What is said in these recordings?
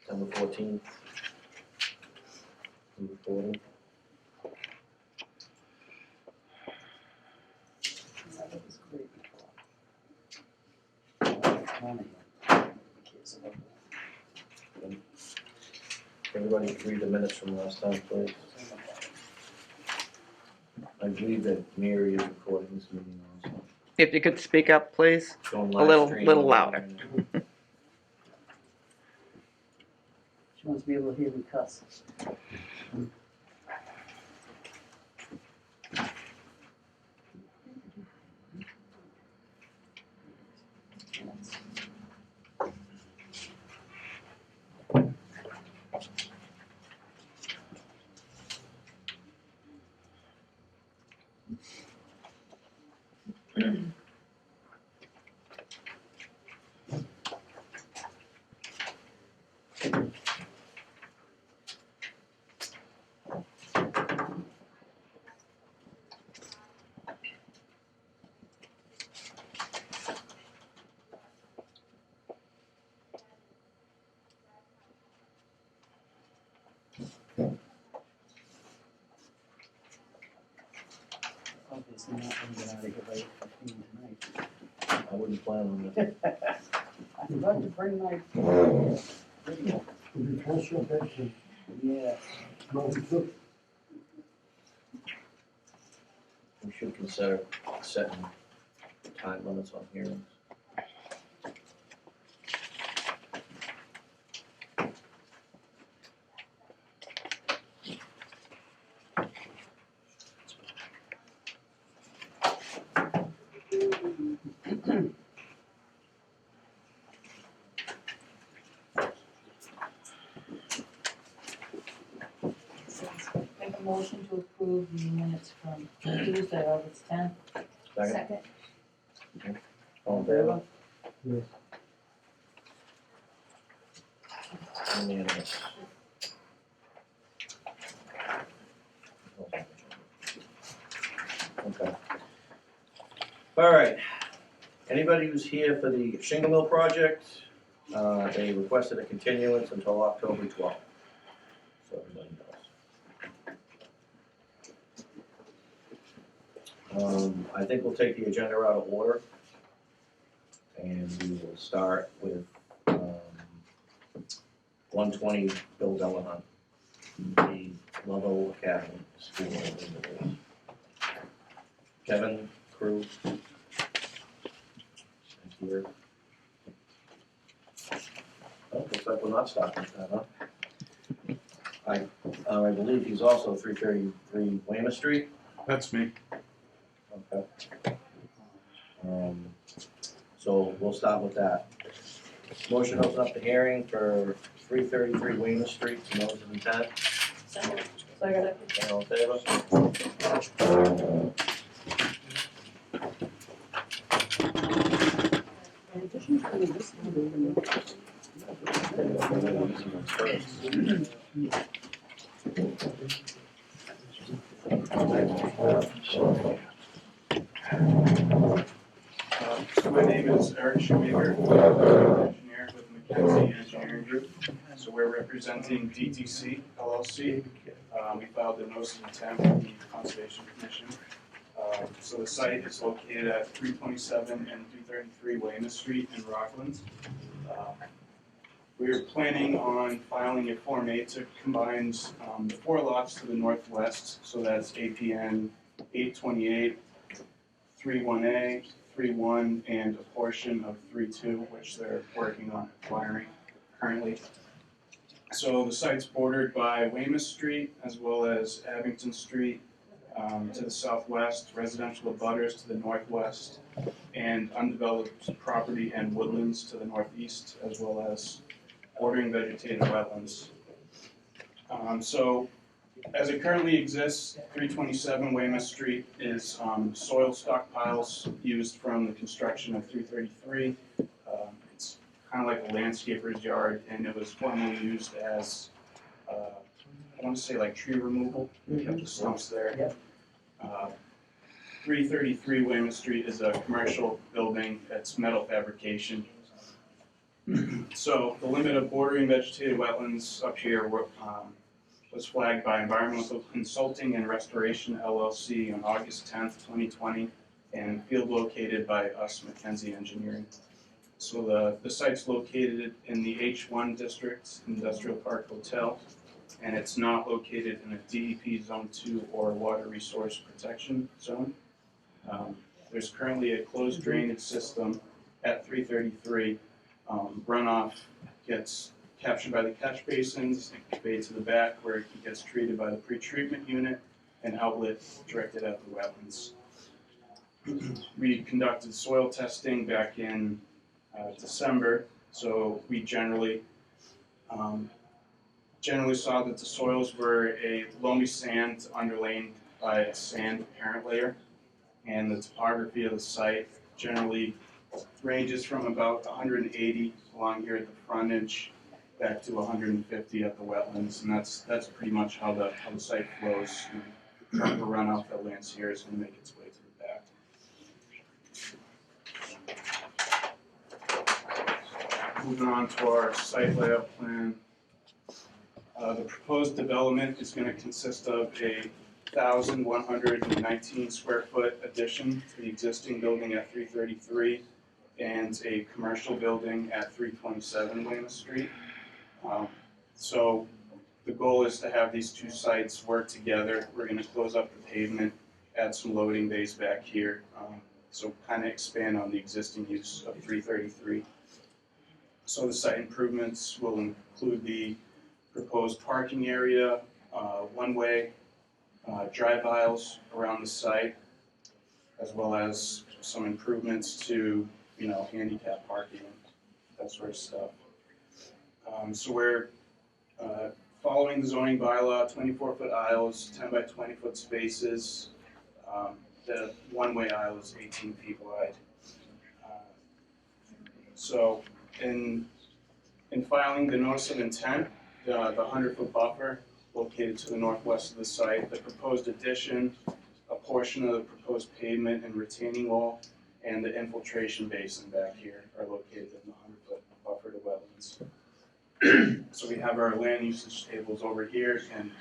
September 14th. Recording. That was great. Everybody can read the minutes from last time, please. I believe that Mary is recording this meeting also. If you could speak up, please. Showing A live little stream. louder. She wants to be able to hear me cuss. Obviously not going to get out of here by 8:15 tonight. I wouldn't plan on it. I forgot to bring my video. Yes. We should consider setting time limits on hearings. Make a motion to approve the minutes from Tuesday, August 10th. Second? All in favor? Yes. Unanimous. Okay. All right. Anybody who's here for the shingle mill project, they requested a continuance until October 12th. So everybody knows. I think we'll take the agenda out of order. And we will start with 120 Bill Delahunt, the Lovell Academy School. Kevin, crew. Here. Oh, looks like we're not stopping at that, huh? I believe he's also 333 Weymouth Street. That's me. Okay. So we'll start with that. Motion to open up the hearing for 333 Weymouth Street, to notice of intent. Second. All in favor? In addition to this, So my name is Eric Shoemaker, engineer with McKenzie Engineering Group. So we're representing DTC LLC. We filed the notice of intent with the Conservation Commission. So the site is located at 327 and 333 Weymouth Street in Rockland. We are planning on filing a Form 8 to combine the 4 lots to the northwest. So that's APN 828, 31A, 3.1, and a portion of 3.2, which they're working on acquiring currently. So the site's bordered by Weymouth Street as well as Abington Street to the southwest, residential abutters to the northwest, and undeveloped property and woodlands to the northeast, as well as bordering vegetated wetlands. So as it currently exists, 327 Weymouth Street is soil stockpiles used from the construction of 333. It's kind of like a landscaper's yard, and it was formerly used as, I want to say like tree removal. We kept the stumps there. Yep. 333 Weymouth Street is a commercial building. It's metal fabrication. So the limit of bordering vegetated wetlands up here was flagged by Environmental Consulting and Restoration LLC on August 10th, 2020, and field located by us, Mackenzie Engineering. So the site's located in the H1 district, Industrial Park Hotel, and it's not located in a DEP Zone 2 or Water Resource Protection Zone. There's currently a closed drainage system at 333. Runoff gets captured by the catch basins and conveyed to the back where it gets treated by the pretreatment unit and outlet directed at the wetlands. We conducted soil testing back in December, so we generally saw that the soils were a loamy sand underlain by a sand parent layer, and the topography of the site generally ranges from about 180 along here at the frontage back to 150 at the wetlands, and that's pretty much how the site flows. The runoff that lands here is going to make its way to the back. Moving on to our site layout plan. The proposed development is going to consist of a 1,119 square foot addition to the existing building at 333 and a commercial building at 327 Weymouth Street. So the goal is to have these two sites work together. We're going to close up the pavement, add some loading bays back here, so kind of expand on the existing use of 333. So the site improvements will include the proposed parking area, one-way drive aisles around the site, as well as some improvements to, handicap parking, that sort of stuff. So we're following the zoning bylaw, 24-foot aisles, 10 by 20-foot spaces. The one-way aisle is 18 feet wide. So in filing the notice of intent, the 100-foot buffer located to the northwest of the site, the proposed addition, a portion of the proposed pavement and retaining wall, and the infiltration basin back here are located in the 100-foot buffer to wetlands. So we have our land usage tables over here, and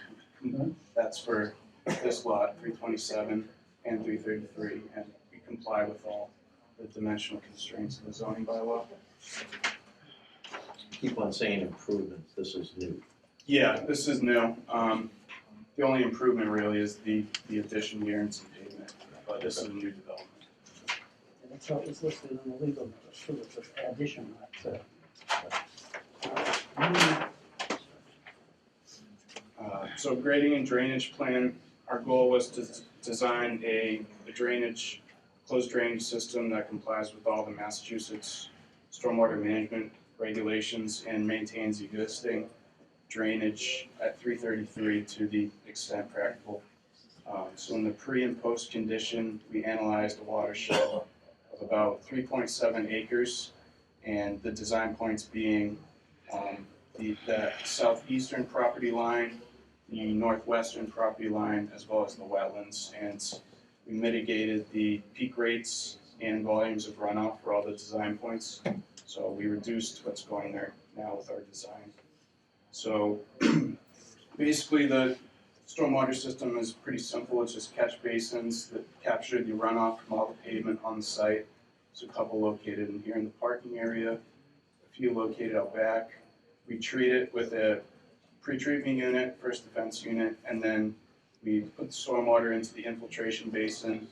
that's for this lot, 327 and 333, and we comply with all the dimensional constraints of the zoning bylaw. Keep on saying improvements, this is new. Yeah, this is new. The only improvement really is the addition here and some pavement, but this is a new development. And it's always listed in the legal notice, too, it's an addition, So grading and drainage plan, our goal was to design a closed drainage system that complies with all the Massachusetts stormwater management regulations and maintains existing drainage at 333 to the extent practical. So in the pre and post condition, we analyzed a watershed of about 3.7 acres, and the design points being the southeastern property line, the northwestern property line, as well as the wetlands. And we mitigated the peak rates and volumes of runoff for all the design points. So we reduced what's going there now with our design. So basically the stormwater system is pretty simple. It's just catch basins that capture the runoff from all the pavement on the site. There's a couple located in here in the parking area, a few located out back. We treat it with a pretreatment unit, first defense unit, and then we put the stormwater into the infiltration basin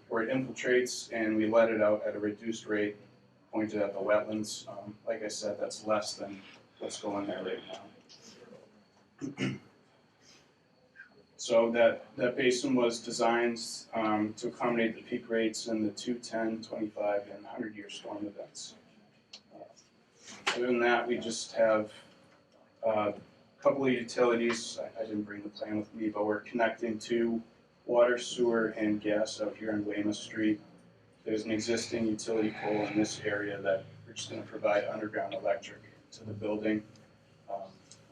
where it infiltrates, and we let it out at a reduced rate pointed at the wetlands. Like I said, that's less than what's going there right now. So that basin was designed to accommodate the peak rates in the 2, 10, 25, and 100-year storm events. Other than that, we just have a couple of utilities. I didn't bring the plan with me, but we're connecting to water, sewer, and gas out here on Weymouth Street. There's an existing utility pole in this area that we're just going to provide underground electric to the building.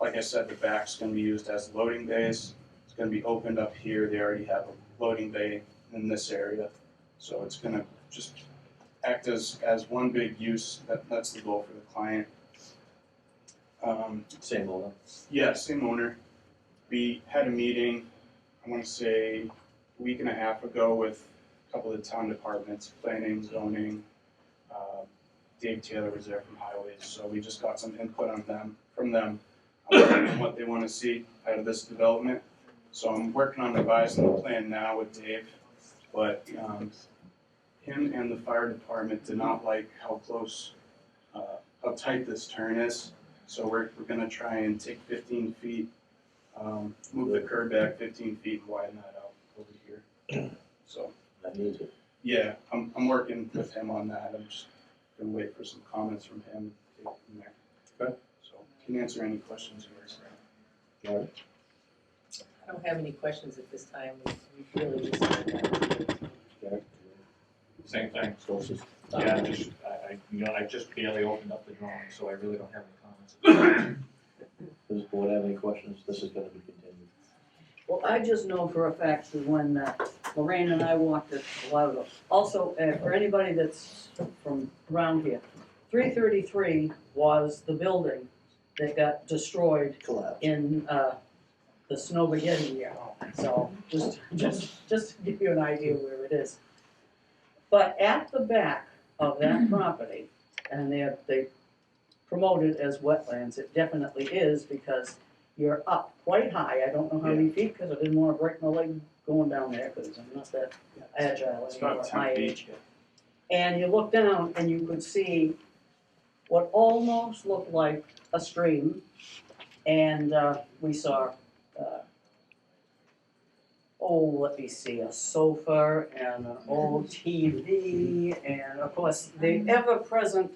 Like I said, the back's going to be used as loading bays. It's going to be opened up here. They already have a loading bay in this area, so it's going to just act as one big use, that's the goal for the client. Same owner. Yeah, same owner. We had a meeting, I wanna say, a week and a half ago with a couple of the town departments, planning, zoning. Dave Taylor was there from highways, so we just got some input from them on what they wanna see out of this development. So I'm working on revising the plan now with Dave, but, him and the fire department did not like how close, how tight this turn is. So we're gonna try and take 15 feet, move the curb back 15 feet and widen that out over here. So, That needs it. yeah, I'm working with him on that. I'm just gonna wait for some comments from him and take it from there. Okay. So, can answer any questions you All right. I don't have any questions at this time, we really just. Derek? Same thing. Sources? Yeah, I just barely opened up the drawing, so I really don't have any comments. Does the board have any questions? This is gonna be continued. Well, I just know for a fact that when Lorraine and I walked it a while ago. Also, for anybody that's from around here, 333 was the building that got destroyed Collapse. in the snow beginning year. So just to give you an idea where it is. But at the back of that property, and they promote it as wetlands, it definitely is because you're up quite high. I don't know how many feet because I didn't want to break my leg going down there because I'm not that agile It's anymore about at my 10 age. feet. And you look down and you could see what almost looked like a stream. And we saw, let me see, a sofa and an old TV and of course the ever-present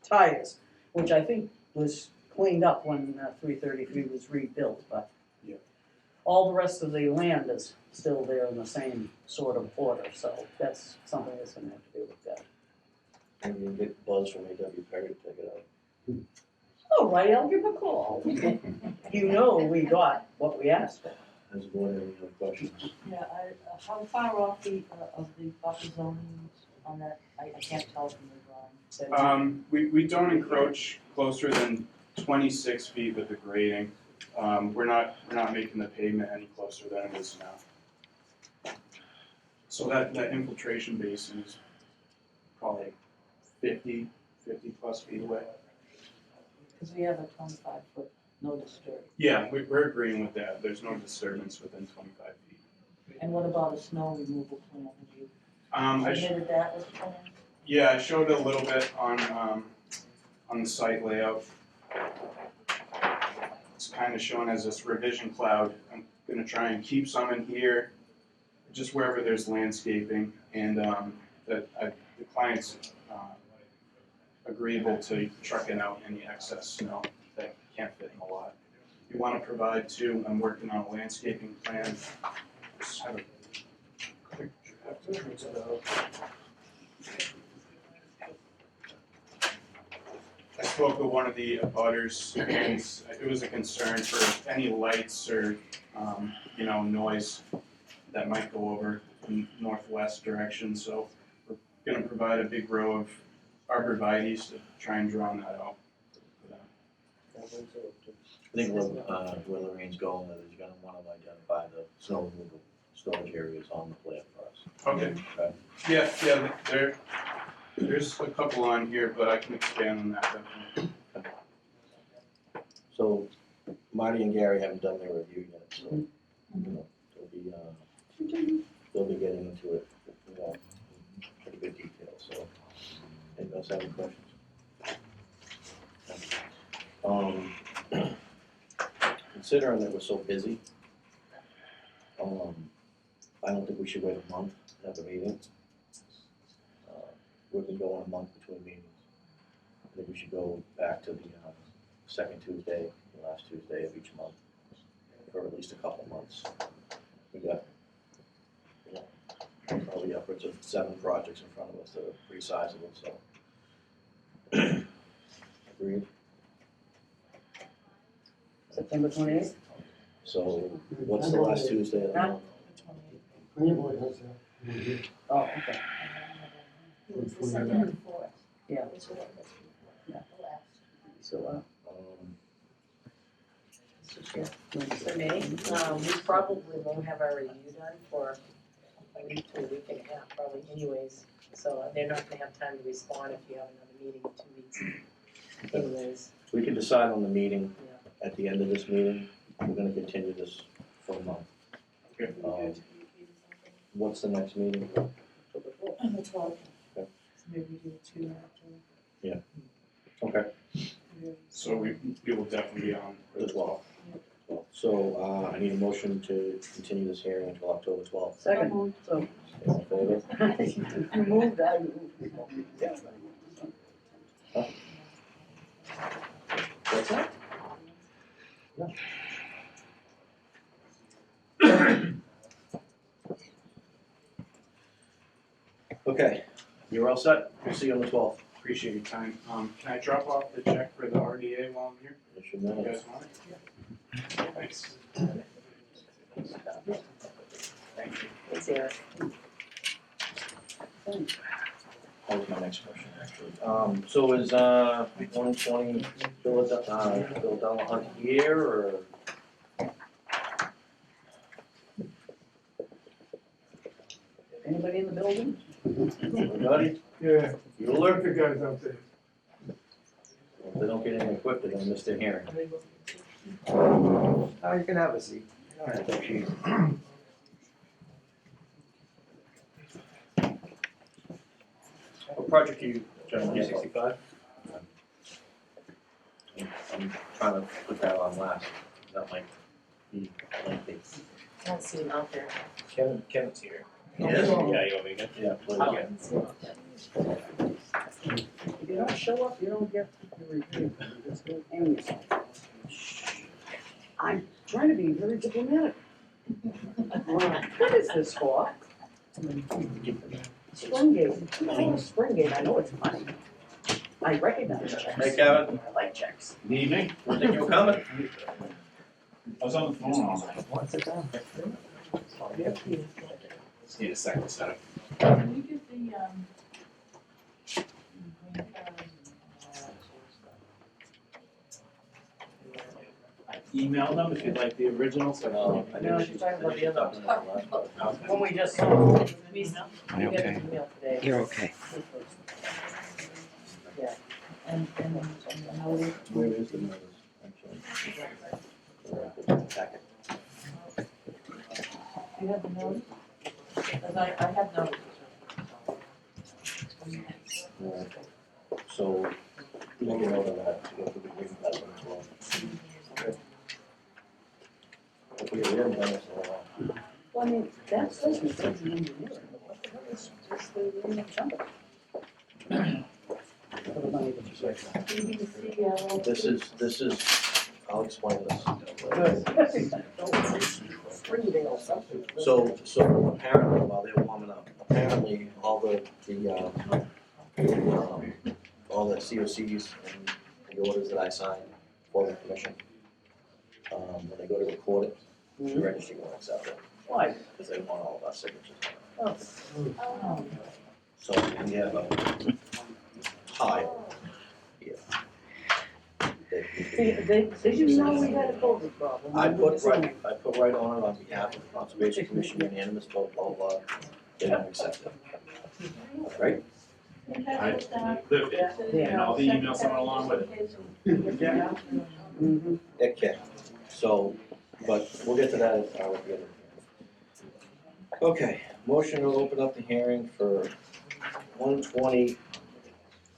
tires, which I think was cleaned up when 333 was rebuilt, but Yeah. all the rest of the land is still there in the same sort of order, so that's something that's gonna have to be looked at. And you get buzz from A.W. Perry to take it out. All right, I'll give a call. You know we got what we asked for. Does the board have any other questions? Yeah, how far off of the buffer zoning on that, I can't tell from the drawing. We don't encroach closer than 26 feet with the grading. We're not making the pavement any closer than it is now. So that infiltration basin is probably 50 plus feet away. Because we have a 25-foot no disturb. Yeah, we're agreeing with that. There's no disturbance within 25 feet. And what about a snow removal plan? I Have you submitted that as a plan? Yeah, I showed it a little bit on the site layout. It's kind of shown as this revision cloud. I'm gonna try and keep some in here, just wherever there's landscaping, and the client's agreeable to trucking out any excess snow that can't fit in the lot. You want to provide too, I'm working on a landscaping plan. Just have a quick draft of it out. I spoke with one of the abutters, and it was a concern for any lights or, noise that might go over in northwest direction, so we're gonna provide a big row of arborvitaes to try and drown that out. I think where Lorraine's going with it, you're gonna wanna identify the snow removal storage areas on the plan for us. Okay. Okay. Yeah, there's a couple on here, but I can expand on that definitely. So Marty and Gary haven't done their review yet, so, they'll be getting into it, in pretty good detail, so. Anybody else have any questions? Considering that we're so busy, I don't think we should wait a month to have a meeting. We've been going a month between meetings. I think we should go back to the second Tuesday, the last Tuesday of each month, for at least a couple months. We got, probably upwards of 7 projects in front of us that are pretty sizable, so. Agreed? September 28th? So what's the last Tuesday of the month? Oh, okay. It was the second and fourth. Yeah. It's what, Yeah. the last. So, For me, we probably won't have our review done for a week to a week and a half, probably anyways. So they're not gonna have time to respond if you have another meeting in 2 weeks anyways. We can decide on the meeting Yeah. at the end of this meeting. We're gonna continue this for a month. Okay. What's the next meeting? On the 12th. Okay. So maybe we do it 2 after. Okay, So we will definitely be on the 12th. So, I need a motion to continue this hearing until October 12th. second, so. All in favor? You moved, I moved. What's that? Okay, you're all set. We'll see you on the 12th. appreciate your time. Can I drop off the check for the RDA while I'm here? It's your You minutes. guys want it? Thanks. Thank you. It's Eric. That was my next question, actually. So is, 120 Philadelphia Hunt here, or? Anybody in the building? Anybody? Yeah, You alert alert? the guys out there. If they don't get any equipped, they're gonna miss their hearing. Oh, you can have a seat. What project are you, gentlemen? 365? I'm trying to put that on last. That might be lengthy. I don't see him out there. Kevin's here. Yes? Yeah, you want me to? Yeah, please. I don't see him out there. If you don't show up, you don't get the review. You just don't aim yourself. I'm trying to be very diplomatic. What is this for? Springgate. Oh, Springgate, I know it's funny. I recognize checks. Hey, Kevin. I like checks. Good evening. Didn't think you were coming. I was on the phone all night. What's it down? Just need a second to set up. Can you give the, Email them if you'd like the original, so. I No, think she's talking about the other one. When we just saw. We got okay? an email today. You're okay. and the notice? Where is the notice, actually? Packet. Do you have the notice? Because I have no. Right. So, make a note of that, to go through the green path as well. Okay. If we get rid of that, so, Well, I mean, that says we don't need engineering, but what the hell is this the jumper? For the money that you say. Do you need to see, this is, I'll explain this. Springdale something. So apparently, while they're warming up, apparently all the COCs and the orders that I signed for the commission, when they go to record it, the registry won't accept it, Why? because they want all of our signatures. Oh. So we have a pile here. See, did you know we had a COVID problem? I put right on it on behalf of the Conservation Commission, unanimous vote, blah, blah, blah, they don't accept it. Right? I lived it, and I'll email someone along with it. Mm-hmm. Okay, so, but we'll get to that at the end. Okay, motion to open up the hearing for 120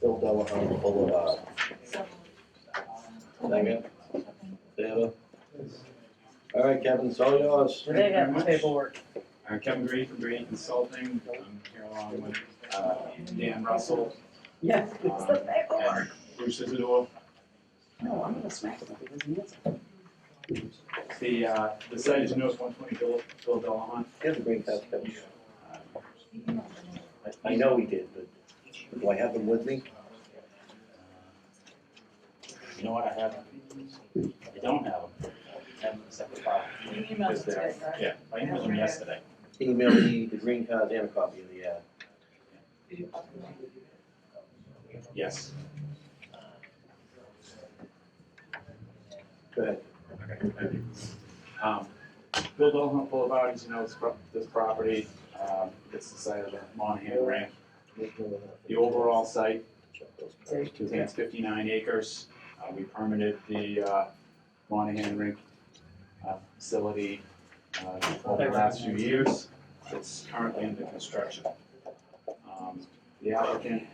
Philadelphia Boulevard. Second? Favor? All right, Kevin, it's all yours. Do they have the paperwork? Kevin Green from Green Consulting, I'm here along with Dan Russell, Yes, it's the paperwork. Bruce Isidore. No, I'm gonna smack him if he doesn't answer. The site is North 120 Philadelphia Hunt. Get the green pass, Kevin. I know he did, but do I have them with me? You know what, I have, I don't have them. I have them in a separate file. You emailed Is it there- today, right? Yeah, I emailed them yesterday. Email me the green cards and a copy of the ad. Yes. Go ahead. Okay, thank you. Bill Dolhunt Boulevard, as you know, this property, it's the site of the Monahan Ranch. The overall site contains 59 acres. We permitted the Monahan Rink facility over the last few years. It's currently under construction. The applicant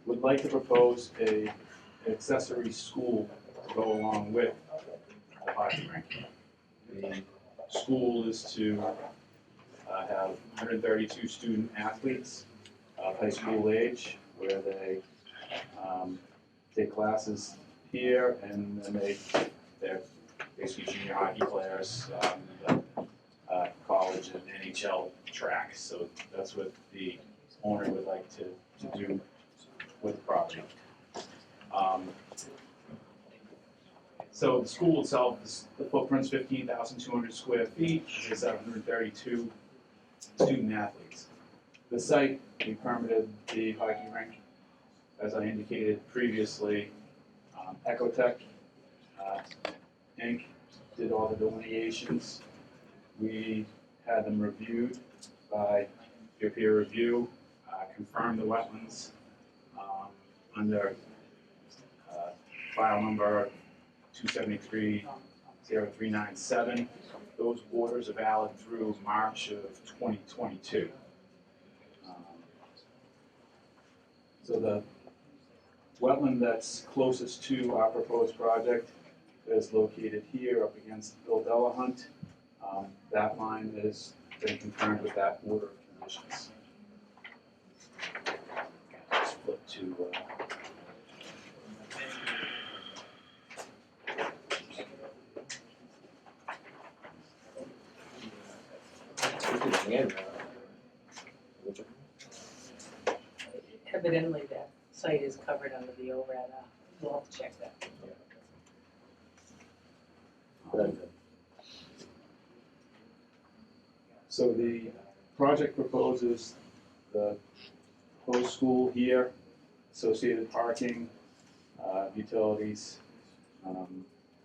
would like to propose an accessory school to go along with the hockey rink. The school is to have 132 student athletes of high school age, where they take classes here, and then they're basically junior hockey players, college and NHL tracks. So that's what the owner would like to do with the property. So the school itself, the footprint's 15,200 square feet. There's 732 student athletes. The site, we permitted the hockey rink, as I indicated previously. Ecotech Inc. did all the delineations. We had them reviewed by peer review, confirmed the wetlands under file number 273-0397. Those orders are valid through March of 2022. So the wetland that's closest to our proposed project is located here up against Bill Delahunt. That line has been confirmed with that order of conditions. Just flip to Evidently, that site is covered under the ORAD, we'll have to check that. So the project proposes the proposed school here, associated parking, utilities,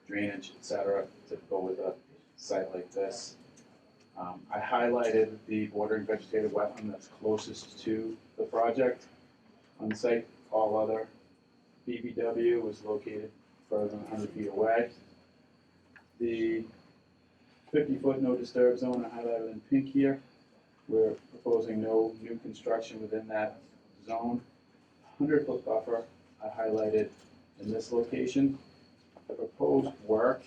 drainage, etc., typical with a site like this. I highlighted the bordering vegetated wetland that's closest to the project. On site, all other BBW is located further than 100 feet away. The 50-foot no disturb zone I highlighted in pink here. We're proposing no new construction within that zone. 100-foot buffer I highlighted in this location. The proposed work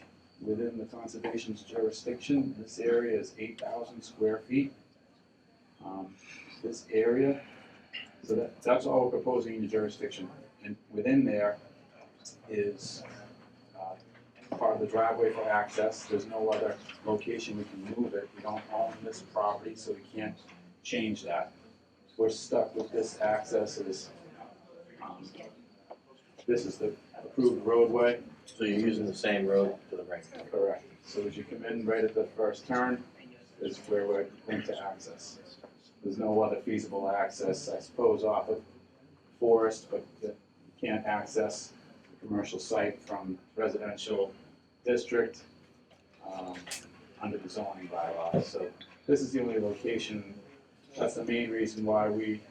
within the conservation's jurisdiction, this area is 8,000 square feet. This area, so that's all we're proposing in the jurisdiction. And within there is part of the driveway for access. There's no other location we can move it. We don't own this property, so we can't change that. We're stuck with this access. This is the approved roadway. So you're using the same road to the right? Correct. So as you come in right at the first turn is where we're going to access. There's no other feasible access, I suppose, off of Forest, but you can't access the commercial site from residential district under the zoning bylaws. So this is the only location. That's the main reason why we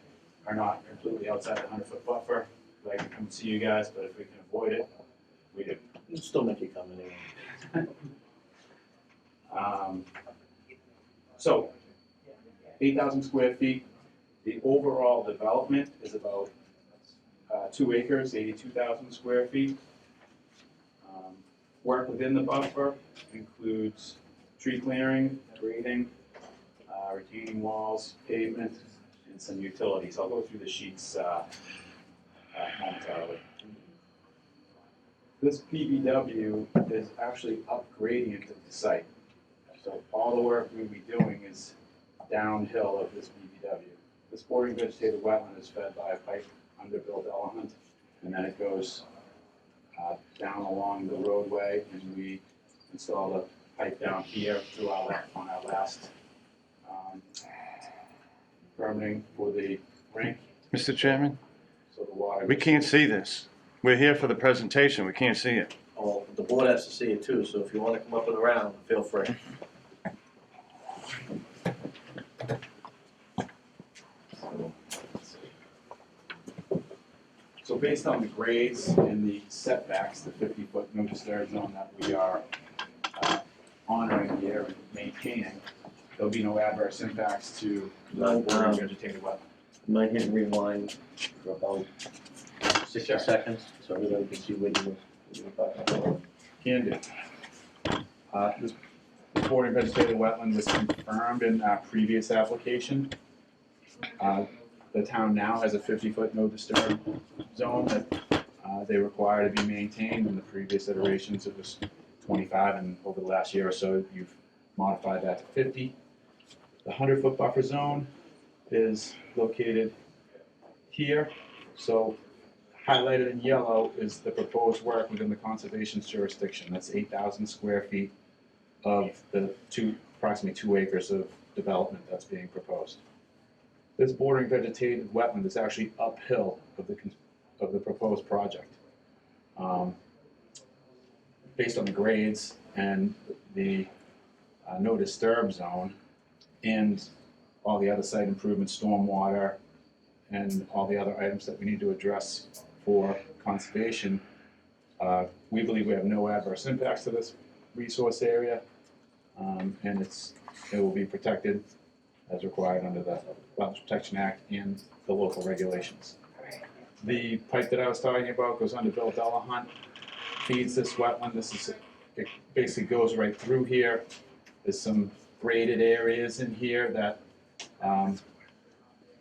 are not completely outside the 100-foot buffer. I'd like to come see you guys, but if we can avoid it, we do. It'll still make you come anyway. So 8,000 square feet. The overall development is about 2 acres, 82,000 square feet. Work within the buffer includes tree clearing, grading, retaining walls, pavement, and some utilities. I'll go through the sheets momentarily. This PBW is actually up gradient of the site. So all the work we'll be doing is downhill of this BBW. This bordering vegetated wetland is fed by a pipe under Bill Delahunt, and then it goes down along the roadway, and we install the pipe down here on our last permitting for the rink. Mr. Chairman, So the water. we can't see this. We're here for the presentation, we can't see it. Oh, the board has to see it too, so if you wanna come up and around, feel free. So based on the grades and the setbacks, the 50-foot no disturb zone that we are honoring here and maintaining, there'll be no adverse impacts to the bordering vegetated wetland. Might hit rewind for about 60 Sure. seconds, so everybody can see what you were talking about. Can do. This bordering vegetated wetland was confirmed in our previous application. The town now has a 50-foot no disturb zone that they require to be maintained. In the previous iterations, it was 25, and over the last year or so, you've modified that to 50. The 100-foot buffer zone is located here. So highlighted in yellow is the proposed work within the conservation's jurisdiction. That's 8,000 square feet of the approximately 2 acres of development that's being proposed. This bordering vegetated wetland is actually uphill of the proposed project. Based on the grades and the no disturb zone and all the other site improvements, stormwater, and all the other items that we need to address for conservation, we believe we have no adverse impacts to this resource area, and it will be protected as required under the Wetlands Protection Act and the local regulations. The pipe that I was talking about goes under Bill Delahunt, feeds this wetland. It basically goes right through here. There's some graded areas in here that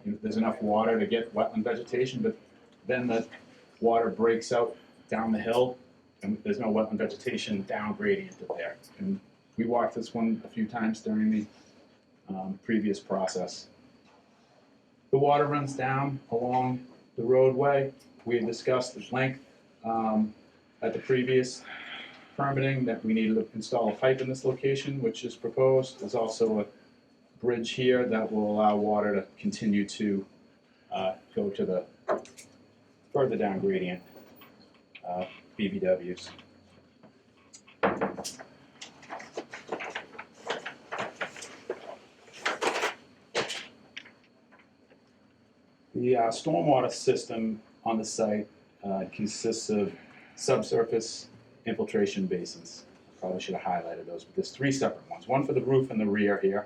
there's enough water to get wetland vegetation, but then the water breaks out down the hill, and there's no wetland vegetation down gradient there. And we walked this one a few times during the previous process. The water runs down along the roadway. We had discussed the length at the previous permitting that we needed to install a pipe in this location, which is proposed. There's also a bridge here that will allow water to continue to go to the further down gradient BVWs. The stormwater system on the site consists of subsurface infiltration basins. Probably should have highlighted those, but there's 3 separate ones. One for the roof and the rear here.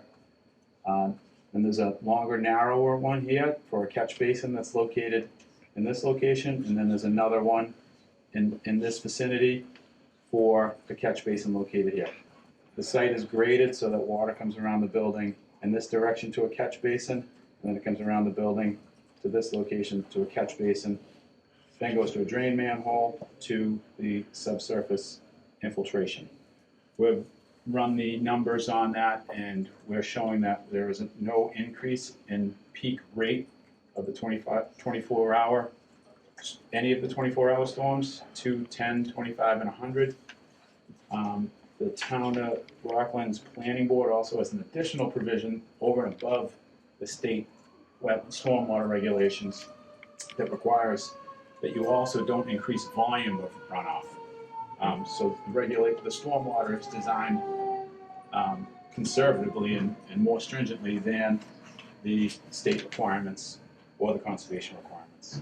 Then there's a longer, narrower one here for a catch basin that's located in this location, and then there's another one in this vicinity for the catch basin located here. The site is graded so that water comes around the building in this direction to a catch basin, and then it comes around the building to this location to a catch basin, then goes to a drain manhole to the subsurface infiltration. We've run the numbers on that, and we're showing that there is no increase in peak rate of the 24-hour, any of the 24-hour storms, 2, 10, 25, and 100. The town of Rockland's planning board also has an additional provision over and above the state stormwater regulations that requires that you also don't increase volume of runoff. So the stormwater is designed conservatively and more stringently than the state requirements or the conservation requirements.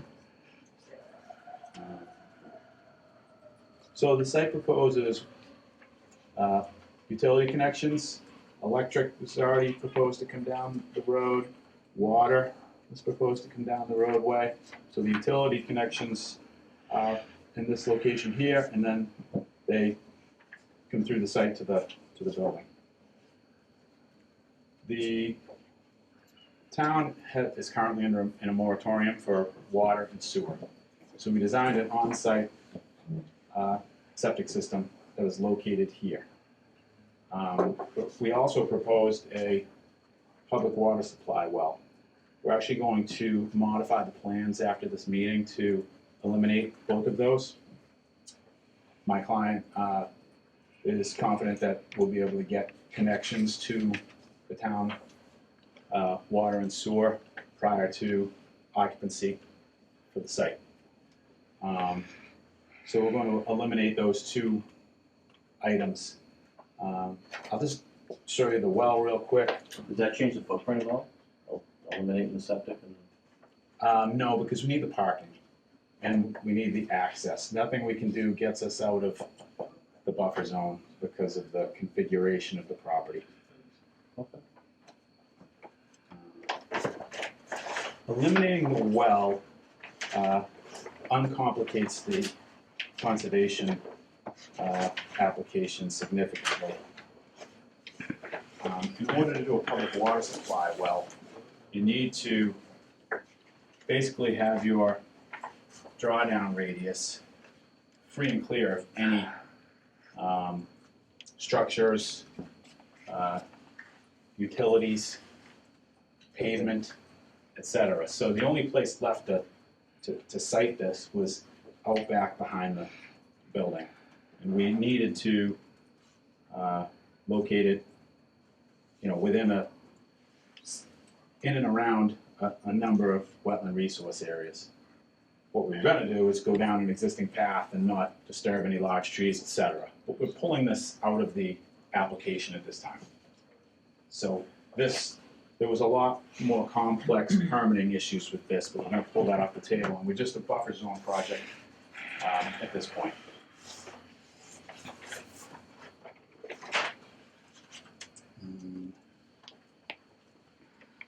So the site proposes utility connections. Electric is already proposed to come down the road. Water is proposed to come down the roadway. So the utility connections are in this location here, and then they come through the site to the building. The town is currently in a moratorium for water and sewer. So we designed an on-site septic system that is located here. But we also proposed a public water supply well. We're actually going to modify the plans after this meeting to eliminate both of those. My client is confident that we'll be able to get connections to the town water and sewer prior to occupancy for the site. So we're going to eliminate those two items. I'll just show you the well real quick. Does that change the footprint at all? Eliminating the septic and? No, because we need the parking and we need the access. Nothing we can do gets us out of the buffer zone because of the configuration of the property. Okay. Eliminating the well uncomplicates the conservation application significantly. In order to do a public water supply well, you need to basically have your drawdown radius free and clear of any structures, utilities, pavement, etc. So the only place left to site this was out back behind the building. And we needed to locate it, within in and around a number of wetland resource areas. What we're gonna do is go down an existing path and not disturb any large trees, etc. But we're pulling this out of the application at this time. So there was a lot more complex permitting issues with this, but we're gonna pull that off the table, and we're just a buffer zone project at this point.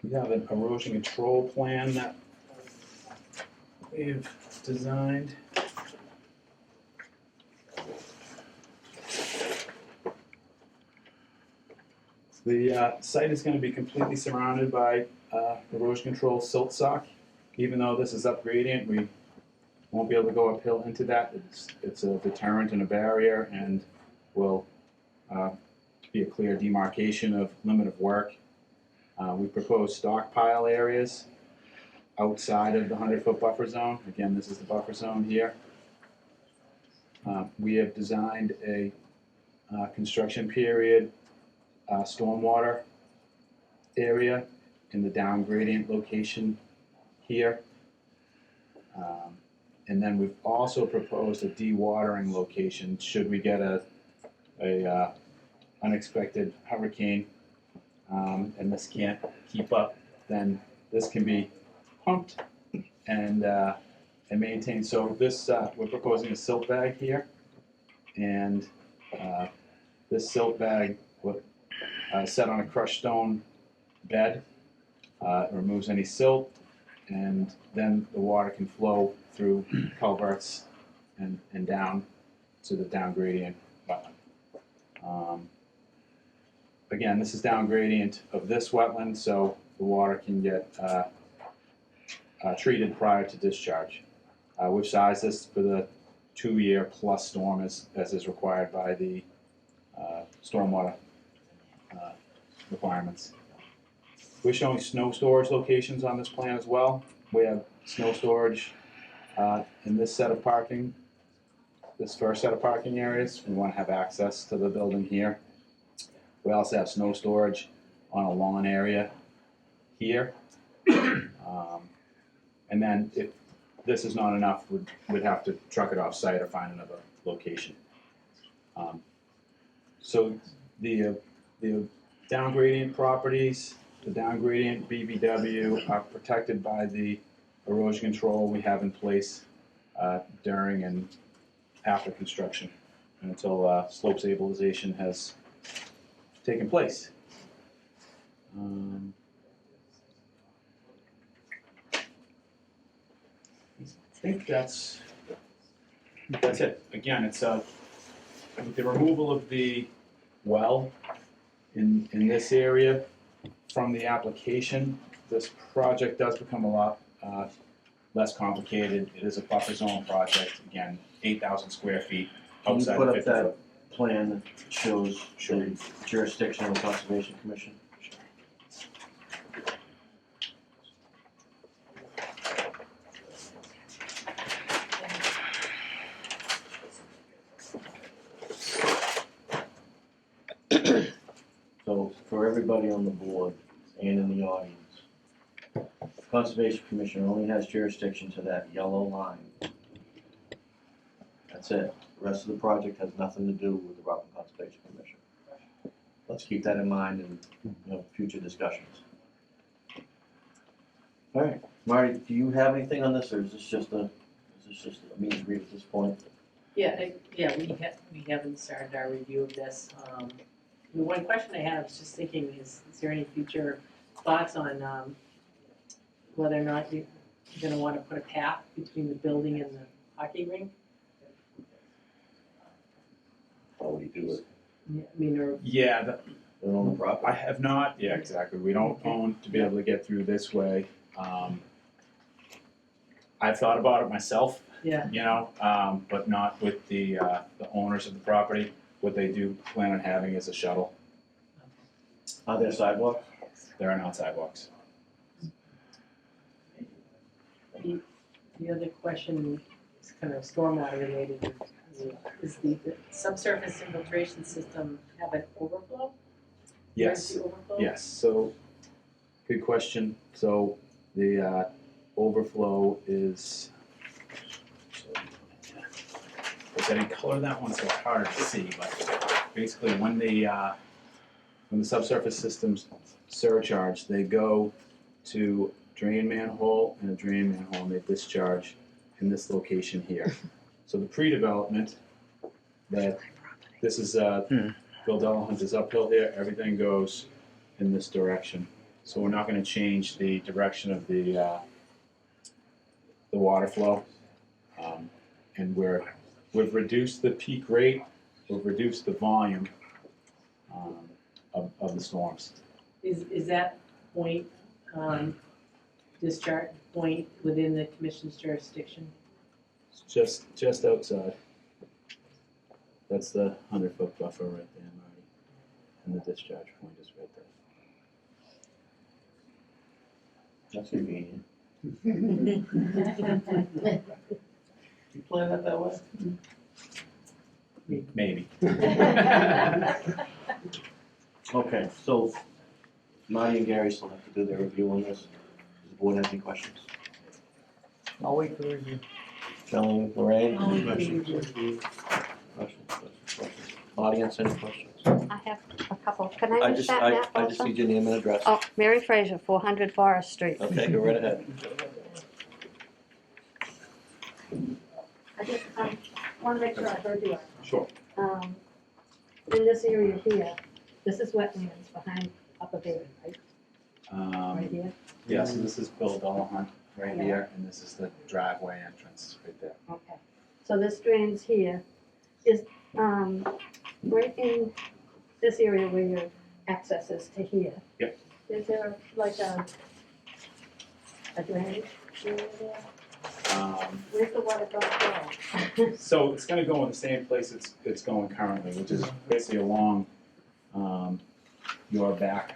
We have an erosion control plan that we've designed. The site is going to be completely surrounded by erosion control silt sock. Even though this is up gradient, we won't be able to go uphill into that. It's a deterrent and a barrier, and will be a clear demarcation of limit of work. We propose stockpile areas outside of the 100-foot buffer zone. Again, this is the buffer zone here. We have designed a construction period stormwater area in the down gradient location here. And then we've also proposed a dewatering location should we get a unexpected hurricane and this can't keep up, then this can be pumped and maintained. So this, we're proposing a silt bag here, and this silt bag will set on a crushed stone bed. It removes any silt, and then the water can flow through culverts and down to the down gradient wetland. Again, this is down gradient of this wetland, so the water can get treated prior to discharge. We've sized this for the 2-year plus storm as is required by the stormwater requirements. We're showing snow storage locations on this plan as well. We have snow storage in this set of parking, this first set of parking areas. We want to have access to the building here. We also have snow storage on a lawn area here. And then if this is not enough, we'd have to truck it off site or find another location. So the down gradient properties, the down gradient BBW are protected by the erosion control we have in place during and after construction, and until slope stabilization has taken place. I think that's it. Again, it's with the removal of the well in this area from the application, this project does become a lot less complicated. It is a buffer zone project. Again, 8,000 square feet Can you outside put of up 50 that foot. plan that shows the jurisdiction of the Conservation Commission? So for everybody on the board and in the audience, Conservation Commission only has jurisdiction to that yellow line. That's it. The rest of the project has nothing to do with the Rutland Conservation Commission. Let's keep that in mind in future discussions. All right, Marty, do you have anything on this, or is this just a meet and greet at this point? Yeah, we haven't started our review of this. The one question I had, I was just thinking, is there any future thoughts on, whether or not you're gonna wanna put a path between the building and the hockey rink? How would you do it? I mean, or, Yeah, They own the property? I have not, yeah, exactly, we don't own to be able to get through this way. I've thought about it myself, yeah, you know, but not with the owners of the property. What they do plan on having is a shuttle. Are there sidewalks? There are not sidewalks. the other question is kind of stormwater related. Is the subsurface infiltration system have an overflow? Yes, Emergency overflow? yes, so, good question. So, the overflow is, was that in color, that one, so it's harder to see, but basically when the subsurface systems surcharge, they go to drain manhole and a drain manhole, and they discharge in this location here. So the pre-development, that this is, Bill Delahunt is uphill here, everything goes in this direction. So we're not gonna change the direction of the water flow. And we've reduced the peak rate, we've reduced the volume of the storms. Is that point, discharge point within the commission's jurisdiction? It's just outside. That's the 100-foot buffer right there, Marty. And the discharge point is right there. That's convenient. You plan that way? Maybe. Okay, so Marty and Gary still have to do their review on this. Does the board have any questions? I'll wait for review. Shelley, Lorraine, I'll any wait for questions? Questions? Audience, any questions? I have a couple. Can I use that map I just also? need your name and address. Oh, Mary Fraser, 400 Forest Street. Okay, go right ahead. I just want to make sure I heard you right. Sure. In this area here, this is wetlands behind Upper Bailey, right? Right here? Yeah, so this is Bill Delahunt right Yeah. here, and this is the driveway entrance right there. Okay. So this drains here. Is, right in this area where your access is to here? Yep. Is there like a drainage area there? Where's the water gonna go? So it's gonna go in the same place it's going currently, which is basically along your back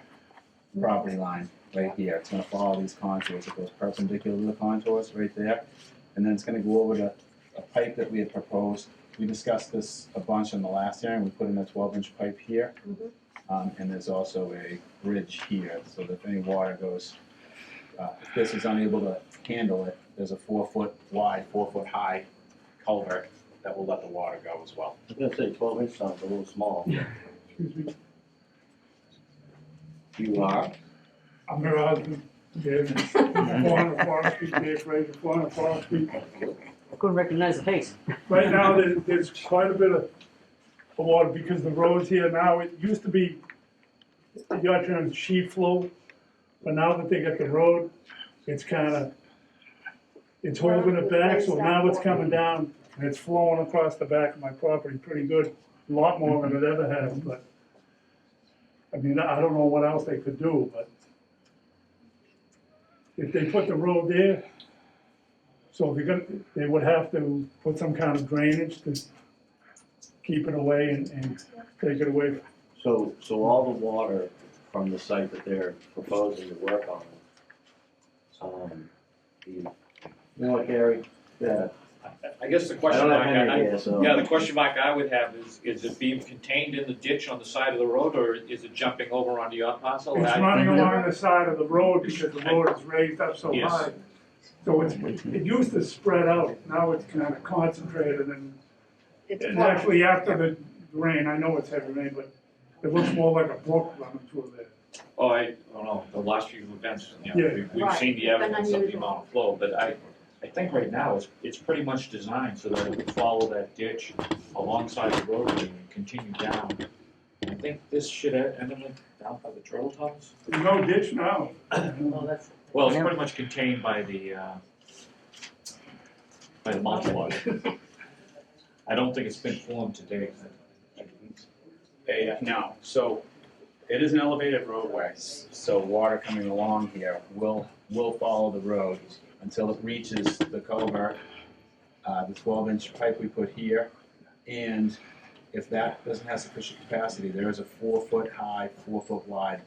property line right here. It's gonna follow these contours. It goes perpendicular to the contours right there. And then it's gonna go over to a pipe that we had proposed. We discussed this a bunch in the last hearing. We put in a 12-inch pipe here. And there's also a bridge here, so that if any water goes, if this is unable to handle it, there's a 4-foot wide, 4-foot high culvert that will let the water go as well. I was gonna say 12-inch sounds a little small. You are? I'm her husband, David, 400 Forest Street, Dave Fraser, 400 Forest Street. I couldn't recognize the face. Right now, there's quite a bit of water because the roads here now, it used to be, your term, sheet flow, but now that they got the road, it's it's holding it back, so now it's coming down and it's flowing across the back of my property pretty good, a lot more than it ever has, but I mean, I don't know what else they could do, but if they put the road there, so if you're gonna, they would have to put some kind of drainage to keep it away and take it away. So all the water from the site that they're proposing to work on, you know what, Gary? Yeah, I guess the I question don't have mark, Henry here, so. yeah, the question mark I would have is it being contained in the ditch on the side of the road, or is it jumping over onto your parcel? It's running along the side of the road because the road is raised up so Yes. high. So it used to spread out, now it's kind of concentrated and actually after the rain, I know it's heavy rain, but it looks more like a brook running through there. Oh, I don't know, the last few events, you Yeah. know, we've Right. seen the It's been evidence of the unusual. amount of flow, but I think right now it's pretty much designed so that it would follow that ditch alongside the roadway and continue down. I think this should end up down by the turtle tunnels. There's no ditch now. Well, that's, Well, it's pretty much contained by the mulch. I don't think it's been formed to date. No, so it is an elevated roadway, so water coming along here will follow the road until it reaches the culvert, the 12-inch pipe we put here. And if that doesn't have sufficient capacity, there is a 4-foot high, 4-foot wide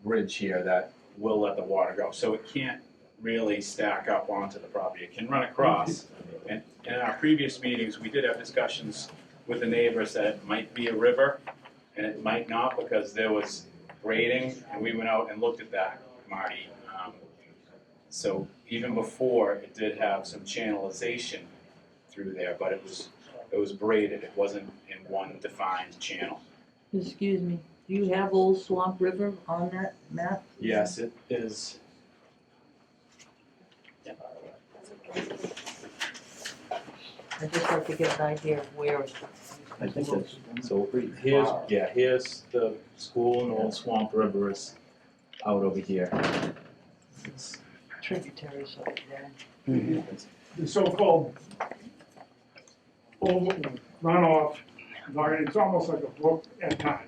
bridge here that will let the water go. So it can't really stack up onto the property. It can run across. And in our previous meetings, we did have discussions with the neighbors that it might be a river and it might not because there was grading, and we went out and looked at that, Marty. So even before, it did have some channelization through there, but it was braided. It wasn't in one defined channel. excuse me, do you have Old Swamp River on that map? Yes, it is. I'd just like to get an idea of where it's. I think that's So pretty here's, far. yeah, here's the school and Old Swamp River is out over here. It's- Tributaries over there. The so-called runoff, it's almost like a brook at times.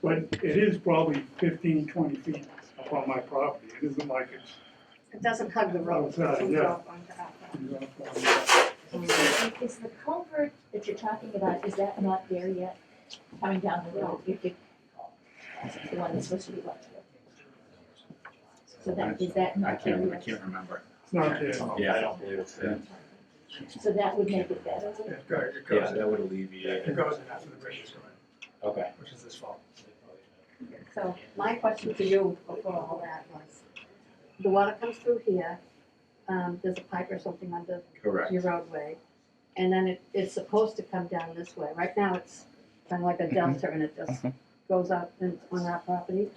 But it is probably 15, 20 feet up on my property. It isn't like it's, It doesn't hug the road, it Outside, comes yeah. off onto our. Is the culvert that you're talking about, is that not there yet, coming down the road? The one that's supposed to be left. So that, is that I not there can't yet? remember. it's not there. Yeah, I don't believe it's there. So that would make it better? Yeah, that would alleviate it. goes after the bridge is going, Okay. which is this fall. So my question to you before all that was, the water comes through here, there's a pipe or something under Correct. your roadway, and then it's supposed to come down this way. Right now, it's kind of like a delta and it just goes up on our property.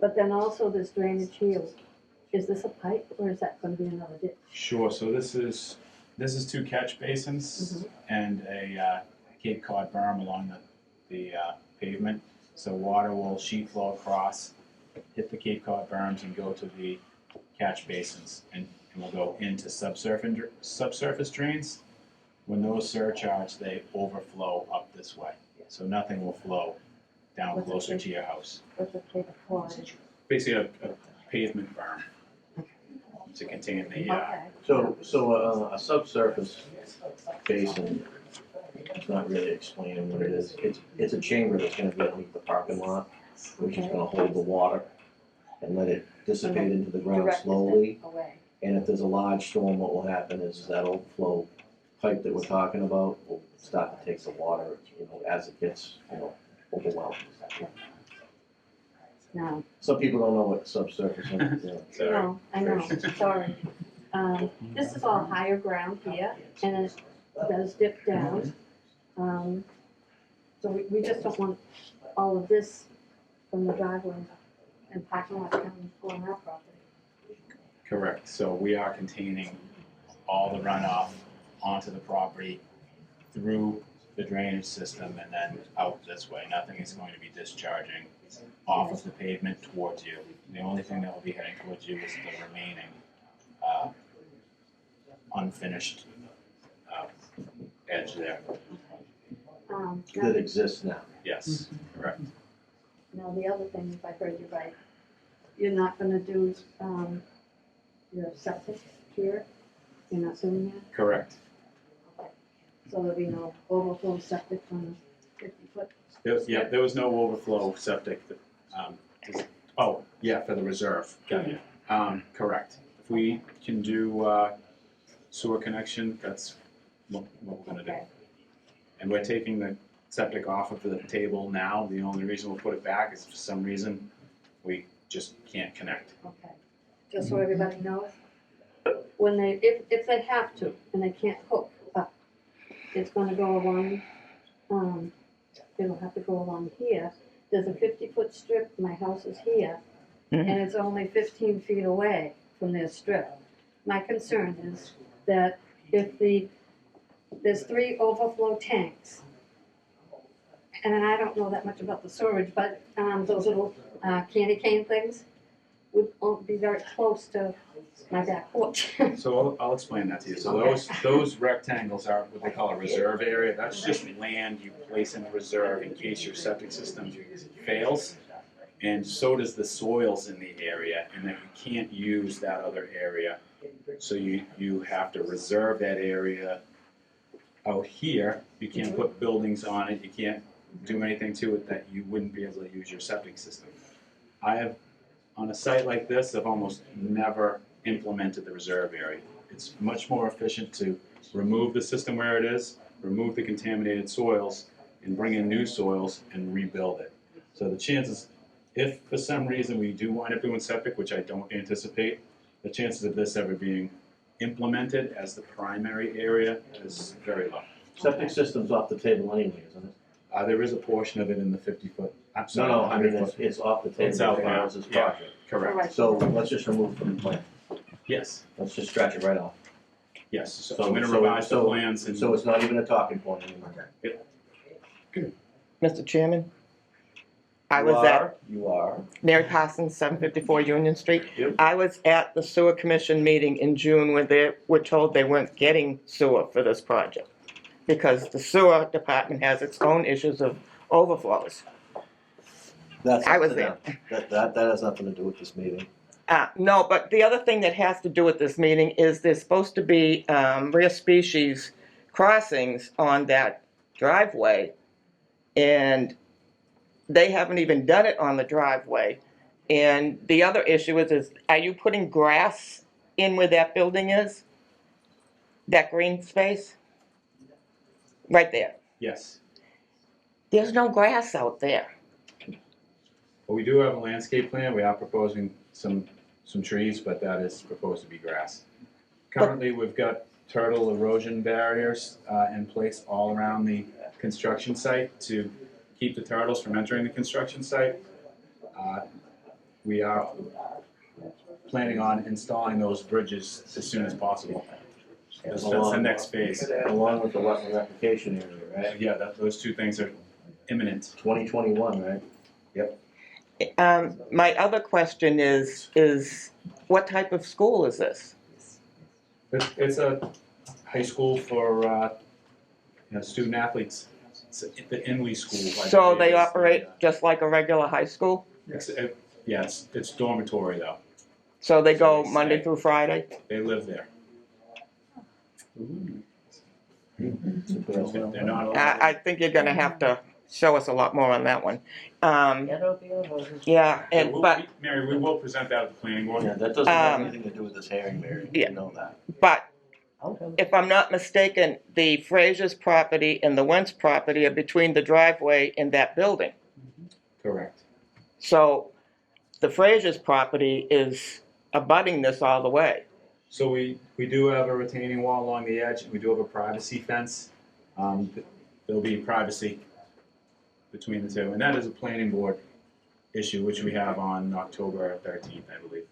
But then also there's drainage here. Is this a pipe or is that gonna be another ditch? Sure, so this is 2 catch basins and a Cape Cod berm along the pavement. So water will sheet flow across, hit the Cape Cod berms and go to the catch basins and will go into subsurface drains. When those surcharge, they overflow up this way. So nothing will flow down What's it closer take? to your house. What's the Cape Cod? Basically a pavement berm to contain the, Okay, So a subsurface basin, it's not really explaining what it is. It's a chamber that's gonna be underneath the parking lot, which is Okay. gonna hold the water and let it dissipate into the ground Direct it slowly. away. And if there's a large storm, what will happen is that overflow pipe that we're talking about will start to take the water, as it gets, overwhelmed. No, Some people don't know what subsurface is. sorry. no, I know, sorry. This is all higher ground here, and then it does dip down. So we just don't want all of this from the driveway and parking lot coming on our property. Correct, so we are containing all the runoff onto the property through the drainage system and then out this way. Nothing is going to be discharging off of the pavement towards you. The only thing that will be heading towards you is the remaining unfinished edge there. That exists now. Yes, correct. Now, the other thing, if I heard you right, you're not gonna do, your septic here? You're not doing that? Correct. So there'll be no overflow septic from the 50-foot? There was no overflow septic. Oh, yeah, for the reserve. Correct. If we can do sewer connection, that's what we're gonna do. Okay. And we're taking the septic off of the table now. The only reason we'll put it back is for some reason we just can't connect. Okay, just so everybody knows, when they, if they have to, and they can't hook up, it's gonna go along, it'll have to go along here. There's a 50-foot strip, my house is here, and it's only 15 feet away from their strip. My concern is that if there's 3 overflow tanks, and I don't know that much about the storage, but those little candy cane things would be very close to my back porch. So I'll explain that to you. So those rectangles are what they call a reserve area. That's just land you place in a reserve in case your septic system fails. And so does the soils in the area, and that you can't use that other area. So you have to reserve that area out here. You can't put buildings on it. You can't do anything to it that you wouldn't be able to use your septic system. I have, on a site like this, I've almost never implemented the reserve area. It's much more efficient to remove the system where it is, remove the contaminated soils, and bring in new soils and rebuild it. So the chances, if for some reason we do wind up doing septic, which I don't anticipate, the chances of this ever being implemented as the primary area is very low. Septic system's off the table anyway, isn't it? There is a portion of it in the 50-foot. No, I mean, it's off the table. It's out there. As this Yeah. project. Correct. So let's just remove it from the plan. Yes. Let's just scratch it right off. Yes. So I'm going to revise the plans and. So it's not even a talking point anymore. Mr. Chairman? You are. Mary Parsons, 754 Union Street. Yep. I was at the sewer commission meeting in June when they were told they weren't getting sewer for this project because the sewer department has its own issues of overflows. I was there. That has nothing to do with this meeting. No, but the other thing that has to do with this meeting is there's supposed to be rare species crossings on that driveway, and they haven't even done it on the driveway. And the other issue is are you putting grass in where that building is? That green space? Right there. Yes. There's no grass out there. Well, we do have a landscape plan. We are proposing some trees, but that is proposed to be grass. Currently, we've got turtle erosion barriers in place all around the construction site to keep the turtles from entering the construction site. We are planning on installing those bridges as soon as possible. That's the next phase. Along with the wetland replication area, right? Yeah, those two things are imminent. 2021, right? Yep. My other question is what type of school is this? It's a high school for student athletes. It's the Inley School. So they operate just like a regular high school? It's dormitory though. So they go they Monday stay. through Friday? They live there. They're not allowed. I think you're gonna have to show us a lot more on that one. Get over your road. Yeah, and Mary, we will present that at the planning board. Yeah, that doesn't have anything to do with this hearing, Mary. Yeah. You know that. but if I'm not mistaken, the Frazier's property and the Wentz property are between the driveway and that building. Correct. So the Frazier's property is abutting this all the way. So we do have a retaining wall along the edge, and we do have a privacy fence. There'll be privacy between the two, and that is a planning board issue, which we have on October 13th, I believe.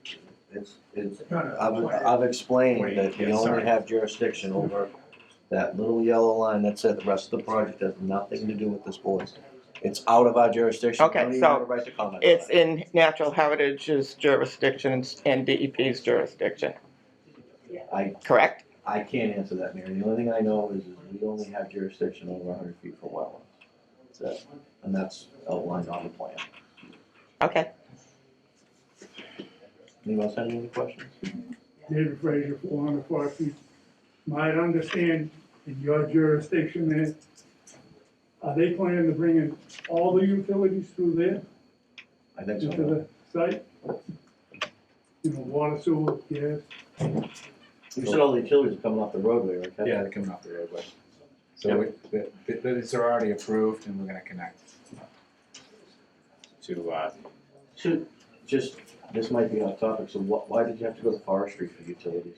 I've explained that we Yeah, only sorry. have jurisdiction over that little yellow line that said the rest of the project has nothing to do with this board. It's out of our jurisdiction. Okay, We don't even so have a right to comment on It's it. in Natural Heritage's jurisdiction and DEP's jurisdiction, correct? I can't answer that, Mary. The only thing I know is we only have jurisdiction over 100 feet from wetlands. That's it. And that's outlined on the plan. Okay. Anyone else have any questions? David Frazier, 404 feet. Might understand in your jurisdiction there, are they planning to bring in all the utilities through there I think into so. the site? You know, water, sewer, gas? You said all the utilities are coming off the roadway, right? Kevin? Yeah, they're coming off the roadway. So these are already approved and we're gonna connect to, So, just, this might be off topic, so why did you have to go to forestry for utilities?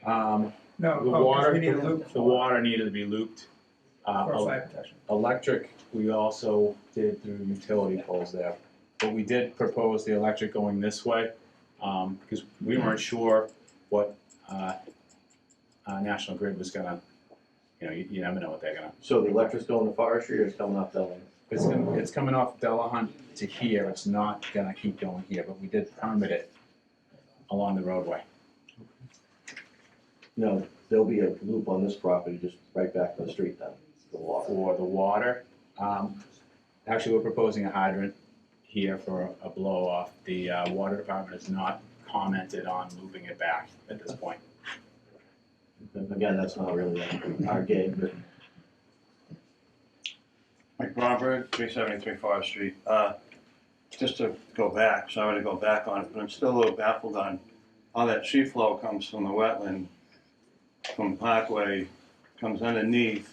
No, the oh, 'cause water, we need a loop the water needed to be looped. for fire protection. Electric, we also did through utility poles there. But we did propose the electric going this way, because we weren't sure what, National Grid was gonna, you never know what they're gonna. So the electric's going to forestry or it's coming off Delaware? It's coming off Delahunt to here, it's not gonna keep going here, but we did permit it along the roadway. No, there'll be a loop on this property, just right back to the street then, the water. For the water, actually, we're proposing a hydrant here for a blow off. The water department has not commented on moving it back at this point. Again, that's not really our game, but Mike Bromberg, 373 Forest Street. Just to go back, sorry to go back on it, but I'm still a little baffled on how that sheet flow comes from the wetland, from Parkway, comes underneath.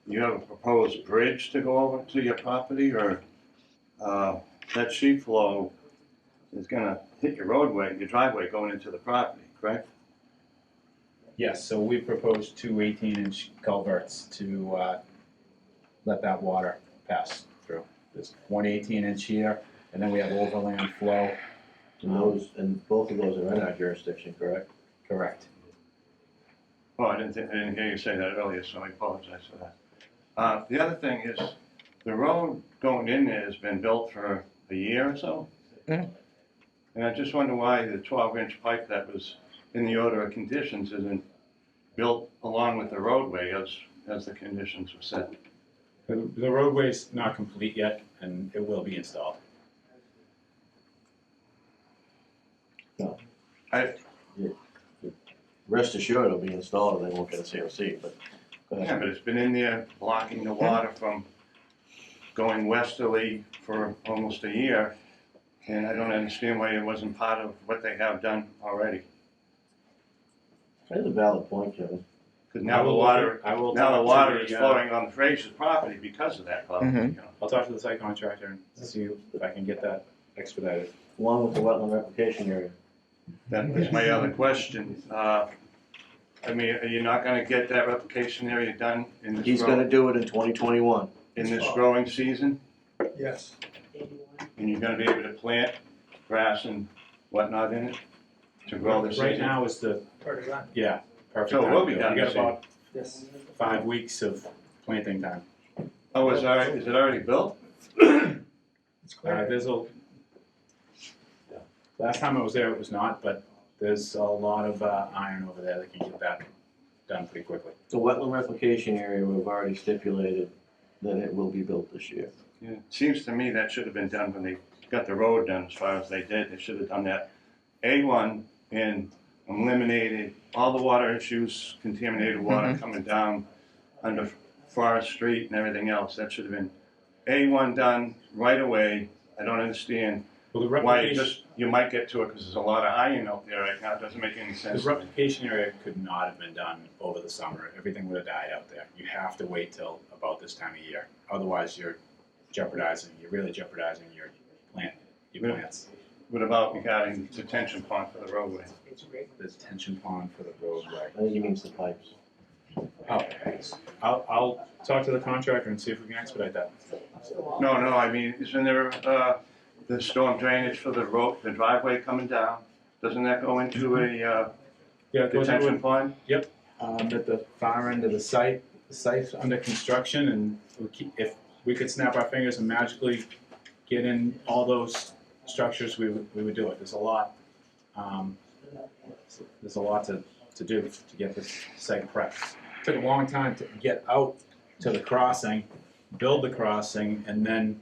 You have a proposed bridge to go over to your property, or that sheet flow is gonna hit your roadway, your driveway going into the property, correct? Yes, so we proposed two 18-inch culverts to let that water pass through. There's one 18-inch here, and then we have overland flow. and both of those are in our jurisdiction, correct? Correct. Oh, I didn't hear you say that earlier, so I apologize for that. The other thing is, the road going in there has been built for a year or so. Mm. And I just wonder why the 12-inch pipe that was in the order of conditions isn't built along with the roadway as the conditions were set. The roadway's not complete yet, and it will be installed. Rest assured it'll be installed and they won't get a COC, but go Yeah, ahead. but it's been in there blocking the water from going westerly for almost a year. And I don't understand why it wasn't part of what they have done already. That's a valid point, Kevin. Because now the water, is the, flowing on the Fraser's property because of that problem. Mhm. You know. I'll talk to the site contractor and see if I can get that expedited. Along with the wetland replication area. That was my other question. I mean, are you not gonna get that replication area done in this He's gonna growing, do it in 2021. in this growing season? Yes. And you're gonna be able to plant grass and whatnot in it to grow the season? Right now is the, Already done. yeah, perfect So it time will to be do it. done We got this about Yes. 5 weeks of planting time. Oh, is it already built? It's clear. There's a, last time I was there, it was not, but there's a lot of iron over there that can get that done pretty quickly. The wetland replication area, we've already stipulated that it will be built this year. Yeah, it seems to me that should have been done when they got the road done as far as they did. They should have done that A1 and eliminated all the water issues, contaminated water coming down under Forest Street and everything else. That should have been A1 done right away. I don't understand Well, the why replication, you might get to it because there's a lot of iron out there right now. It doesn't make any sense. the replication area could not have been done over the summer. Everything would have died out there. You have to wait till about this time of year. Otherwise, you're really jeopardizing your plants. What about regarding the detention pond for the roadway? The detention pond for the roadway. I think he means the pipes. Oh, I'll talk to the contractor and see if we can expedite that. No, I mean, isn't there, the storm drainage for the road, the driveway coming down? Doesn't that go into a, Yeah, it goes into detention pond? at the far end of the site. The site's under construction, and if we could snap our fingers and magically get in all those structures, we would do it. There's a lot, to do to get this site prepped. Took a long time to get out to the crossing, build the crossing, and then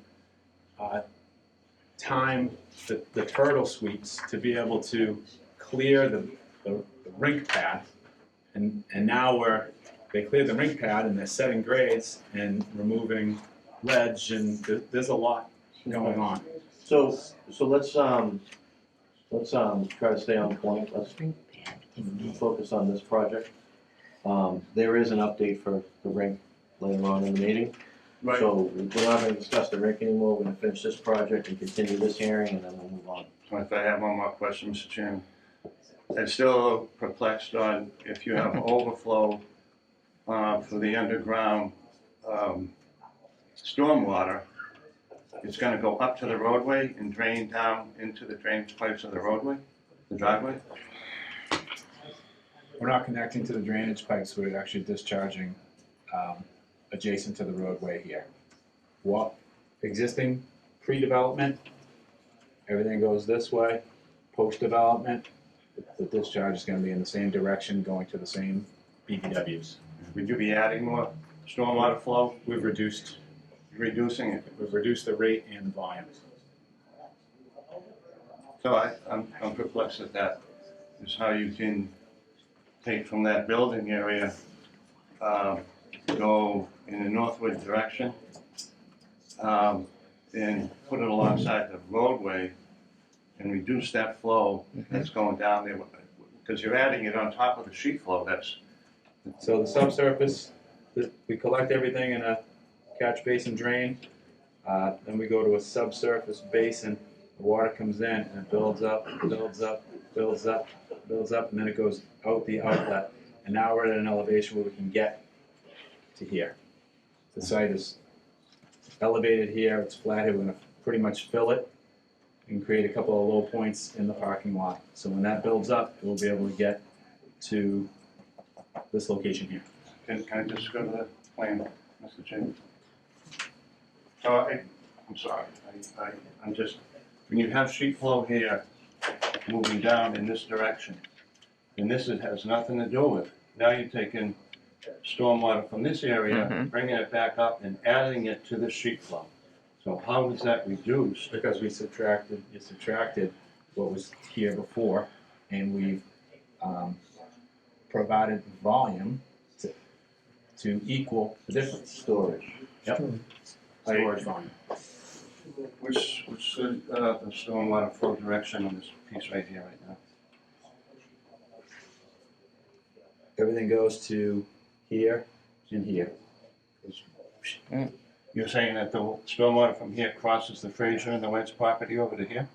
time the turtle sweeps to be able to clear the rink pad. And now they cleared the rink pad and they're setting grades and removing ledge, and there's a lot going on. So let's try to stay on point. focus on this project. There is an update for the rink later on in the meeting. Right. So we're not gonna discuss the rink anymore, we're gonna finish this project and continue this hearing, and then we'll move on. If I have one more question, Mr. Chairman. I'm still a little perplexed on if you have overflow for the underground stormwater, it's gonna go up to the roadway and drain down into the drainage pipes of the roadway, the driveway? We're not connecting to the drainage pipes, we're actually discharging adjacent to the roadway here. What, existing pre-development, everything goes this way. Post-development, the discharge is gonna be in the same direction, going to the same BPWs. Would you be adding more stormwater flow, We've reduced reducing it? the rate and the volume. So I'm perplexed at that, is how you can take from that building area, go in the northward direction, and put it alongside the roadway and reduce that flow that's going down there, because you're adding it on top of the sheet flow, that's. So the subsurface, we collect everything in a catch basin drain, then we go to a subsurface basin, the water comes in and it builds up, builds up, builds up, builds up, and then it goes out the outlet. And now we're at an elevation where we can get to here. The site is elevated here, it's flat here, we're gonna pretty much fill it and create a couple of low points in the parking lot. So when that builds up, we'll be able to get to this location here. Can I just go to the plan, Mr. Chairman? I'm sorry, I'm just, when you have sheet flow here moving down in this direction, and this has nothing to do with it. Now you're taking stormwater from this area, bringing it back up and adding it to the sheet flow. So how is that reduced? Because you subtracted what was here before, and we've provided volume to equal the difference. Storage. Yep. Storage volume. Which the stormwater flow direction on this piece right here right now? Everything goes to here and here. You're saying that the stormwater from here crosses the Fraser and the Wentz property over to here?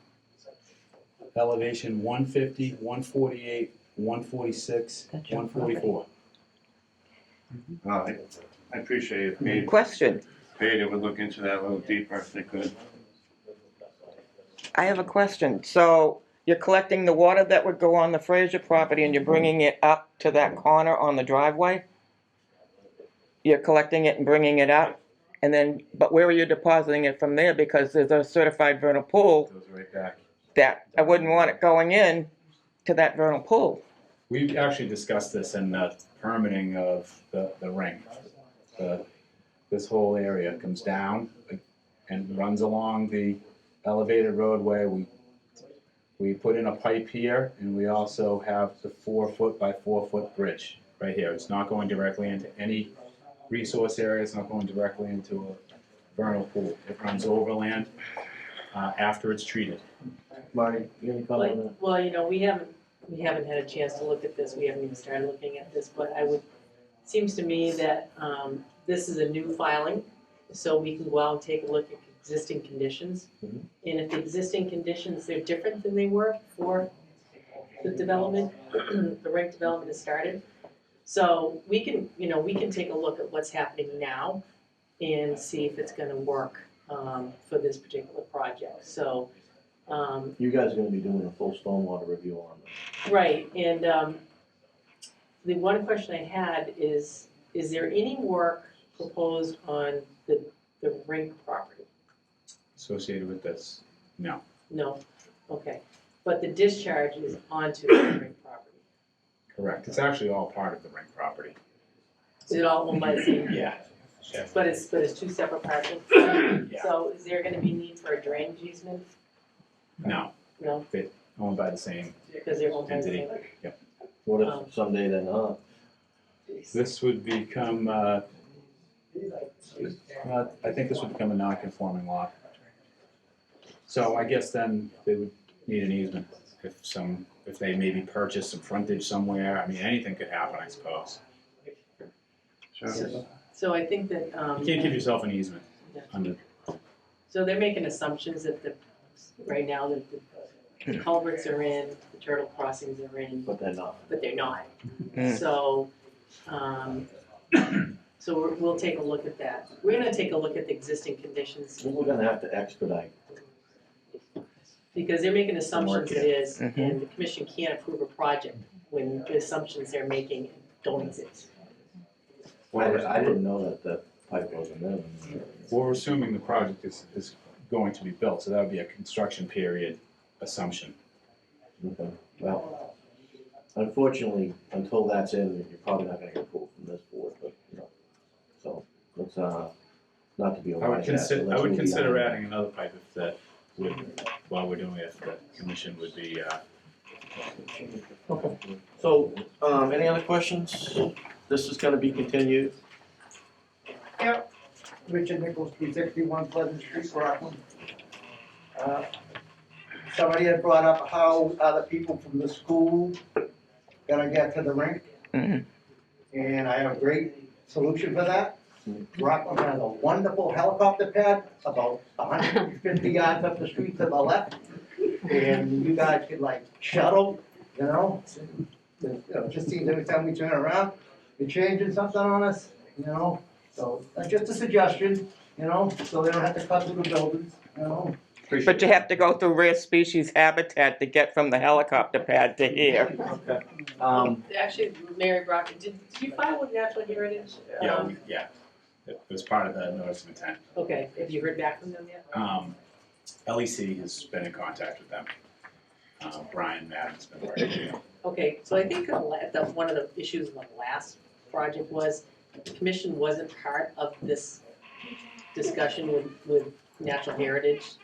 Elevation 150, 148, 146, 144. All right, I appreciate it. Maybe Question. they would look into that a little deeper if they could. I have a question. So you're collecting the water that would go on the Fraser property and you're bringing it up to that corner on the driveway? You're collecting it and bringing it up? And then, but where are you depositing it from there? Because there's a certified vernal pool Goes right back. that I wouldn't want it going in to that vernal pool. We've actually discussed this in the permitting of the ring. This whole area comes down and runs along the elevated roadway. We put in a pipe here, and we also have the 4-foot by 4-foot bridge right here. It's not going directly into any resource area. It's not going directly into a vernal pool. It runs overland after it's treated. Marty, you have any comment on that? Well, you know, we haven't had a chance to look at this, we haven't even started looking at this, but seems to me that, this is a new filing, so we can go out and take a look at existing conditions. Mhm. And if the existing conditions, they're different than they were before the development, the rink development has started. So we can take a look at what's happening now and see if it's gonna work, for this particular project, so, You guys are gonna be doing a full stormwater review on this. right, and, the one question I had is there any work proposed on the rink property? Associated with this, no. No, okay, but the discharge is onto the rink property. Correct. It's actually all part of the ring property. Is it all owned by the same? Yeah. But it's two separate parcels? Yeah. So is there gonna be need for a drainage easement? No, No, owned by the same because they're owned by the entity. same? What if someday they're not? This would become, I think this would become a non-conforming lot. So I guess then they would need an easement. if they maybe purchase some frontage somewhere, I mean, anything could happen, I suppose. So I think that, You can't give yourself an easement under, so they're making assumptions that right now that the culverts are in, the turtle crossings are in, But they're not. but they're not. Mm. So, we'll take a look at that. We're gonna take a look at the existing conditions, We're gonna have to expedite. because they're making assumptions it is, Mhm. and the commission can't approve a project when the assumptions they're making don't exist. I didn't know that the pipe wasn't in. we're assuming the project is going to be built, so that would be a construction period assumption. Okay, well, unfortunately, until that's in, you're probably not gonna get approval from this board, but, you know, so, let's, not to be a I would wise ass, but consider, I let's would move consider beyond adding another pipe if that would, while we're doing it, if the commission would be, that. So, any other questions? This is gonna be continued. Richard Nichols, 361 Pleasant Street, Rockland. Somebody had brought up how other people from the school gonna get to the rink, Mhm. and I have a great solution for that. Rockland has a wonderful helicopter pad about 150 yards up the street to the left, and you guys could like shuttle, you know? Just seems every time we turn around, you're changing something on us, you know? So, that's just a suggestion, you know, so they don't have to cut through the buildings, you know? But you have to go through rare species habitat to get from the helicopter pad to here. Actually, Mary Brock, did you file with Natural Heritage? yeah, it was part of the notice of intent. Okay, have you heard back from them yet? LEC has been in contact with them. Brian Madden's been working with them. Okay, so I think one of the issues in the last project was the commission wasn't part of this discussion with Natural Heritage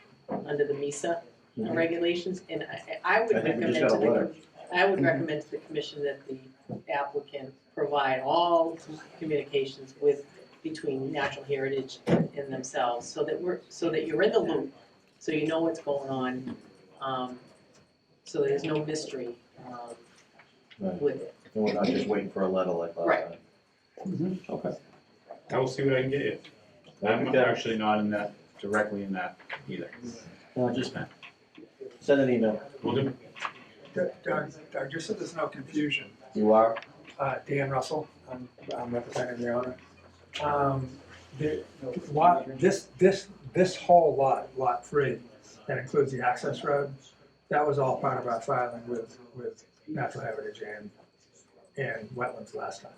under the MISA regulations, and I would I think we recommend just got a letter. I would recommend to the commission that the applicant provide all communications between Natural Heritage and themselves, so that you're in the loop, so you know what's going on, so there's no mystery, Right. with it. And we're not just waiting for a letter like last Right. time. Okay. I will see what I can get you. I'm actually not in that, directly in that either. Just send an email. Will do. Doug, just so there's no confusion, You are? Dan Russell, I'm representing the owner. The lot, this whole lot 3, that includes the access road, that was all part of our filing with Natural Heritage and Wetlands last time.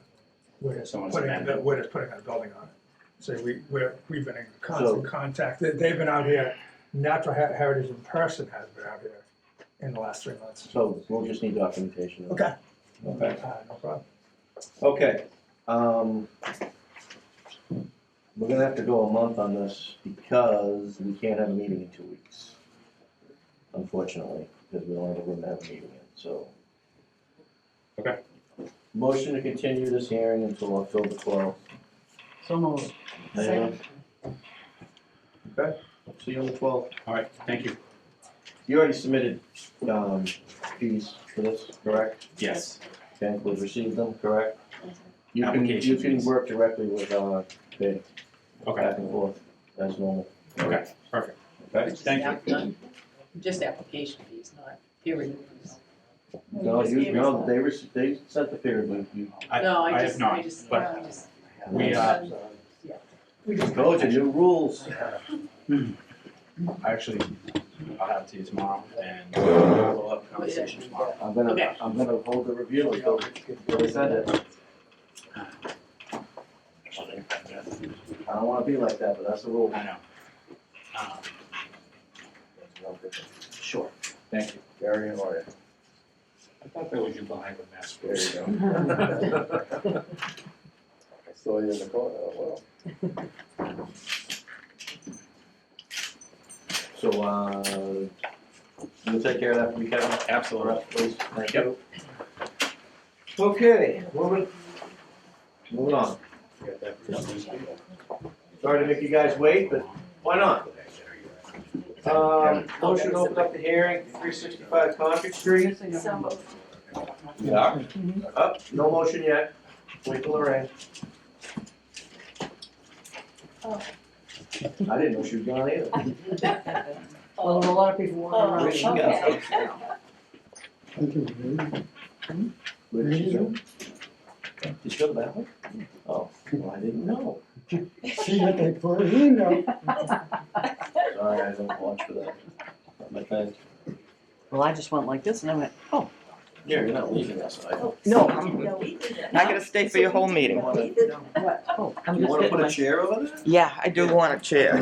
We're just putting a building on it. So we've been in constant contact, they've been out here, Natural Heritage in person has been out here in the last 3 months. So we'll just need documentation. Okay. Okay. No problem. Okay, we're gonna have to go a month on this because we can't have a meeting in 2 weeks. Unfortunately, because we don't have a room to have a meeting in, so. Okay. Motion to continue this hearing until October 12th. So moved. Anyone? Okay, see you on the 12th. All right, thank you. You already submitted, fees for this, correct? Yes. Okay, we've received them, correct? You can Application fees. work directly with, Bid, Okay, back and forth, as normal, okay, perfect. okay? Thank you. Just application fees, not peer review fees. No, they sent the period, but you, No, I have not, but we, those are new rules. actually, I'll have it to you tomorrow, and we'll have a conversation tomorrow. Okay. I'm gonna hold the review until they send it. I don't wanna be like that, but that's the rule. I know. Sure, thank you, very in order. I thought that was you behind the mask. There you go. I saw you in the corner, oh, well. So, you'll take care of that for me, Kevin? Absolutely. Please, thank you. Okay, moving on. Sorry to make you guys wait, but why not? Motion to open up the hearing, 365 Concord Street. So moved. Yeah. Up, no motion yet. Wait till Lorraine. Oh. I didn't know she was gone either. Well, a lot of people walk Oh, around. Where'd she go? okay. Where did she go? Did she go to the bathroom? Oh, well, I didn't know. See what they put in there. Sorry, I don't watch for that. Not my thing. Well, I just went like this and I went, oh. Here, you're not leaving us, I Oh, No, no, we did that. I gotta stay for your whole meeting. We did that. What? Oh, I'm You just wanna getting put a my. chair over there? Yeah, I do want a chair.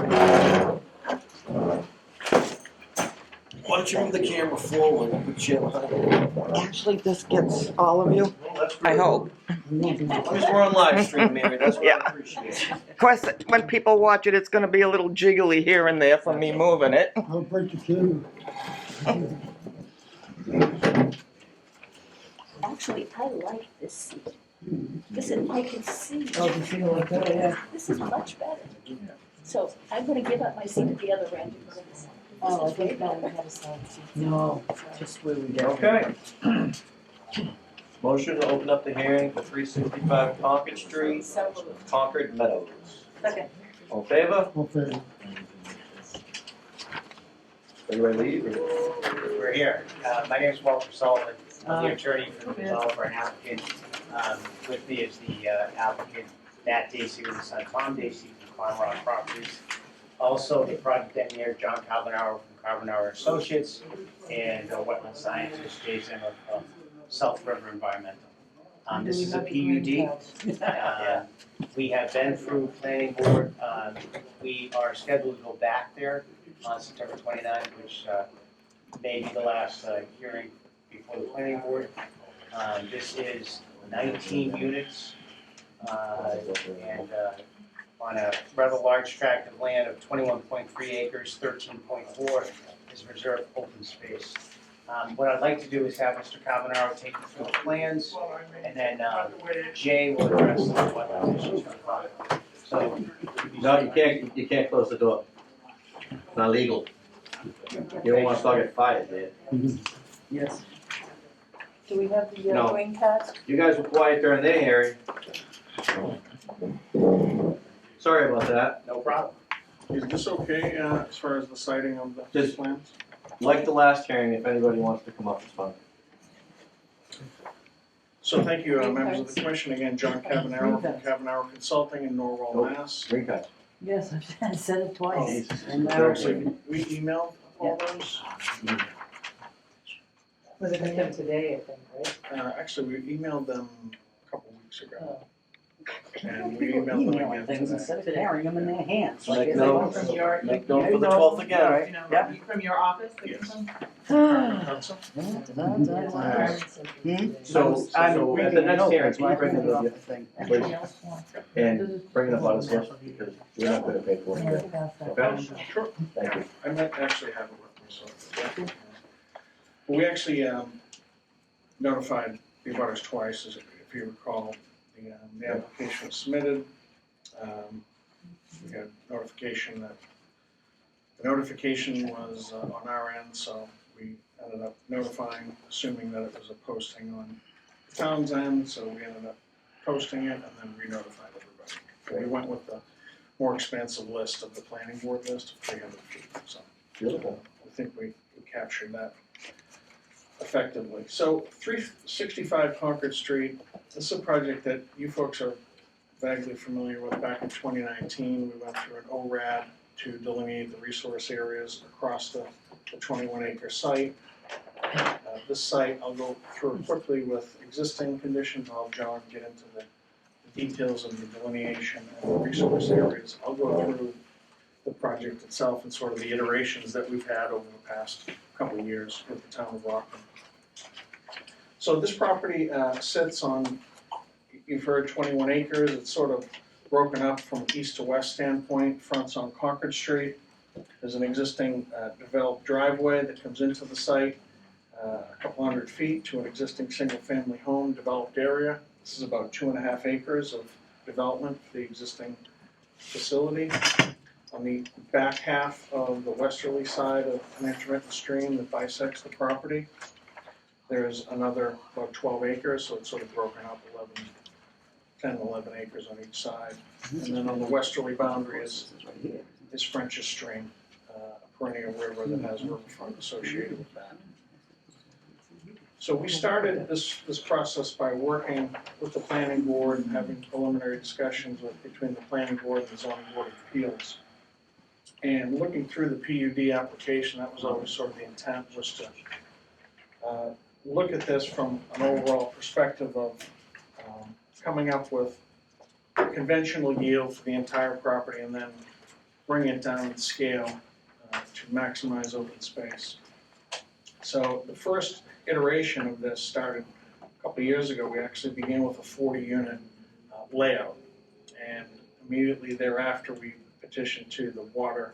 Why don't you move the camera forward and put the chair behind you? Actually, this gets all of you, Well, that's I great. hope. Because we're on live stream, Mary, that's what Yeah. I appreciate. Of course, when people watch it, it's gonna be a little jiggly here and there from me moving it. I'll break the camera. Actually, I like this seat. This is, I can see. Oh, you feel like that, yeah. This is much better. So I'm gonna give up my seat at the other end and go to this. Oh, I This is way think better. we have a side seat. No, just where we get. Okay. Motion to open up the hearing for 365 Concord Street, So moved. Concord Meadows. Second. All in favor? Okay. Everybody leave? or- We're here. My name is Walter Sullivan. I'm the Uh, attorney for the developer and applicant. With me is the applicant, Matt Dacey with his son Tom Dacey from Conrod Properties. Also, the project engineer, John Carbonaro from Carbonaro Associates, and wetland scientist, Jason of South River Environmental. This is a PUD. We have been through planning board. We are scheduled to go back there on September 29th, which may be the last hearing before the planning board. This is 19 units and on a rather large tract of land of 21.3 acres, 13.4 is reserved open space. What I'd like to do is have Mr. Carbonaro take you through the plans, and then Jay will address the wetland issues for the project. So, No, you can't close the door. It's not legal. You don't want to get fired, man. Yes. Do we have the No. green cards? You guys were quiet during their hearing. Sorry about that. no problem. Is this okay, as far as the sighting of the Just- plans? Like the last hearing, if anybody wants to come up, it's fine. So thank you, members of the commission. Again, John Carbonaro from Carbonaro Consulting in Norwell, Mass. Green card. Yes, I've said it twice. Jesus. And now, Actually, we emailed all those. Was it them today, I think, right? Actually, we emailed them a couple weeks ago. Oh. And we people emailed them emailing again things today. instead of carrying them in their hands. Make Like, they note. want from your. Make note for the 12th again. You know, Yeah. from your office? Yes. So, So at the next hearing, can you bring it with you? Thing. And bring it up on us, yes, because we're not gonna pay for it. Okay? Sure. Thank you. I might actually have it with me, so. We actually notified the abutters twice, as if you recall, the application was submitted. We got notification that, the notification was on our end, so we ended up notifying, assuming that it was a posting on the town's end, so we ended up posting it and then re-notified everybody. So we went with the more expansive list of the planning board list of 300 feet, so. Beautiful. I think we captured that effectively. So 365 Concord Street, this is a project that you folks are vaguely familiar with. Back in 2019, we went through an ORAD to delineate the resource areas across the 21-acre site. This site, I'll go through quickly with existing conditions. I'll have John get into the details of the delineation and the resource areas. I'll go through the project itself and sort of the iterations that we've had over the past couple of years with the town of Rockland. So this property sits on, you've heard 21 acres. It's sort of broken up from east to west standpoint. Fronts on Concord Street. There's an existing developed driveway that comes into the site, a couple hundred feet to an existing single-family home developed area. This is about 2.5 acres of development for the existing facility. On the back half of the westerly side of an intermittent stream that bisects the property, there's another about 12 acres, so it's sort of broken up 10, 11 acres on each side. And then on the westerly boundary is French's Stream, a perennial river that has riverfront associated with that. So we started this process by working with the planning board and having preliminary discussions between the planning board and the zoning board of appeals. And looking through the PUD application, that was always sort of the intent, was to look at this from an overall perspective of coming up with a conventional yield for the entire property and then bring it down in scale to maximize open space. So the first iteration of this started a couple of years ago. We actually began with a 40-unit layout, and immediately thereafter we petitioned to the Water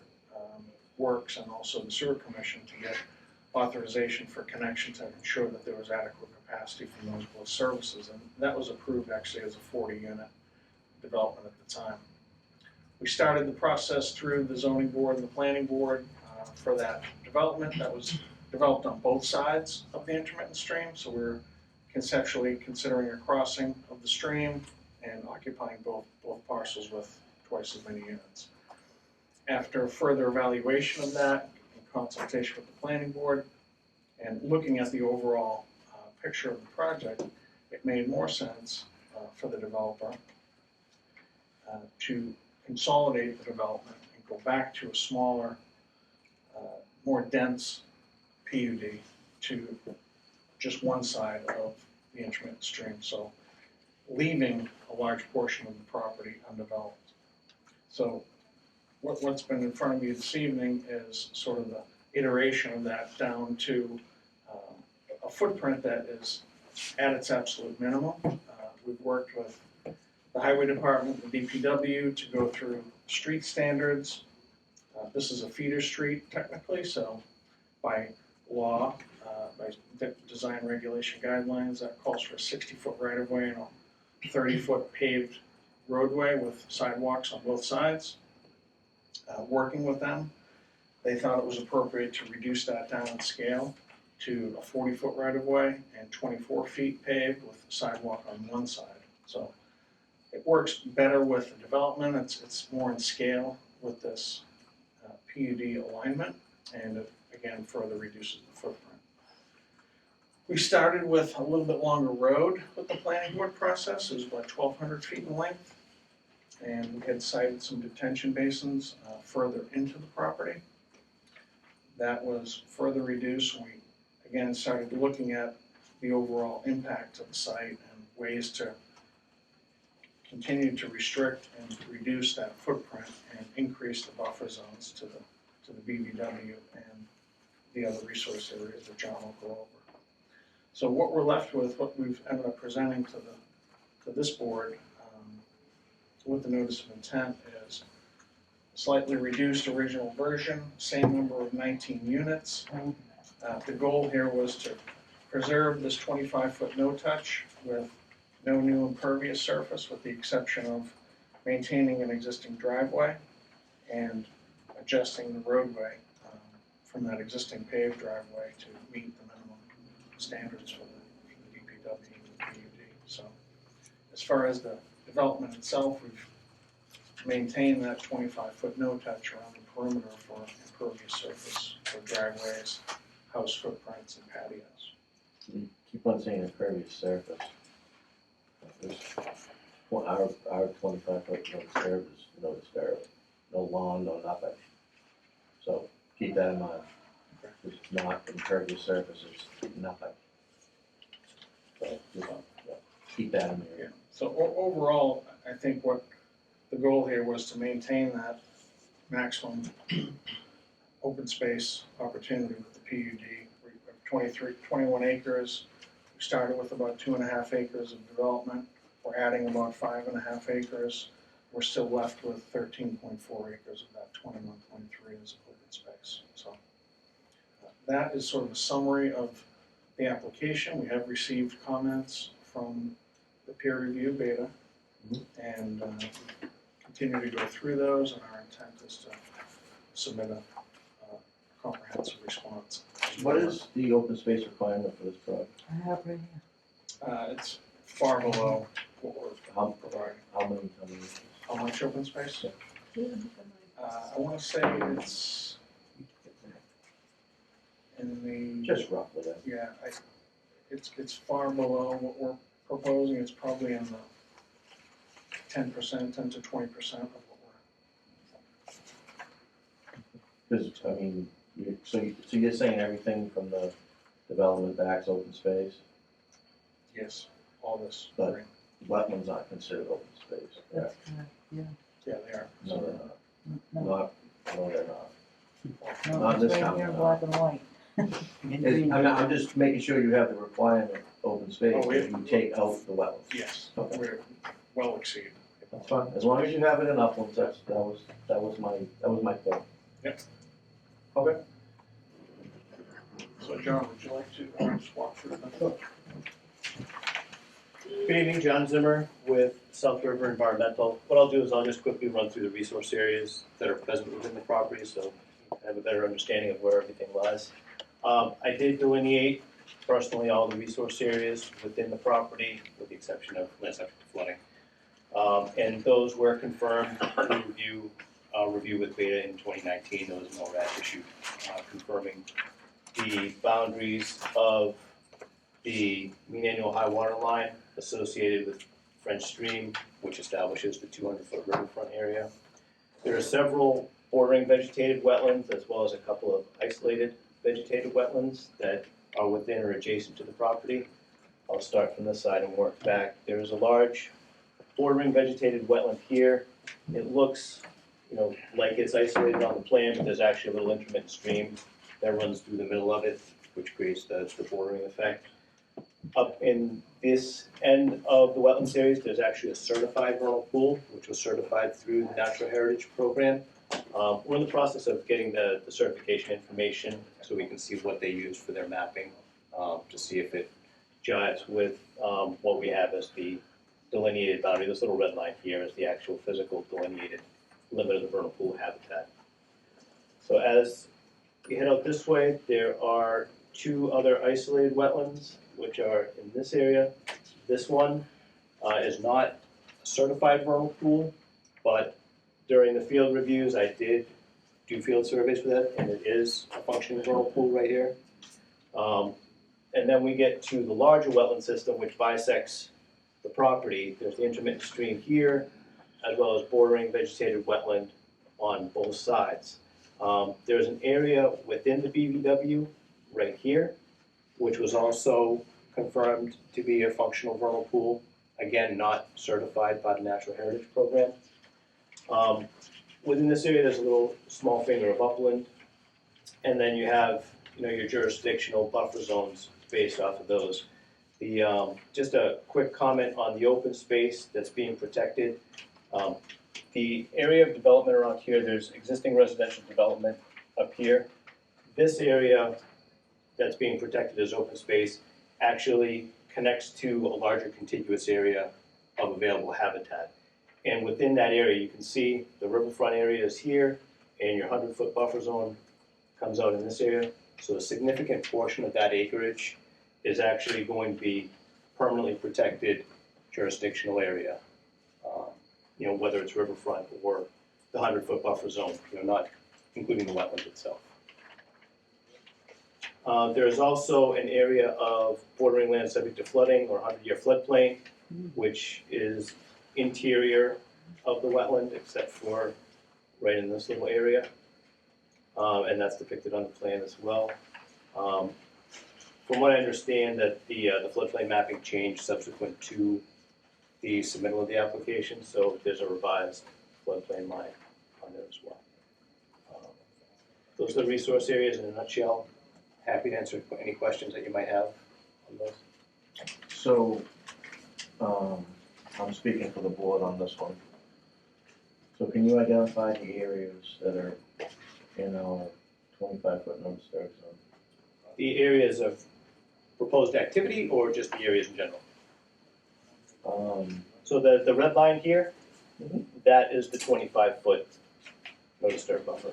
Works and also the Sewer Commission to get authorization for connection to ensure that there was adequate capacity from those both services, and that was approved actually as a 40-unit development at the time. We started the process through the zoning board and the planning board for that development. That was developed on both sides of the intermittent stream, so we're conceptually considering a crossing of the stream and occupying both parcels with twice as many units. After further evaluation of that, in consultation with the planning board, and looking at the overall picture of the project, it made more sense for the developer to consolidate the development and go back to a smaller, more dense PUD to just one side of the intermittent stream, so leaving a large portion of the property undeveloped. So what's been in front of you this evening is sort of the iteration of that down to a footprint that is at its absolute minimum. We've worked with the Highway Department, the DPW, to go through street standards. This is a feeder street technically, so by law, by design regulation guidelines, that calls for a 60-foot right-of-way and a 30-foot paved roadway with sidewalks on both sides. Working with them, they thought it was appropriate to reduce that down in scale to a 40-foot right-of-way and 24 feet paved with a sidewalk on one side. So it works better with the development. It's more in scale with this PUD alignment, and it again further reduces the footprint. We started with a little bit longer road with the planning board process. It was about 1,200 feet in length, and we had cited some detention basins further into the property. That was further reduced when we again started looking at the overall impact of the site and ways to continue to restrict and reduce that footprint and increase the buffer zones to the BVW and the other resource areas that John will go over. So what we're left with, what we've ended up presenting to this board with the notice of intent, is slightly reduced original version, same number of 19 units. The goal here was to preserve this 25-foot no-touch with no new impervious surface, with the exception of maintaining an existing driveway and adjusting the roadway from that existing paved driveway to meet the minimum standards for the DPW and the PUD. So as far as the development itself, we've maintained that 25-foot no-touch around the perimeter for impervious surface for driveways, house footprints, and patios. You keep on saying impervious surface. Our 25-foot no disturb, no lawn, no nothing. So keep that in mind. It's not impervious surface, it's nothing. So just keep that in there. Yeah. So overall, I think what the goal here was to maintain that maximum open space opportunity with the PUD. We have 21 acres. We started with about 2.5 acres of development. We're adding about 5.5 acres. We're still left with 13.4 acres of that 21.3 as open space. So that is sort of a summary of the application. We have received comments from the peer review beta and continue to go through those, and our intent is to submit a comprehensive response. What is the open space requirement for this project? I have right here. It's far below what we're How, providing. how many? How much open space? I wanna say it's in the. Just roughly then. Yeah, it's far below what we're proposing, it's probably in the 10%, 10 to 20% of what we're. Because, I mean, so you're saying everything from the development back's open space? Yes, all this. But green. wetlands aren't considered open space, correct? Yeah, they are. No, they're not. No, Not, no, they're not. no, Not it's this right time, here in no. black and white. I'm just making sure you have the requirement, open space, Oh, if you take out the wetlands. Yes, Okay. we're well exceeded. That's fine, as long as you have it in uplands, that was my point. Okay. So John, would you like to just walk through that? Good evening, John Zimmer with South River Environmental. What I'll do is I'll just quickly run through the resource areas that are present within the property so you have a better understanding of where everything lies. I did delineate personally all the resource areas within the property with the exception of land subject to flooding. And those were confirmed through review with Beta in 2019. There was no RAD issue confirming the boundaries of the mean annual high water line associated with French Stream, which establishes the 200-foot riverfront area. There are several bordering vegetated wetlands as well as a couple of isolated vegetated wetlands that are within or adjacent to the property. I'll start from this side and work back. There is a large bordering vegetated wetland here. It looks, like it's isolated on the plan, but there's actually a little intermittent stream that runs through the middle of it, which creates the bordering effect. Up in this end of the wetland series, there's actually a certified vernal pool, which was certified through the Natural Heritage Program. We're in the process of getting the certification information so we can see what they use for their mapping to see if it jives with what we have as the delineated boundary. This little red line here is the actual physical delineated limit of the vernal pool habitat. So as we head out this way, there are two other isolated wetlands, which are in this area. This one is not a certified vernal pool, but during the field reviews, I did do field surveys for that, and it is a functioning vernal pool right here. And then we get to the larger wetland system, which bisects the property. There's the intermittent stream here, as well as bordering vegetated wetland on both sides. There's an area within the BVW right here, which was also confirmed to be a functional vernal pool, again, not certified by the Natural Heritage Program. Within this area, there's a little small finger of upland, and then you have, your jurisdictional buffer zones based off of those. Just a quick comment on the open space that's being protected. The area of development around here, there's existing residential development up here. This area that's being protected as open space actually connects to a larger contiguous area of available habitat. And within that area, you can see the riverfront area is here, and your 100-foot buffer zone comes out in this area. So a significant portion of that acreage is actually going to be permanently protected jurisdictional area. Whether it's riverfront or the 100-foot buffer zone, not including the wetland itself. There is also an area of bordering land subject to flooding or 100-year floodplain, which is interior of the wetland except for right in this little area. And that's depicted on the plan as well. From what I understand, that the floodplain mapping changed subsequent to the submittal of the application, so there's a revised floodplain line on there as well. Those are the resource areas in a nutshell. Happy to answer any questions that you might have on those. So, I'm speaking for the board on this one. So can you identify the areas that are in our 25-foot no disturb zone? The areas of proposed activity or just the areas in general? So the red line here, that is the 25-foot no disturb buffer.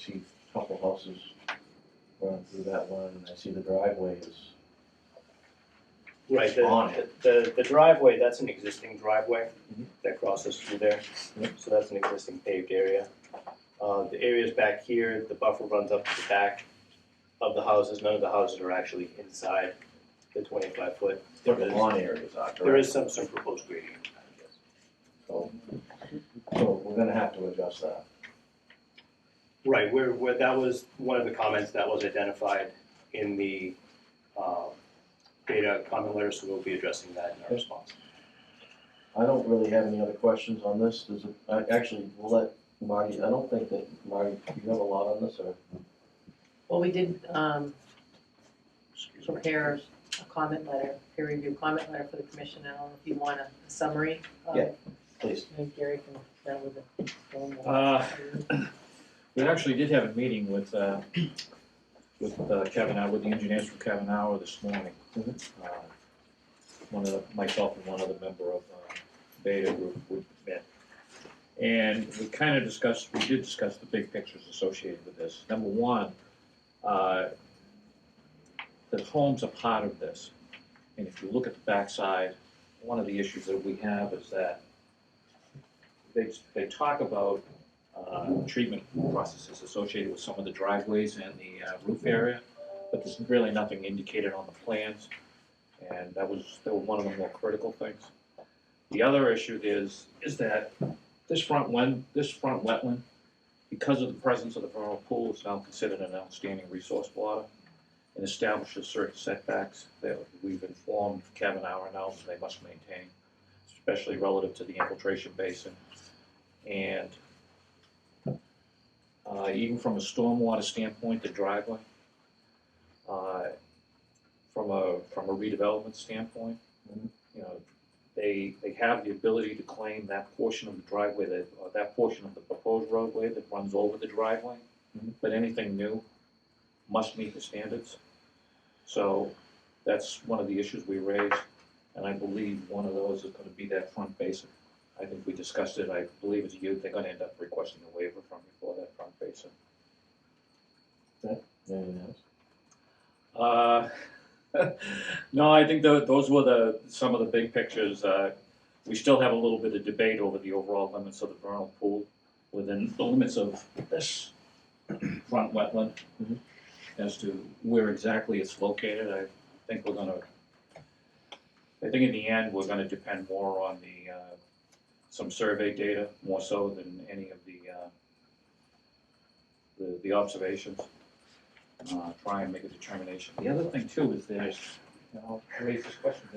see a couple houses going through that one, and I see the driveway is Right, on the driveway, that's an existing driveway Mhm. that crosses through there. Yep. So that's an existing paved area. The areas back here, the buffer runs up to the back of the houses. None of the houses are actually inside the 25-foot. But the lawn areas are, correct? There is some proposed grading. So we're gonna have to adjust that. Right, where that was one of the comments that was identified in the data comment letter, so we'll be addressing that in our response. I don't really have any other questions on this. Does it, actually, we'll let Marty, I don't think that, Marty, you have a lot on this, or? Well, we did, prepare a comment letter, peer review comment letter for the commission. I don't know if you want a summary of. Yeah, please. Maybe Gary can, that with the. We actually did have a meeting with Kevin, with the engineers from Kevin Hour this morning. Myself and one other member of Beta Group, we met. And we kind of did discuss the big pictures associated with this. Number one, the homes are part of this. And if you look at the backside, one of the issues that we have is that they talk about treatment processes associated with some of the driveways and the roof area, but there's really nothing indicated on the plans, and that was one of the more critical things. The other issue is that this front wetland, because of the presence of the vernal pool, is now considered an outstanding resource water and establishes certain setbacks that we've informed Kevin Hour now that they must maintain, especially relative to the infiltration basin. And even from a stormwater standpoint, the driveway, from a redevelopment standpoint, you know, they have the ability to claim that portion of the driveway, that portion of the proposed roadway that runs over the driveway, but anything new must meet the standards. So that's one of the issues we raised, and I believe one of those is going to be that front basin. I think we discussed it, I believe it's you, they're going to end up requesting a waiver from you for that front basin. Anything else? No, I think those were some of the big pictures. We still have a little bit of debate over the overall limits of the vernal pool within the limits of this front wetland as to where exactly it's located. I think in the end, we're gonna depend more on some survey data, more so than any of the observations. Try and make a determination. The other thing too is I raised this question,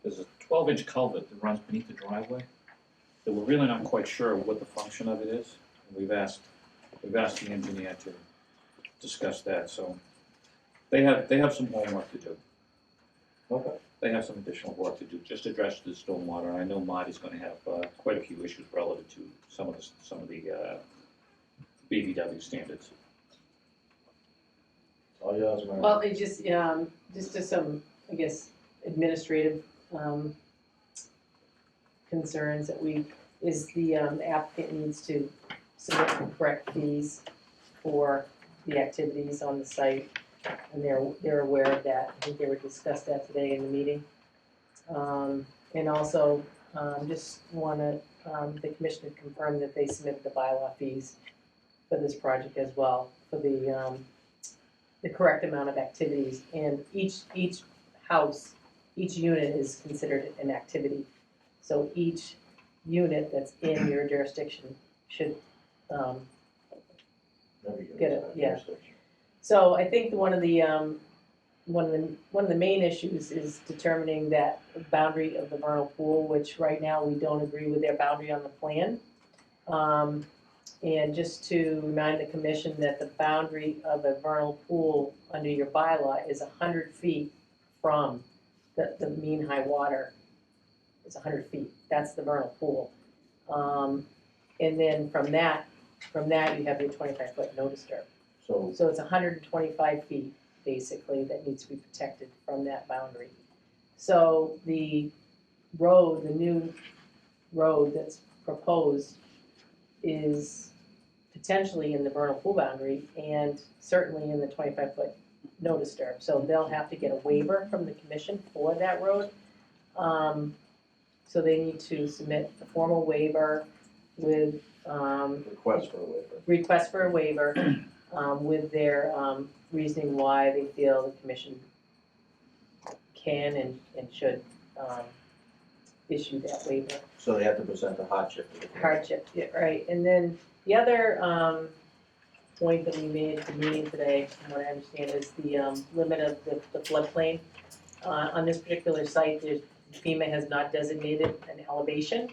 there's a 12-inch culvert that runs beneath the driveway that we're really not quite sure what the function of it is. And we've asked the engineer to discuss that, so they have some homework to do. Okay. They have some additional work to do, just to address the stormwater. I know Marty's gonna have quite a few issues relative to some of the BVW standards. All yours, Marty. Well, it just to some, I guess, administrative concerns that the applicant needs to submit the correct fees for the activities on the site, and they're aware of that. I think they would discuss that today in the meeting. And also, just wanna, the commission to confirm that they submitted the bylaw fees for this project as well, for the correct amount of activities, and each house, each unit is considered an activity. So each unit that's in your jurisdiction should get it, yeah. So I think one of the main issues is determining that boundary of the vernal pool, which right now we don't agree with their boundary on the plan. And just to remind the commission that the boundary of a vernal pool under your bylaw is 100 feet from the mean high water. It's 100 feet, that's the vernal pool. And then from that you have your 25-foot no disturb. So it's 125 feet, basically, that needs to be protected from that boundary. So the new road that's proposed is potentially in the vernal pool boundary and certainly in the 25-foot no disturb. So they'll have to get a waiver from the commission for that road. So they need to submit a formal waiver with, Request for a waiver. with their, reasoning why they feel the commission can and should, issue that waiver. So they have to present the hardship to the commission. Hardship, yeah, right, and then the other, point that we made at the meeting today, from what I understand, is the, limit of the floodplain. On this particular site, FEMA has not designated an elevation,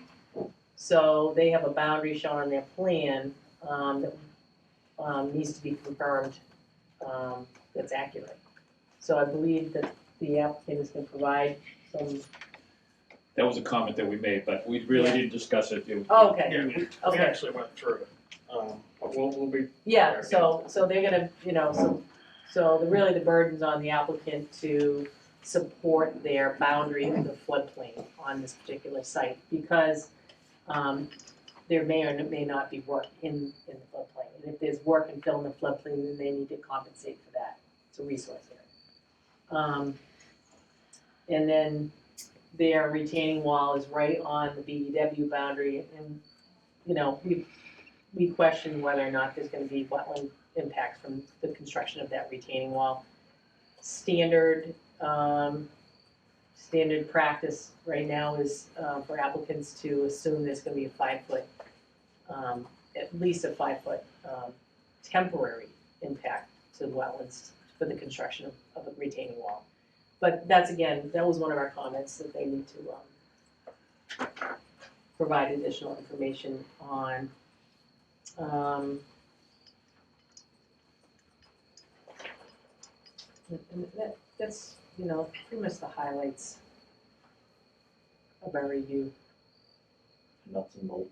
so they have a boundary shown on their plan, that, needs to be confirmed, that's accurate. So I believe that the applicant is gonna provide some. That was a comment that we made, but we really didn't discuss it. Oh, okay. Yeah, we Okay. actually went through it. But we'll be. Yeah, so they're gonna, so really the burden's on the applicant to support their boundary of the floodplain on this particular site, because, there may or may not be work in the floodplain. And if there's work and fill in the floodplain, then they need to compensate for that. It's a resource area. And then their retaining wall is right on the BEW boundary, and, we question whether or not there's gonna be wetland impacts from the construction of that retaining wall. Standard practice right now is, for applicants to assume there's gonna be a 5-foot, at least a 5-foot, temporary impact to the wetlands for the construction of a retaining wall. But that was one of our comments, that they need to, provide additional information on. And that's, pretty much the highlights of our review. Nuts and bolts.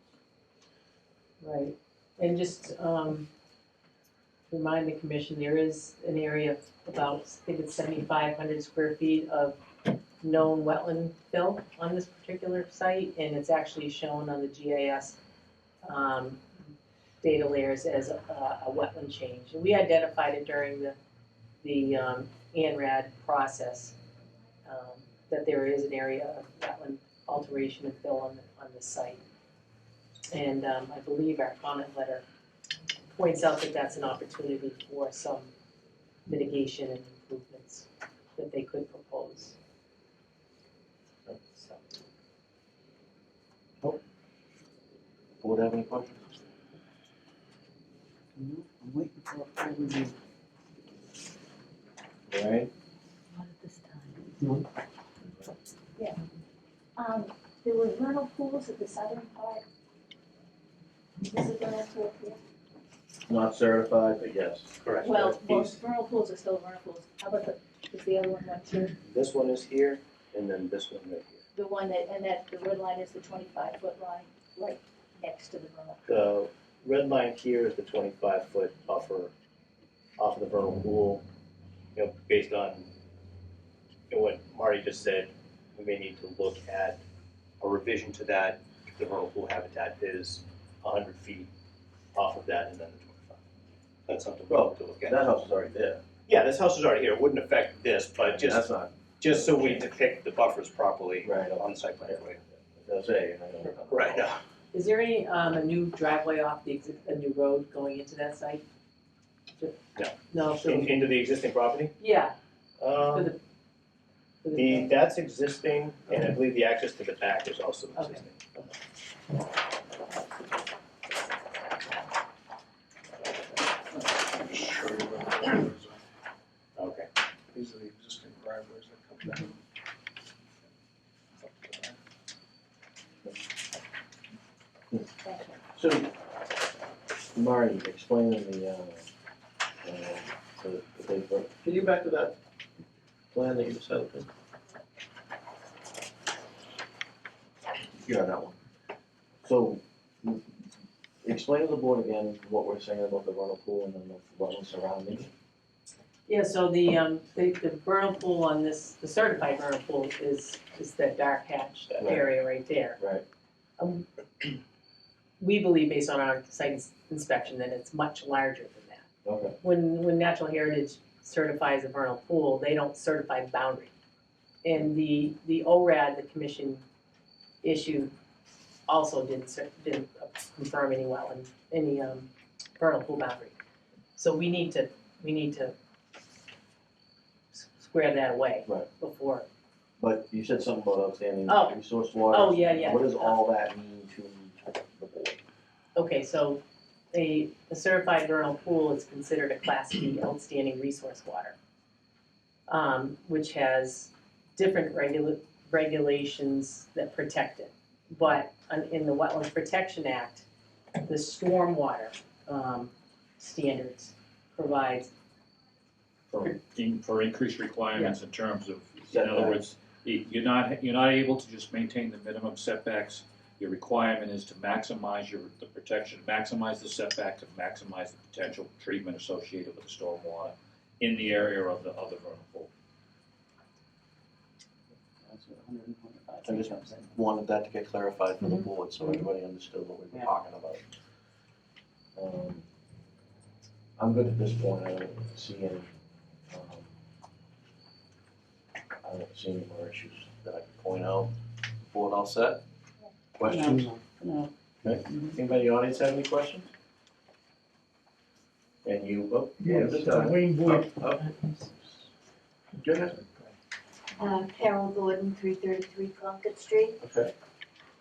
Right, and just, remind the commission, there is an area of about, I think it's 7,500 square feet of known wetland fill on this particular site, and it's actually shown on the GIS, data layers as a wetland change. And we identified it during the ANRAD process, that there is an area of wetland alteration and fill on this site. And I believe our comment letter points out that that's an opportunity for some mitigation and improvements that they could propose. So, Board have any questions? I'm waiting for a full review. Right? Not at this time. Yeah. There were vernal pools at the southern part. Is it vernal pool here? Not certified, but yes. Correct. Well, These- vernal pools are still vernal pools. How about is the other one too? This one is here, and then this one right here. The one the red line is the 25-foot line, right next to the vernal. The red line here is the 25-foot buffer off of the vernal pool. Based on what Marty just said, we may need to look at a revision to that. If the vernal pool habitat is 100 feet off of that, and then the 25. That's something we'll have to look at. That house is already there. Yeah, this house is already here. It wouldn't affect this, but That's not, just so we depict the buffers properly right, on the site plan. I'll say, I know. Right now. is there any, a new driveway off a new road going into that site? No. No, so, Into the existing property? yeah, for the That's existing, and I believe the access to the back is also Okay. existing. Just show you where the driveways are. Okay. These are the existing driveways that come down. So, Marty, explaining the paper, can you back to that plan that you just had? Yeah, that one. So, explain to the board again what we're saying about the vernal pool and then the wetland surrounding. Yeah, so the vernal pool on this, the certified vernal pool is that dark hatched Right. area right there. Right. we believe based on our site inspection that it's much larger than that. Okay. When Natural Heritage certifies a vernal pool, they don't certify the boundary. And the ORAD, the commission issued, also didn't confirm any wetland, any vernal pool boundary. So we need to square that away Right. before. But you said something about outstanding Oh. resource water. Oh, yeah. What does all that mean to the board? Okay, so a certified vernal pool is considered a Class B outstanding resource water, which has different regulations that protect it. But in the Wetlands Protection Act, the stormwater standards provides For increased requirements in terms of, in other words, you're not able to just maintain the minimum setbacks. Your requirement is to maximize the protection, maximize the setback, to maximize the potential treatment associated with the stormwater in the area of the vernal pool. I just wanted that to get clarified for the board, so everybody understood what we were talking about. I'm good at this point, I don't see any, I don't see any more issues that I can point out. Board all set? Questions? No. Okay, anybody in the audience have any questions? And you, Yes, one at a time. Wayne Boyd. Up. Go ahead. Carol Gordon, 333 Concord Street. Okay.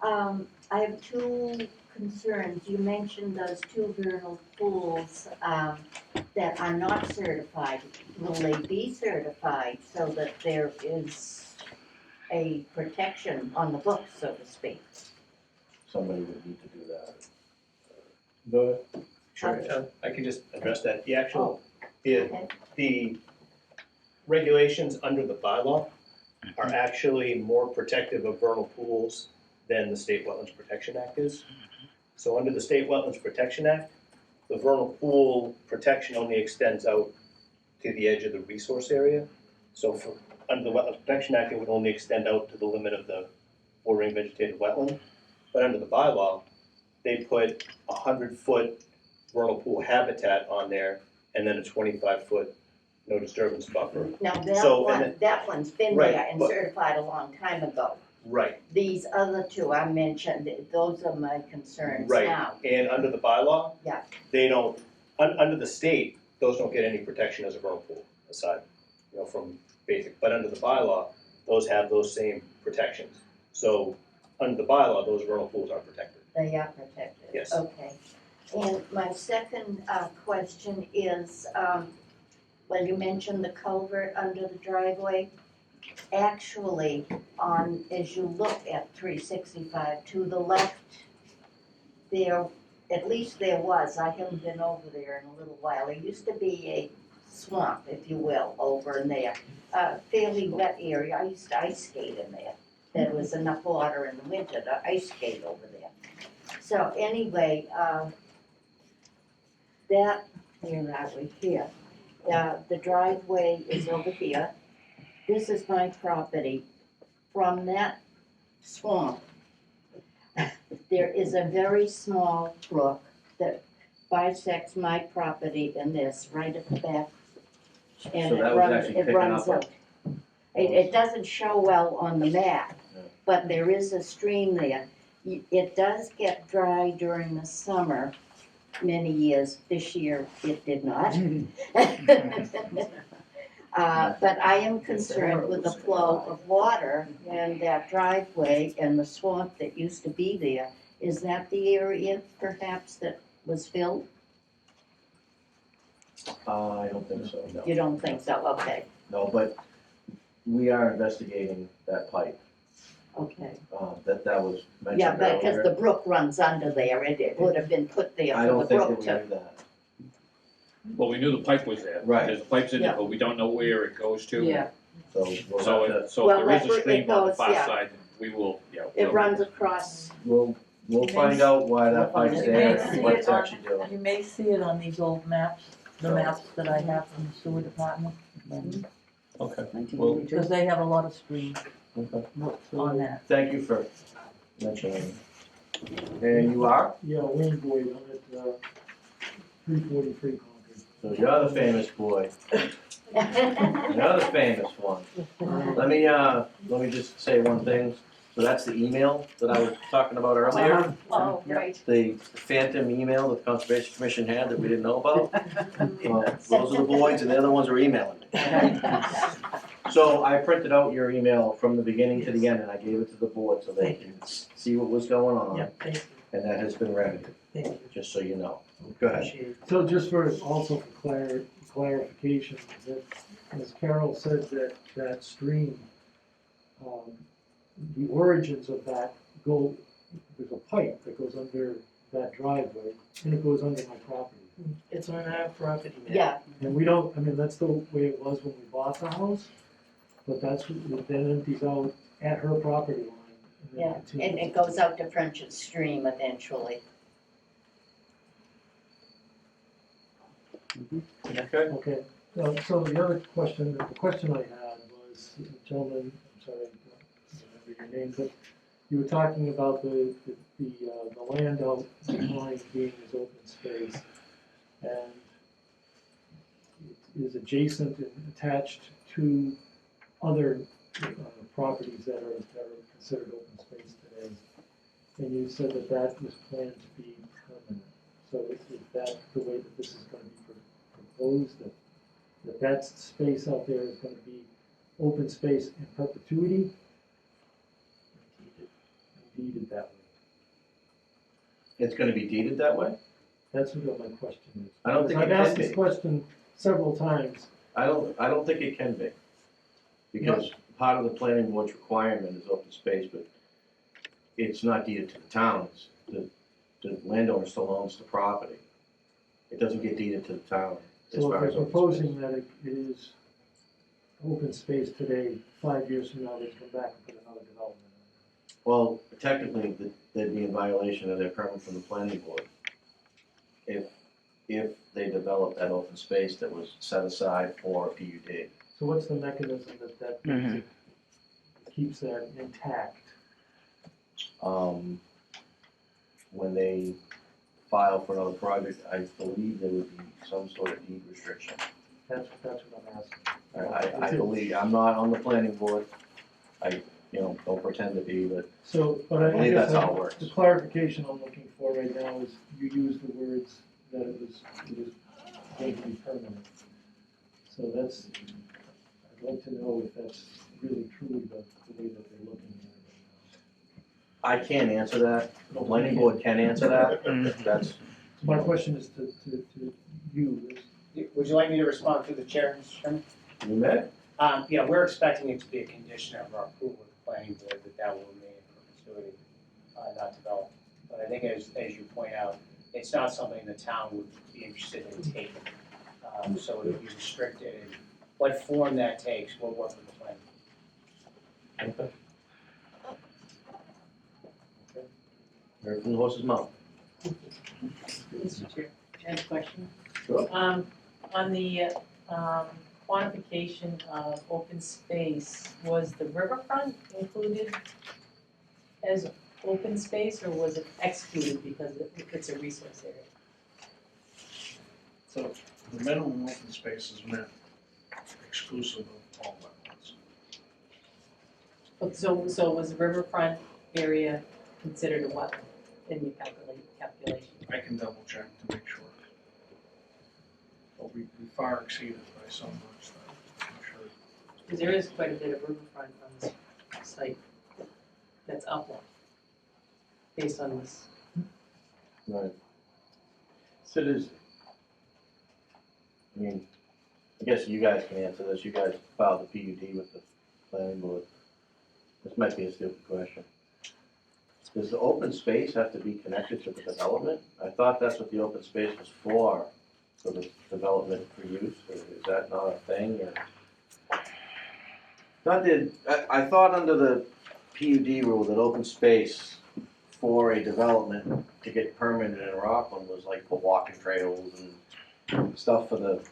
I have two concerns. You mentioned those two vernal pools that are not certified. Will they be certified so that there is a protection on the books, so to speak? Somebody would need to do that. Go ahead. Sure, I can just address that. The regulations under the bylaw are actually more protective of vernal pools than the State Wetlands Protection Act is. So under the State Wetlands Protection Act, the vernal pool protection only extends out to the edge of the resource area. So under the Wetlands Protection Act, it would only extend out to the limit of the bordering vegetated wetland. But under the bylaw, they put 100-foot vernal pool habitat on there and then a 25-foot no disturbance buffer. Now, that one's been Right, there and but- certified a long time ago. Right, These other two I mentioned, those are my concerns right. now. And under the bylaw, Yeah. they don't, under the state, those don't get any protection as a vernal pool, aside, from basic. But under the bylaw, those have those same protections. So under the bylaw, those vernal pools are protected. They are protected? Yes. Okay. And my second question is, well, you mentioned the culvert under the driveway. Actually, as you look at 365, to the left, at least there was, I haven't been over there in a little while, there used to be a swamp, if you will, over in there. A fairly wet area, I used to ice skate in there. There was enough water in the winter to ice skate over there. So anyway, where are we here? The driveway is over here. This is my property. From that swamp, there is a very small brook that bisects my property and this right at the back. And So that was actually it picking runs up up. It doesn't show well on the map, Yeah. but there is a stream there. It does get dry during the summer, many years. This year, it did not. But I am concerned with the flow of water and that driveway and the swamp that used to be there. Is that the area perhaps that was filled? I don't think so, no. You don't think so? Okay, No, but we are investigating that pipe, okay. that was mentioned Yeah, but because earlier. the brook runs under there, it would have been put there I for don't the think brook that we to. knew that. Well, we knew the pipe was there. Right. There's pipes in there, Yeah. but we don't know where it goes to. Yeah. So we'll So, have to, so Well, if there is that's a stream where it on the goes, far yeah. side, we will, It runs across. we'll find out why that pipe's You there may and see what it it's on, actually doing. you may see it on these old maps, the So- maps that I have from the sewer department. Okay. Because they have a lot of streams Okay. on that. Thank you for mentioning. And you are? Yeah, Wayne Boyd, I'm at, 343 Concord. So you're the famous boy. You're the famous one. Let me just say one thing. So that's the email that I was talking about earlier. Oh, right. The phantom email that the Conservation Commission had that we didn't know about. Those are the boys and they're the ones who are emailing me. So I printed out your email from the beginning to the end and I gave it to the board so they can see what was going on. And that has been remedied, just so you know. Go ahead. So just also for clarification, that, as Carol said, that stream, the origins of that there's a pipe that goes under that driveway, and it goes under my property. It's on our property now. Yeah, And we don't, I mean, that's the way it was when we bought the house, but it then empties out at her property line. And then yeah, continues. and it goes out to French's Stream eventually. Okay. Okay, so the other question, the question I had was, gentlemen, I'm sorry, I don't remember your name, but you were talking about the land out behind being as open space, and it is adjacent and attached to other properties that are considered open space today. And you said that was planned to be permanent. So is that the way that this is going to be proposed, that space out there is going to be open space in perpetuity? Deeded that way. It's gonna be deeded that way? That's what my question is. I don't think it I've can asked be. this question several times. I don't think it can be. Because part of the planning board's requirement is open space, but it's not deeded to the town. The landowner still owns the property. It doesn't get deeded to the town as So far if as they're open proposing that it is open space today, 5 years from now, they come back and put another development in. Well, technically, they'd be in violation of their permit from the planning board if they developed that open space that was set aside for a PUD. So what's the mechanism that keeps that intact? When they file for another project, I believe there would be some sort of deed restriction. That's what I'm asking. I believe, I'm not on the planning board, I don't pretend to be, but But I believe guess that's how it works. the clarification I'm looking for right now is you use the words that it was going to be permanent. So I'd like to know if that's really truly the way that they're looking at it. I can't answer that, the planning board can answer that, that's. So my question is to you, Would you like me to respond through the chair, Mr. Chairman? You may. Yeah, we're expecting it to be a condition of our approval of the planning board that will remain in perpetuity, not developed. But I think as you point out, it's not something the town would be interested in taking. So it would be restricted, and what form that takes, we'll work with the planning board. Okay. Heard from the horse's mouth. Mr. Chair, I have a question. Sure. On the quantification of open space, was the riverfront included as open space, or was it excluded because it's a resource area? So the minimum open space is meant exclusive of all wetlands. So was the riverfront area considered a wetland in your calculation? I can double check to make sure. But we far exceeded by so much that I'm sure. Because there is quite a bit of riverfront on this site that's upland, based on this. Right. So I guess you guys can answer this, you guys filed the PUD with the planning board. This might be a stupid question. Does the open space have to be connected to the development? I thought that's what the open space was for the development for use, or is that not a thing, or? I thought under the PUD rule that open space for a development to get permitted in Rockland was like for walking trails and stuff for the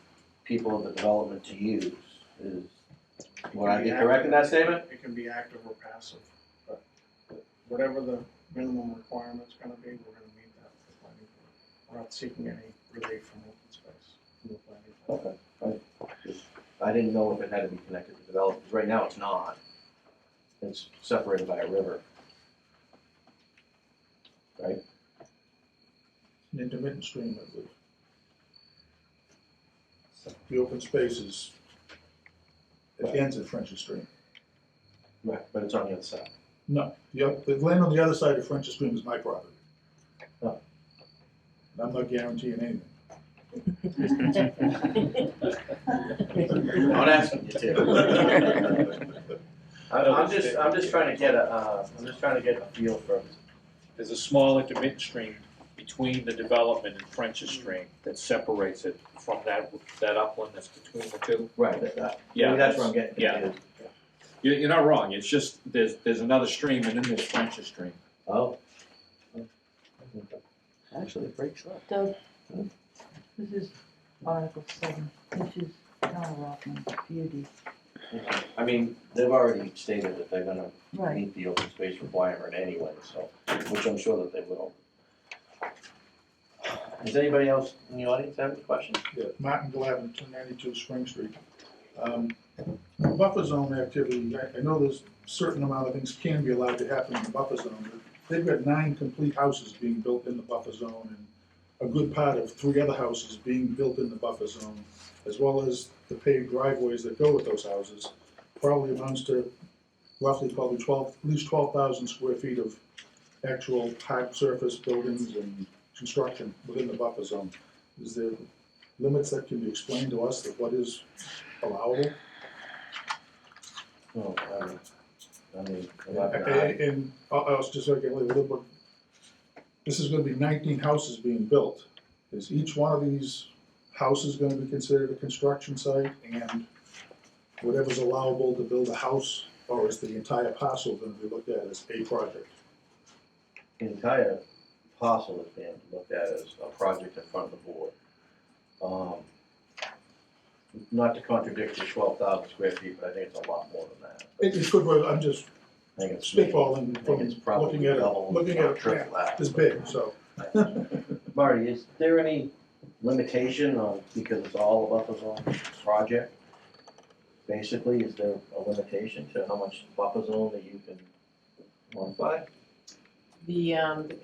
people of the development to use. Would I be correct in that statement? It can be active or passive, but whatever the minimum requirement's gonna be, we're gonna meet that with the planning board. We're not seeking any relief from open space from the planning board. Okay. I didn't know if it had to be connected to development, 'cause right now it's not. It's separated by a river. Right? An intermittent stream, I believe. The open space is, it ends at French's Stream. Right, but it's on the other side. No, the land on the other side of French's Stream is my property. Oh. And I'm not guaranteeing anything. Not asking you to. I'm just trying to get a feel for. There's a small intermittent stream between the development and French's Stream that separates it from that upland that's between the two. Right, Yeah, that's where I'm getting yeah. confused. You're not wrong, it's just, there's another stream and then there's French's Stream. Oh. Actually, it breaks up. Doug, this is Article 7, which is Rockland, PUD. I mean, they've already stated that they're gonna Right. meet the open space requirement anyway, so, which I'm sure that they will. Does anybody else in the audience have any questions? Yeah, Martin Glavin, 292 Spring Street. Buffer zone activity, I know there's a certain amount of things can be allowed to happen in the buffer zone, but they've got 9 complete houses being built in the buffer zone and a good part of 3 other houses being built in the buffer zone, as well as the paved driveways that go with those houses. Probably amounts to roughly probably at least 12,000 square feet of actual hard surface buildings and construction within the buffer zone. Is there limits that can be explained to us of what is allowable? Oh, I mean, And I was just looking a little bit, this is gonna be 19 houses being built. Is each one of these houses gonna be considered a construction site and whatever's allowable to build a house, or is the entire parcel gonna be looked at as a project? the entire parcel is being looked at as a project in front of the board. Not to contradict your 12,000 square feet, but I think it's a lot more than that. It could, well, I'm just I think it's spitballing I think it's from probably looking at double, a triple plan that. this big, so. Marty, is there any limitation on, because it's all a buffer zone project? Basically, is there a limitation to how much buffer zone that you can modify? The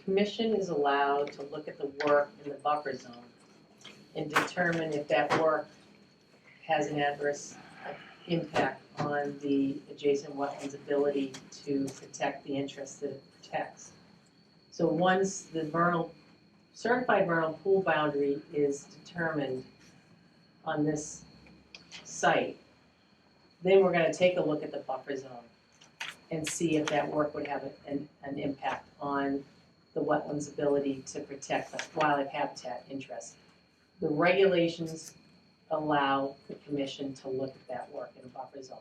commission is allowed to look at the work in the buffer zone and determine if that work has an adverse impact on the adjacent wetlands' ability to protect the interests that it protects. So once the vernal, certified vernal pool boundary is determined on this site, then we're gonna take a look at the buffer zone and see if that work would have an impact on the wetlands' ability to protect the wildlife habitat interests. The regulations allow the commission to look at that work in a buffer zone.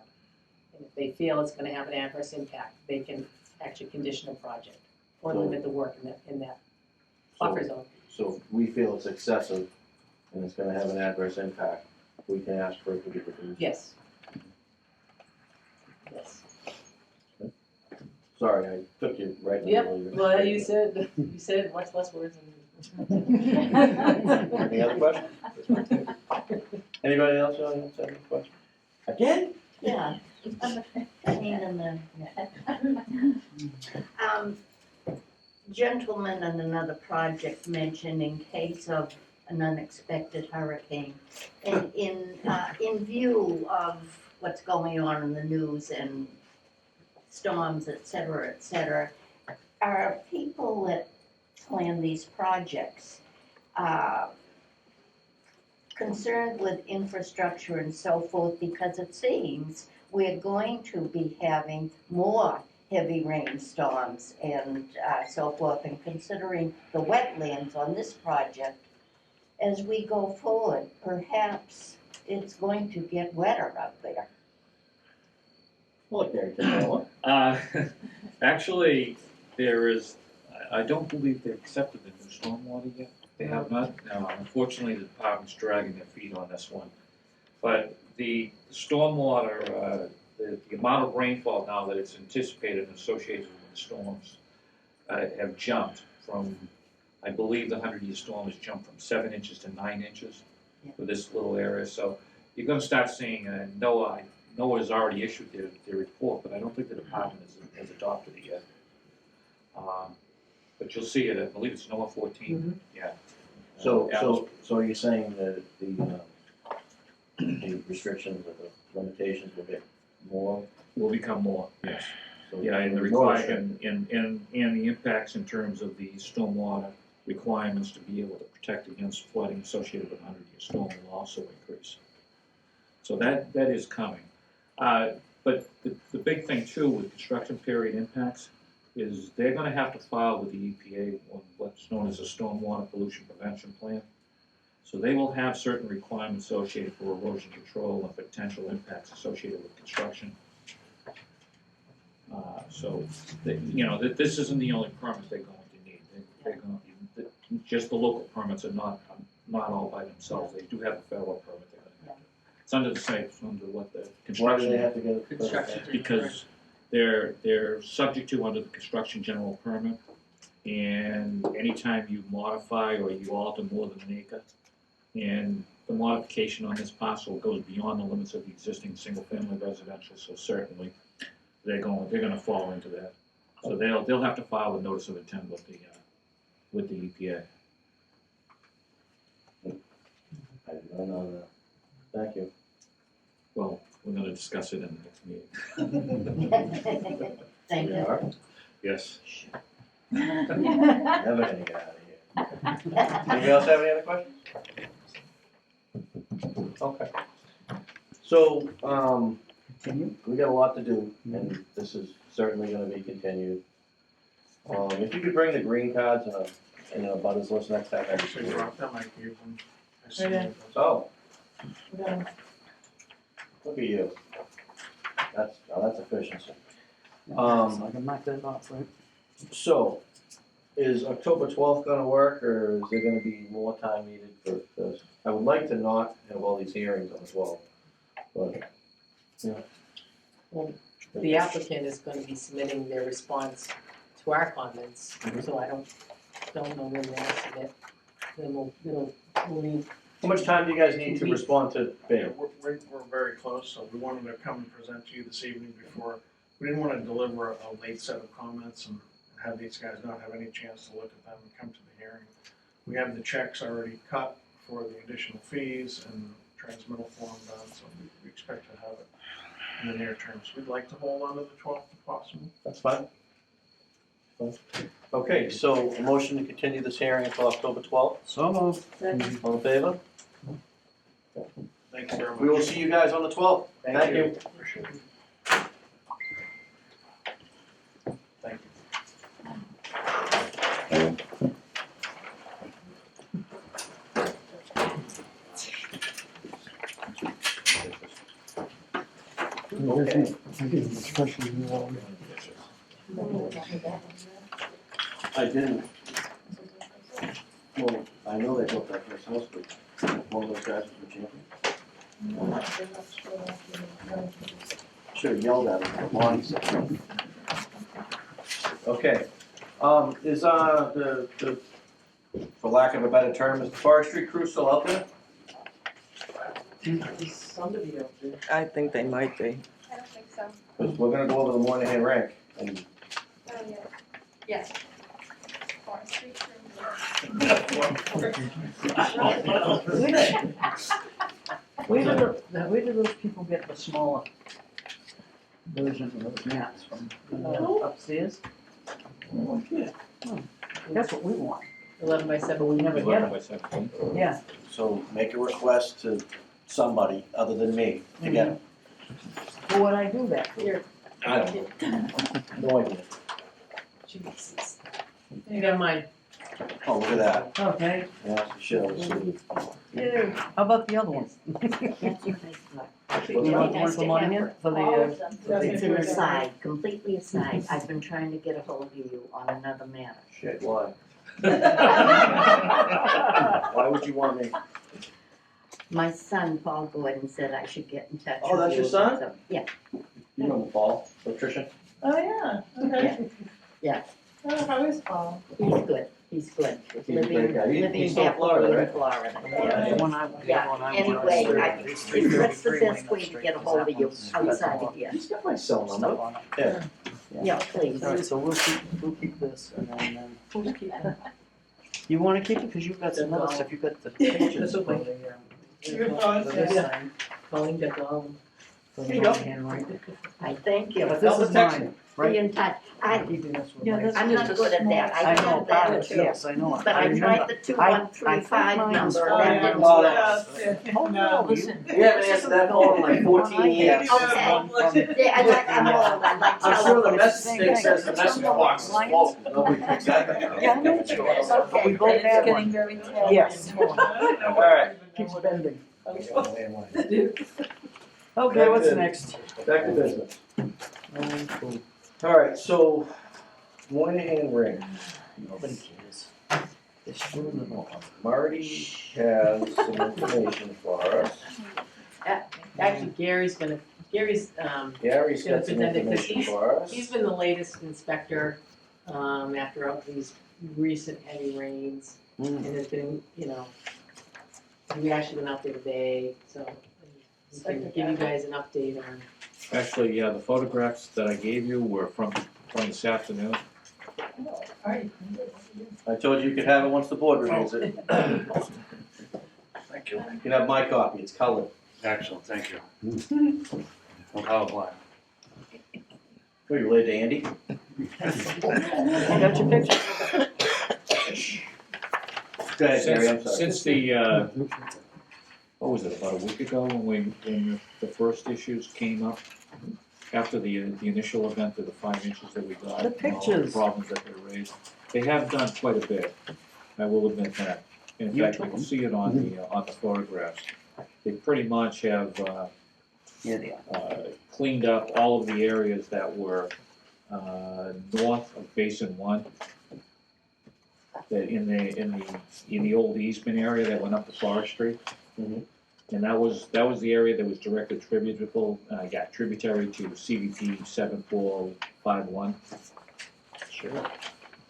And if they feel it's gonna have an adverse impact, they can actually condition a project or limit the work in that buffer zone. So if we feel it's excessive and it's gonna have an adverse impact, we can ask for it to be reduced? Yes. Yes. Sorry, I took you right in the Yep, middle of your. well, you said much less words than. Any other questions? Anybody else have any questions? Again? Yeah. Gentleman on another project mentioned in case of an unexpected hurricane, and in view of what's going on in the news and storms, et cetera, are people that plan these projects concerned with infrastructure and so forth, because it seems we're going to be having more heavy rainstorms and so forth, and considering the wetlands on this project, as we go forward, perhaps it's going to get wetter up there. Look there, Actually, there is, I don't believe they've accepted the new stormwater yet. They have not. No, unfortunately, the department's dragging their feet on this one. But the stormwater, the amount of rainfall now that it's anticipated and associated with the storms have jumped from, I believe the 100-year storm has jumped from 7 inches to 9 inches for this little area. So you're gonna start seeing, NOAA has already issued their report, but I don't think the department has adopted it yet. But you'll see it, I believe it's NOAA 14, yeah. So are you saying that the restrictions or the limitations will get more? Will become more, yes. So Yeah, and the requirement, and the impacts in terms of the stormwater requirements to be able to protect against flooding associated with 100-year storm will also increase. So that is coming. But the big thing too with construction period impacts is they're gonna have to file with the EPA on what's known as a stormwater pollution prevention plan. So they will have certain requirements associated for erosion control and potential impacts associated with construction. This isn't the only permit they're going to need. They're going to need, just the local permits are not all by themselves. They do have a federal permit they're going to have. It's under the same, under what the construction. Why do they have to get a construction? Because they're subject to under the construction general permit. And anytime you modify or you alter more than an acre, and the modification on this parcel goes beyond the limits of the existing single-family residential, so certainly they're gonna fall into that. So they'll have to file a notice of intent with the EPA. I don't know that. Thank you. Well, we're gonna discuss it in the next meeting. Thank you. Are? Yes. Never gonna get out of here. Anybody else have any other questions? Okay. So, we got a lot to do, and this is certainly gonna be continued. If you could bring the green cards and a butters list next time. Actually dropped them, I gave them. I see Okay. them. Oh, look at you. That's efficiency. So I can mark that off, right? So, is October 12th gonna work, or is there gonna be more time needed for this? I would like to not have all these hearings on the 12th, but, yeah. Well, the applicant is gonna be submitting their response to our comments, so I don't know when they'll submit. Then we'll need. How much time do you guys need to respond to Yeah, Bailey? we're very close, so we wanted to come and present to you this evening before, we didn't want to deliver a late set of comments and have these guys not have any chance to look at them and come to the hearing. We have the checks already cut for the additional fees and transmittal form done, so we expect to have it in the near term. So we'd like to hold on to the 12th if possible. That's fine. Okay, so a motion to continue this hearing until October 12th. So moved. All in favor? Thank you very much. We will see you guys on the 12th. Thank you. Appreciate it. Thank you. Okay. I didn't. Well, I know they built that first house, but one of those guys was the champion. Should've yelled at him, Lonnie said. Okay, is the, for lack of a better term, is the forestry crew still out there? There's somebody out there. I think they might be. I don't think so. Because we're gonna go over the Moynihan rank, and Oh, yeah. Yes. Forestry. Where do those people get the smaller versions of those maps from? Upstairs? Oh, yeah. Oh, that's what we want. 11 by 7. But we never get 11 them. by 17. Yeah. so make a request to somebody other than me to get them. Who would I do that? Here. I don't know. No idea. Jesus. You got mine. Oh, look at that. Okay. Yeah, shit, I was sleeping. Yeah. How about the other one? That's what I thought. You want the one from Monahan for the, It's an aside, completely aside. I've been trying to get a hold of you on another matter. Shit, why? Why would you want me? My son, Paul Gordon, said I should get in touch with you. Oh, that's your son? about some- Yeah, You know Paul, electrician? Oh, yeah, okay. yeah. Oh, how is Paul? He's good, he's good. He's a great guy. Living He's from happily Florida, in right? Florida. Yeah, Anyway, what's the best way to get a hold of you outside of here? He's got my cell number. Yeah. Yeah, please. Alright, so we'll keep this and then, who's keeping? You wanna keep it, cause you've got some other stuff, you've got the pictures. That's okay. Calling the call. Here you go. I thank you. But this is mine, Be right? in touch. I'm keeping this with Yeah, my. that's I'm not good at that. I I know, have that too. yes, I know. But I tried the 2135 mine was number, from- that didn't Oh, work. Oh, no, listen. We haven't answered that phone in like 14 years. Okay. Yeah, I'm old, I like I'm sure the telephone. message thing says the message box is full. Nobody picks that up. Yeah, I know what you are. Okay. We both have one. very Yes. All right. Keep spending. Okay, what's next? Back to business. All right, so Moynihan Ring. Nobody cares. It's screwing them all. Marty has some information for us. Actually, Gary's Gary's gonna got some present it, 'cause information for us. he's been the latest inspector, after all these recent heavy rains. And there's been, we actually went out there today, so he can give you guys an update on. Actually, yeah, the photographs that I gave you were from this afternoon. I told you could have it once the board reviews it. Thank you. You can have my copy, it's colored. Excellent, thank you. How blind. Were you related to Andy? You got your picture? Go ahead, Gary, I'm sorry. Since the, what was it, about a week ago when the first issues came up? After the initial event of the 5 inches that we got, The and all the pictures. problems that they raised, they have done quite a bit. I will admit that. In You fact, took you can them? see it on the photographs. They pretty much have Yeah, they are. cleaned up all of the areas that were north of Basin 1. That in the old easement area that went up to Forestry. Mhm. And that was the area that was directly tributary to CVP 7451. Sure.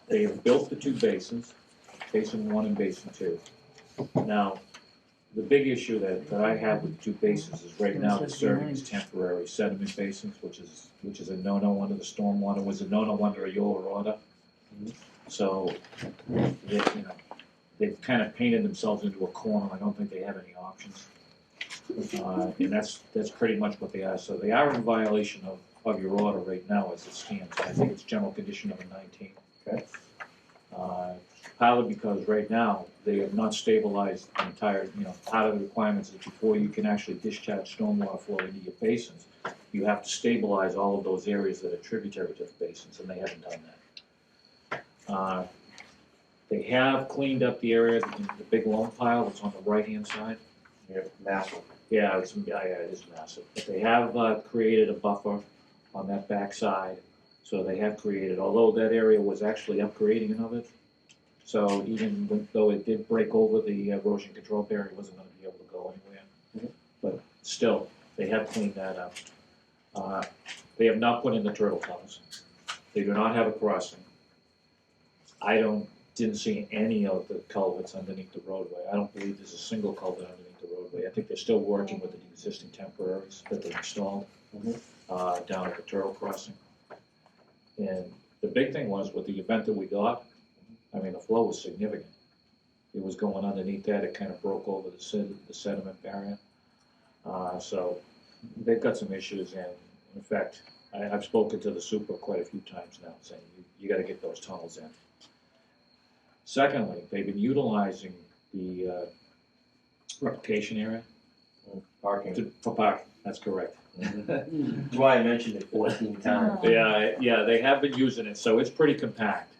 They have built the 2 basins, Basin 1 and Basin 2. Now, the big issue that I have with the 2 basins is right now they're serving as temporary sediment basins, which is a no-no under the stormwater, was a no-no under a Yola order. So, they've kind of painted themselves into a corner. I don't think they have any options. And that's pretty much what they are. So they are in violation of your order right now as it stands. I think it's general condition number 19. Okay. Partly because right now, they have not stabilized the entire, part of the requirements is before you can actually discharge stormwater flow into your basins, you have to stabilize all of those areas that are tributary to the basins, and they haven't done that. They have cleaned up the area, the big loam pile that's on the right-hand side. Yeah, massive. Yeah, it is massive. But they have created a buffer on that backside. So they have created, although that area was actually upgrading of it. So even though it did break over the erosion control barrier, it wasn't going to be able to go anywhere. But still, they have cleaned that up. They have not put in the turtle tunnels. They do not have a crossing. I didn't see any of the culverts underneath the roadway. I don't believe there's a single culvert underneath the roadway. I think they're still working with the existing temporaries that they installed down at the turtle crossing. And the big thing was with the event that we got, the flow was significant. It was going underneath that, it kind of broke over the sediment barrier. So they've got some issues, and in fact, I've spoken to the super quite a few times now, saying you gotta get those tunnels in. Secondly, they've been utilizing the replication area. Parking. For parking, that's correct. That's why I mentioned it 14 times. Yeah, they have been using it, so it's pretty compact.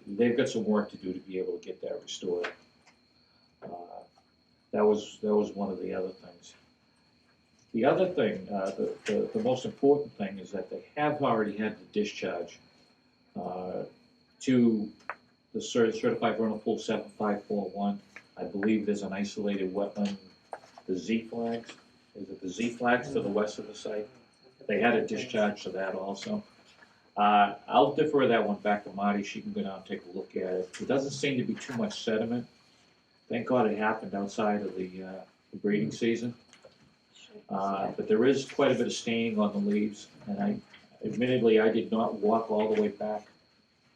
They've got some work to do to be able to get that restored. That was one of the other things. The other thing, the most important thing is that they have already had the discharge to the certified vernal pool 7541. I believe there's an isolated wetland, the Z flags. Is it the Z flags to the west of the site? They had a discharge to that also. I'll defer that one back to Marty, she can go down and take a look at it. There doesn't seem to be too much sediment. Thank God it happened outside of the breeding season. But there is quite a bit of staining on the leaves, and admittedly, I did not walk all the way back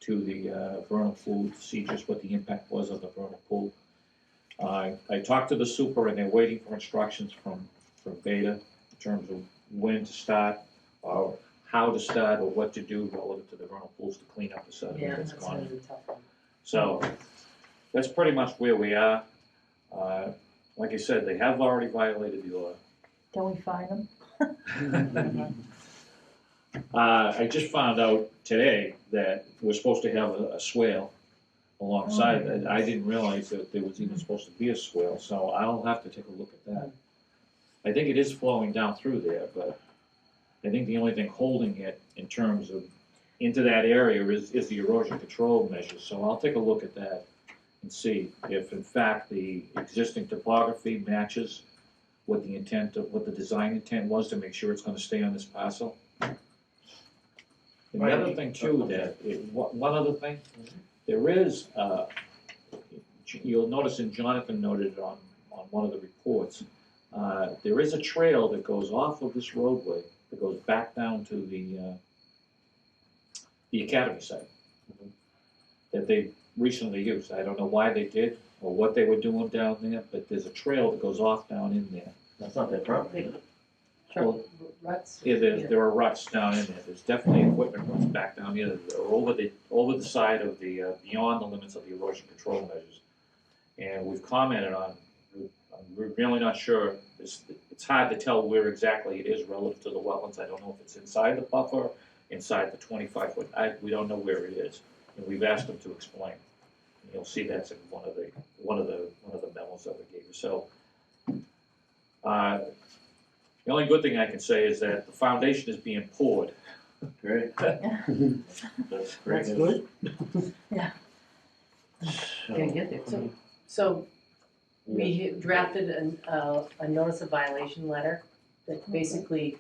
to the vernal pool to see just what the impact was of the vernal pool. I talked to the super, and they're waiting for instructions from Beta in terms of when to start, or how to start, or what to do relative to the vernal pools to clean up the sediment Yeah, that's that's gone gonna in. be a tough one. So, that's pretty much where we are. Like I said, they have already violated the order. Can we find them? I just found out today that we're supposed to have a swale alongside that. I didn't realize that there was even supposed to be a swale, so I'll have to take a look at that. I think it is flowing down through there, but I think the only thing holding it in terms of into that area is the erosion control measures, so I'll take a look at that and see if in fact the existing topography matches what the intent of, what the design intent was to make sure it's gonna stay on this parcel. And the other thing too, one other thing, there is, you'll notice, and Jonathan noted on one of the reports, there is a trail that goes off of this roadway that goes back down to the academy site that they recently used. I don't know why they did or what they were doing down there, but there's a trail that goes off down in there. That's not their property. Well, Ruts? yeah, there are ruts down in there. There's definitely equipment ruts back down here that are over the side of the, beyond the limits of the erosion control measures. And we've commented on, we're really not sure, it's hard to tell where exactly it is relative to the wetlands. I don't know if it's inside the buffer, inside the 25-foot, we don't know where it is. And we've asked them to explain. And you'll see that's in one of the memos that we gave you. So, the only good thing I can say is that the foundation is being poured. Great. That's great. That's good. Yeah. Can't get there. So we drafted a notice of violation letter that basically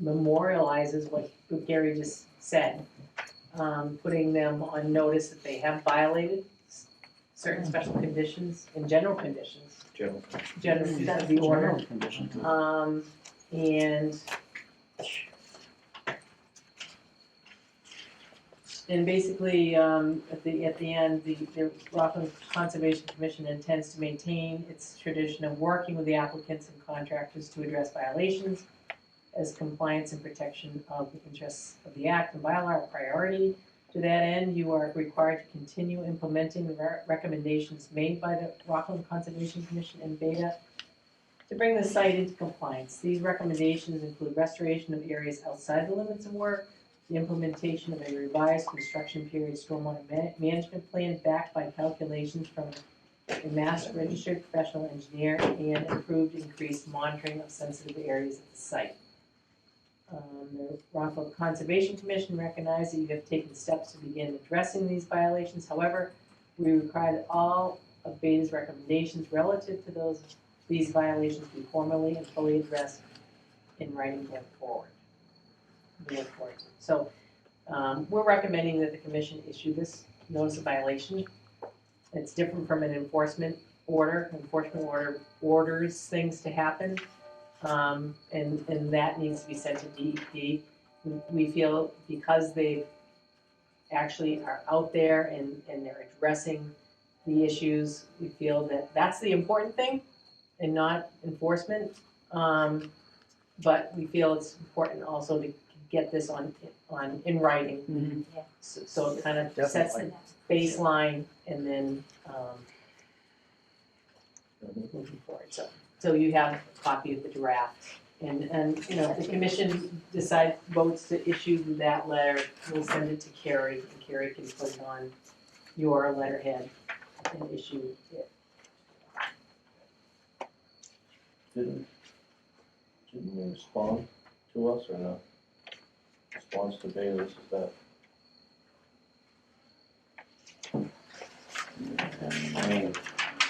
memorializes what Gary just said, putting them on notice that they have violated certain special conditions and general conditions. That's the order. And basically, at the end, the Rockland Conservation Commission intends to maintain its tradition of working with the applicants and contractors to address violations, as compliance and protection of the interests of the Act and bylaw are a priority. To that end, you are required to continue implementing the recommendations made by the Rockland Conservation Commission and Beta to bring the site into compliance. These recommendations include restoration of areas outside the limits of work, the implementation of a revised construction period stormwater management plan backed by calculations from a master registered professional engineer, and improved increased monitoring of sensitive areas of the site. The Rockland Conservation Commission recognized that you have taken steps to begin addressing these violations. However, we require that all of Beta's recommendations relative to these violations be formally and fully addressed in writing going forward. So we're recommending that the commission issue this notice of violation. It's different from an enforcement order. Enforcement order orders things to happen. And that needs to be sent to DEP. We feel because they actually are out there and they're addressing the issues, we feel that that's the important thing and not enforcement. But we feel it's important also to get this in writing. So it kind of sets the baseline and then moving forward. So you have a copy of the draft, and if the commission votes to issue that letter, we'll send it to Carrie, and Carrie can put it on your letterhead and issue it. Didn't they respond to us or not? Response to Bayless, is that? I mean,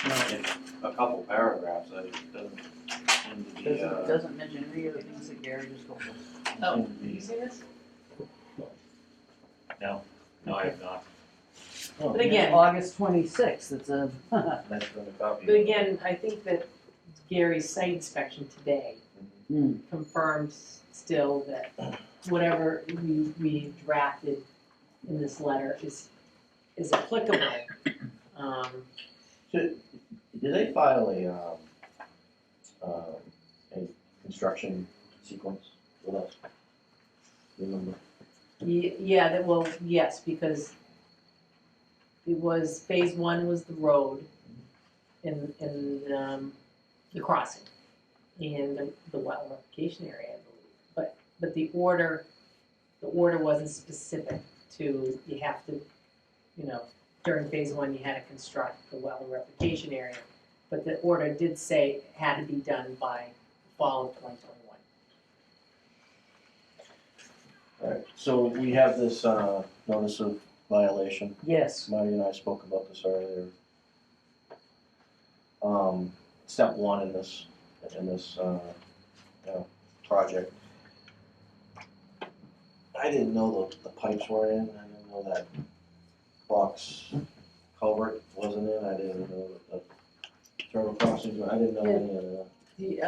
it's a couple paragraphs, it doesn't seem to be, Doesn't mention any of the things that Gary just told us. Oh, you see this? No, I have not. But again, August 26th, it's a. That's from the copy. But again, I think that Gary's site inspection today confirms still that whatever we drafted in this letter is applicable. Did they file a construction sequence with us? Remember? Yeah, that, well, yes, because it was, phase one was the road and the crossing and the wetland replication area, I believe. But the order wasn't specific to, you have to, you know, during phase one, you had to construct the wetland replication area. But the order did say it had to be done by fall of 2021. Alright, so we have this, notice of violation. Yes. Marty and I spoke about this earlier. Step one in this, project. I didn't know the pipes were in, I didn't know that box culvert wasn't in, I didn't know that the turtle crossings were, I didn't know any of that. The,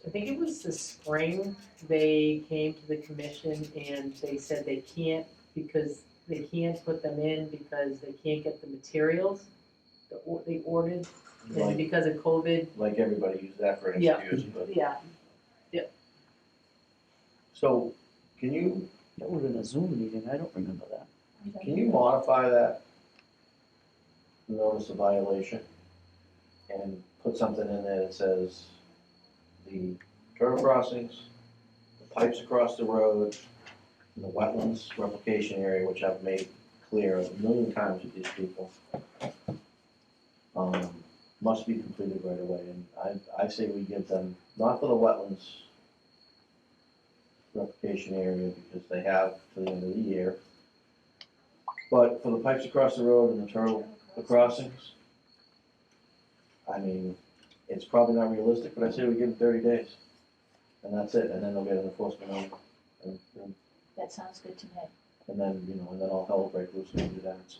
I think it was the spring, they came to the commission and they said they can't, because they can't put them in because they can't get the materials they ordered, and Like- because of COVID. Like everybody used that for an Yeah. excuse, but. Yeah, So, can you, That would have been a Zoom meeting, I don't remember that. can you modify that notice of violation and put something in there that says the turtle crossings, the pipes across the road, and the wetlands replication area, which I've made clear a million times with these people, must be completed right away, and I say we give them, not for the wetlands replication area, because they have to the end of the year, but for the pipes across the road and the crossings, I mean, it's probably not realistic, but I say we give them 30 days, and that's it, and then they'll get an enforcement order. And That sounds good to me. and then, you know, and then all hell will break loose when we do that, so.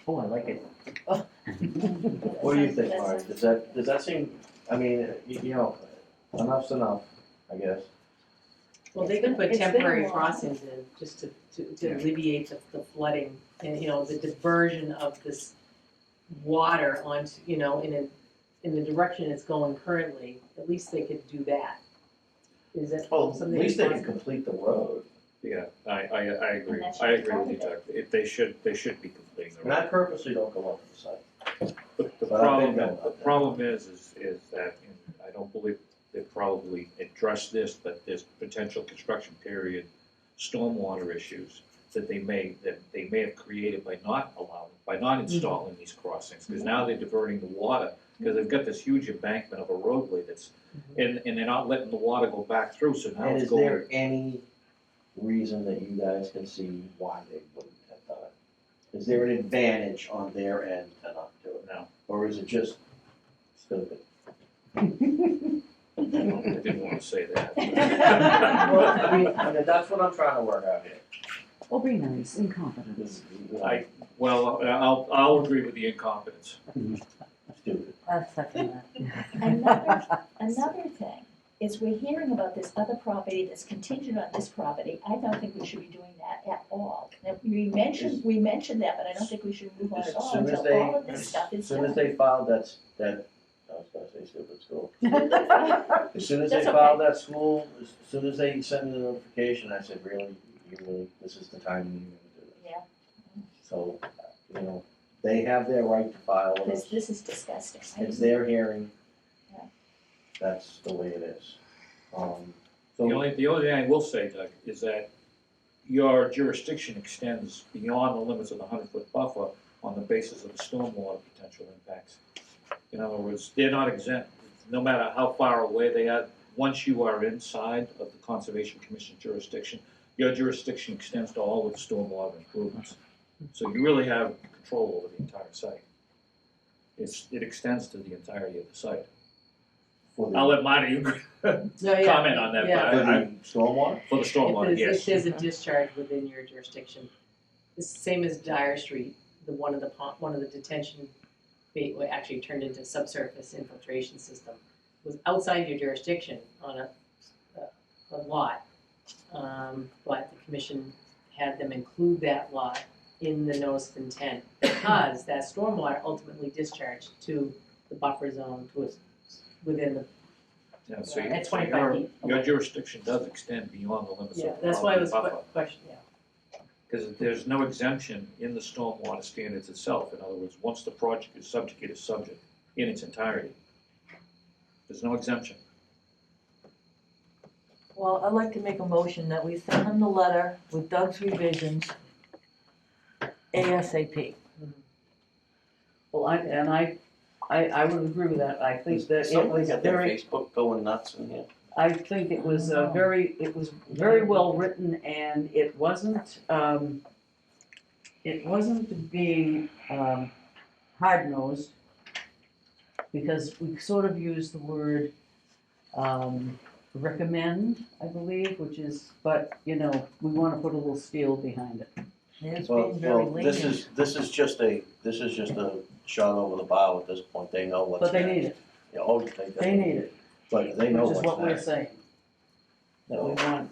Oh, I like it. What do you think, Marty? Does that seem, I mean, you know, enough's enough, I guess. well, they could put It's been a temporary while. crossings in, just to alleviate the flooding, and, you know, the diversion of this water onto, you know, in the direction it's going currently, at least they could do that. Is that Well, at something? least they can possible? complete the road. Yeah, I agree, And that's I agree with you, part Doug, they should be completing the And I road. purposely don't go off the site. The But I've been problem, going the out there. problem is that, and I don't believe they probably addressed this, but there's potential construction period, stormwater issues that they may have created by not installing these crossings, because now they're diverting the water, because they've got this huge embankment of a roadway that's, and they're not letting the water go back through, so now And it's is going. there any reason that you guys can see why they wouldn't have done it? Is there an advantage on their end to not do it? No. Or is it just stupid? I didn't want to say that. Well, I mean, that's what I'm trying to work out here. Oh, be nice, incompetence. I'll agree with the incompetence. Stupid. I second that. Another thing is we're hearing about this other property that's contingent on this property. I don't think we should be doing that at all. Now, we mentioned that, but I don't think we should move on at all As until all of this stuff is soon done. as they filed I was gonna say stupid school. As soon as they That's okay. filed that school, as soon as they sent me the notification, I said, really, this is the time you're gonna do this. Yeah. So, you know, they have their right to file with us. This is disgusting. It's their hearing. Yeah. That's the way it is. The only thing I will say, Doug, is that your jurisdiction extends beyond the limits of the 100-foot buffer on the basis of the stormwater potential impacts. In other words, they're not exempt, no matter how far away they are. Once you are inside of the Conservation Commission jurisdiction, your jurisdiction extends to all of the stormwater improvements. So you really have control over the entire site. It extends to the entirety of the site. I'll let Marty comment on that, yeah. but stormwater? For the stormwater, If yes. there's a discharge within your jurisdiction, It's the same as Dyer Street, one of the detention, actually turned into subsurface infiltration system, was outside your jurisdiction on a lot. But the commission had them include that lot in the notice of intent, because that stormwater ultimately discharged to the buffer zone, within the, Yeah, so at so 25 feet. your jurisdiction does extend beyond the limits Yeah, of the that's why it was buffer. question, yeah. Because there's no exemption in the stormwater standards itself. In other words, once the project is subject, it is subject in its entirety. There's no exemption. Well, I'd like to make a motion that we send him the letter with Doug's revisions ASAP. Well, I would agree with that. I think that it Somebody was got their very, Facebook going nuts in here. I think it was very well written, and it wasn't being hard-nosed, because we sort of used the word recommend, I believe, which is, but, you know, we wanna put a little steel behind it. It's Well, being very this is just a shot over the bow at this point. They know what's But they next. need it, Yeah, oh, they need it, But they know which is what's what we're next. saying. That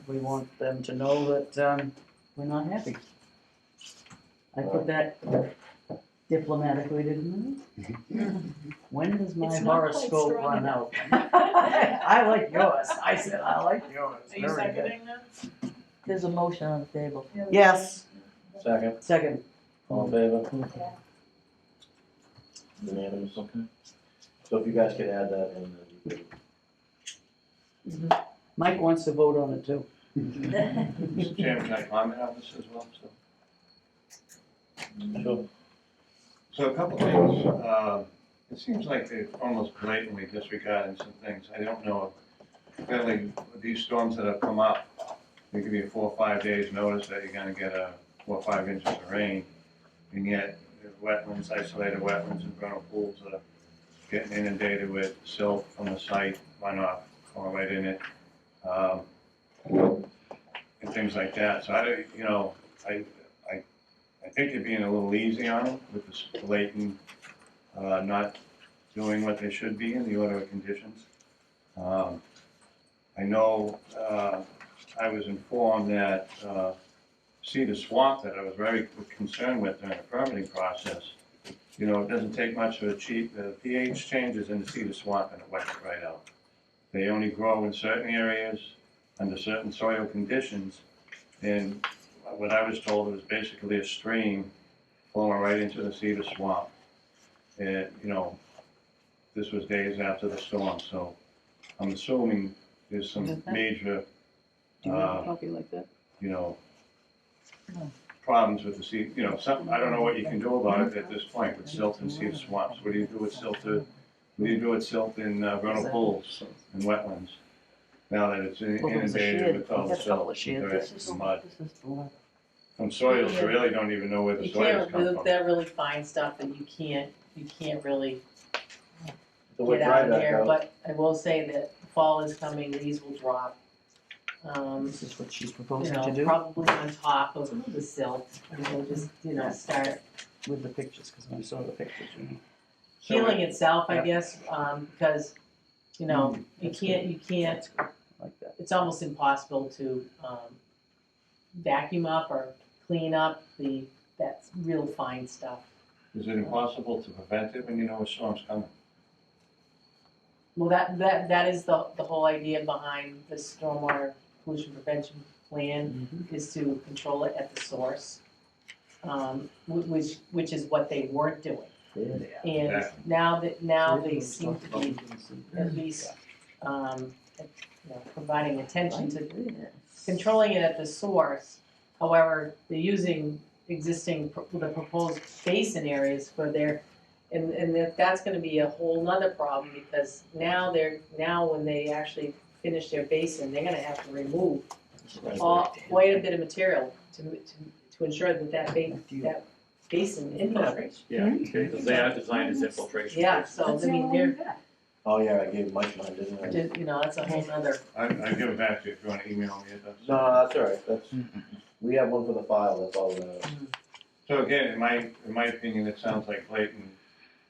we want them to know that, we're not happy. I put that diplomatically, didn't I? When does my It's not quite horoscope strong run enough. out? I like yours, I said I like yours. Are you Very good. seconding that? There's a motion on the table. Yes. Second, Second. all in favor? Unanimous. Okay. So if you guys could add that in, then you could. Mike wants to vote on it too. Mr. Chairman, can I comment on this as well? Sure. So a couple things, it seems like they're almost blatantly disregarding some things. I don't know, clearly, with these storms that have come up, there could be a 4 or 5 days notice that you're gonna get 4 or 5 inches of rain, and yet the wetlands, isolated wetlands and vernal pools are getting inundated with silt from the site, runoff, going right in it, and things like that. So I don't, you know, I think you're being a little easy on them with this blatant, not doing what they should be in the order of conditions. I know, I was informed that, Cedar Swamp, that I was very concerned with during the permitting process, you know, it doesn't take much of the pH changes in the Cedar Swamp and it wipes it right out. They only grow in certain areas, under certain soil conditions, and what I was told, it was basically a stream flowing right into the Cedar Swamp. And, you know, this was days after the storm, so I'm assuming there's some major, Do you want a copy like that? you know, problems with the Cedar, you know, I don't know what you can do about it at this point with silt and Cedar Swamps. What do you do with silt in vernal pools and wetlands? Now that it's inundated with all the silt and dirt and mud. From soils, you really don't even know where the You soils can't, come from. that really fine stuff that you can't really So we'll get try out of that there, out. but I will say that fall is coming, these will drop. This is what she's You proposing know, to do probably on top of the silt, and we'll just, you know, start with the pictures, because I saw the pictures, you know. healing itself, I Yeah. guess, because, you know, you can't, like that. it's almost impossible to, vacuum up or clean up that's real fine stuff. Is it impossible to prevent it when you know a storm's coming? Well, that is the whole idea behind the stormwater pollution prevention plan, is to control it at the source. Which is what they weren't doing. And Exactly. now they seem to be at least, providing attention to controlling it at the source. However, they're using the proposed basin areas for their, and that's gonna be a whole nother problem, because now when they actually finish their basin, they're gonna have to remove quite a bit of material to ensure that basin infiltrates. Yeah, because they are designed as infiltration. Yeah, so I mean, they're, Oh, yeah, I gave Mike mine, didn't I? you know, that's a whole nother. I give it back to you if you want to email me it. No, that's all right, we have one for the file, that's all that matters. So again, in my opinion, it sounds like blatant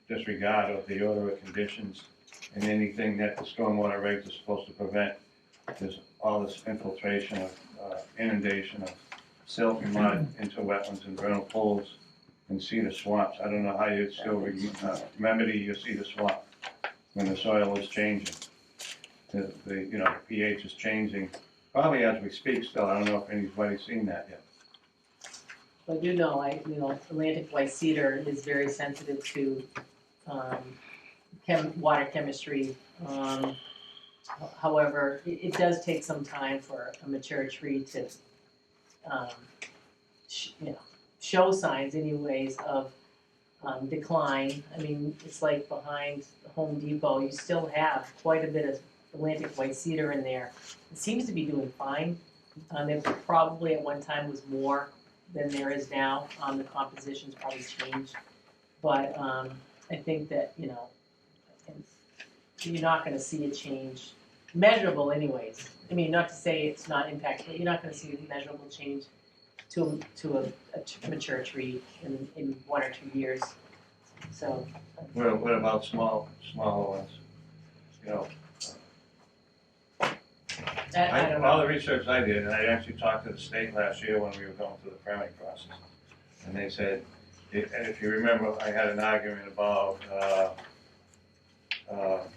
disregard of the order of conditions and anything that the stormwater regs are supposed to prevent. There's all this infiltration of, inundation of silt and mud into wetlands and vernal pools and cedar swamps. I don't know how you'd still remedy your cedar swamp when the soil is changing. The pH is changing, probably as we speak still. I don't know if anybody's seen that yet. I do know, Atlantic white cedar is very sensitive to, water chemistry. However, it does take some time for a mature tree to, show signs anyways of decline. I mean, it's like behind Home Depot, you still have quite a bit of Atlantic white cedar in there. It seems to be doing fine. There probably at one time was more than there is now. The composition's probably changed. But I think that, you're not gonna see a change, measurable anyways. I mean, not to say it's not impactful, but you're not gonna see a measurable change to a mature tree in 1 or 2 years. So. What about smaller ones? I don't know. All the research I did, and I actually talked to the state last year when we were going through the permitting process, and they said, if you remember, I had an argument about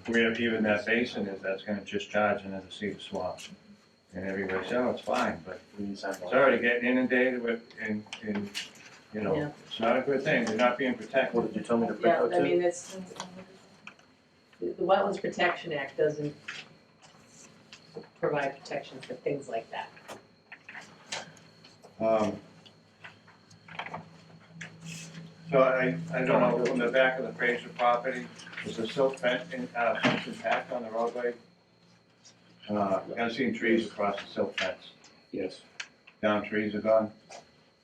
where even that basin is, that's gonna just charge into the cedar swamp. And everybody said, oh, it's fine, but it's already getting inundated with, it's not a good thing, they're not being protected. What did you tell me to Yeah, I mean, it's, the Wetlands Protection Act doesn't provide protection for things like that. So I don't know, from the back of the Fraser property, is the silt fence intact on the roadway? I've seen trees across the silt fence. Yes. Down trees are gone?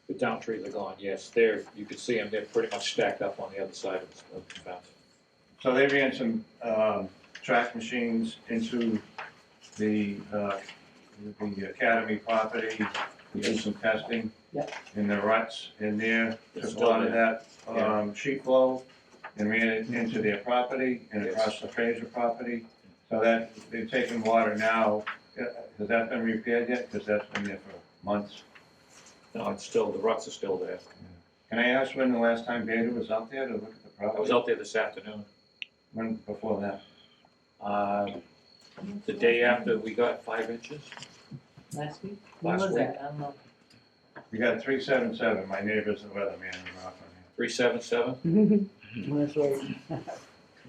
The down trees are gone, yes. You can see them, they're pretty much stacked up on the other side of the fence. So they ran some track machines into the academy property, we did some testing. Yep. In the ruts in there, It's took a lot of still that sheet flow and ran it into their property and across the Fraser property. So that, they're taking water now, has that been repaired yet? Because that's been there for months. No, it's still, the ruts are still there. Can I ask when the last time Beta was out there to look at the property? I was out there this afternoon. When, before that? The day after we got 5 inches. Last week? When Last was week. that? I don't know. We got 377, my neighbor's the weatherman in Rockland. 377? That's right.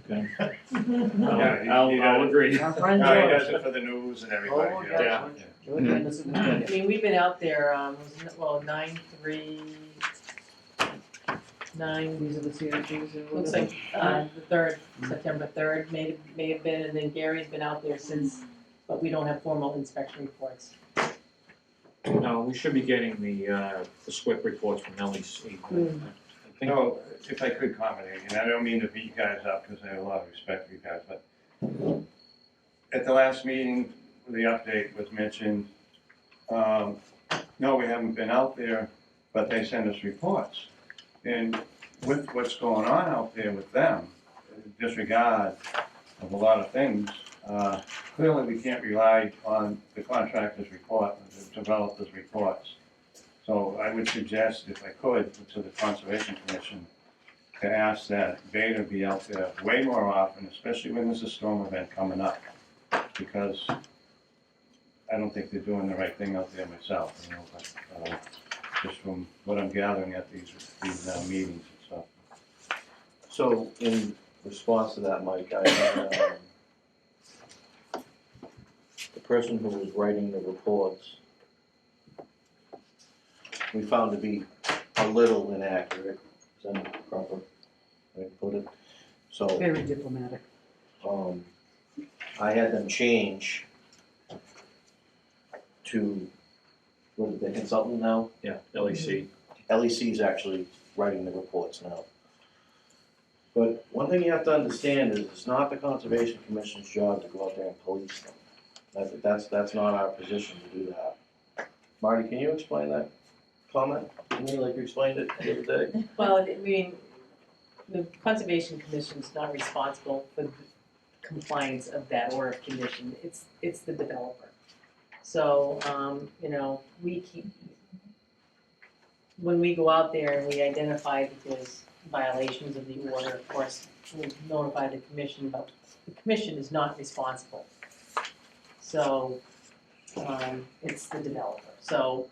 Okay. Yeah, I'll agree. Our friend No, he George. does it for the news and everybody. Oh, you know. yeah. George Anderson. I mean, we've been out there, 9/3, These are the cedar trees. looks like, the 3rd, September 3rd may have been, and then Gary's been out there since, but we don't have formal inspection reports. No, we should be getting the SWIP reports from LEC. I think No, if I could comment, and I don't mean to beat you guys up because I have a lot of respect for you guys, but at the last meeting, the update was mentioned, no, we haven't been out there, but they send us reports. And with what's going on out there with them, disregard of a lot of things, clearly we can't rely on the contractor's report, the developer's reports. So I would suggest, if I could, to the Conservation Commission, to ask that Beta be out there way more often, especially when there's a storm event coming up. Because I don't think they're doing the right thing out there myself, but just from what I'm gathering at these meetings and stuff. So in response to that, Mike, I had, the person who was writing the reports, we found to be a little inaccurate, is that the proper way to put it? So, Very diplomatic. I had them change to, what is the consultant now? Yeah, LEC. LEC is actually writing the reports now. But one thing you have to understand is it's not the Conservation Commission's job to go out there and police them. That's not our position to do that. Marty, can you explain that? comment to me like you explained it the other day? Well, I mean, the Conservation Commission's not responsible for the compliance of that order of condition, it's the developer. So, you know, when we go out there and we identify that there's violations of the order, of course, we'll notify the commission, but the commission is not responsible. So, it's the developer. So,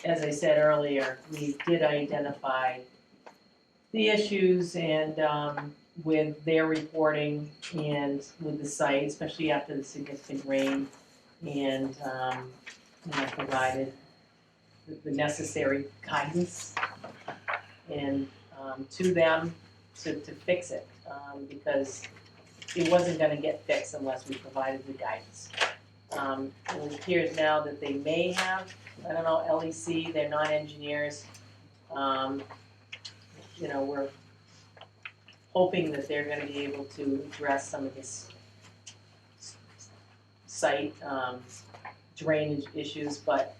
as I said earlier, we did identify the issues and, with their reporting and with the site, especially after the significant rain, and, provided the necessary guidance and, to them to fix it, because it wasn't gonna get fixed unless we provided the guidance. It appears now that they may have, I don't know, LEC, they're not engineers. You know, we're hoping that they're gonna be able to address some of this site drainage issues, but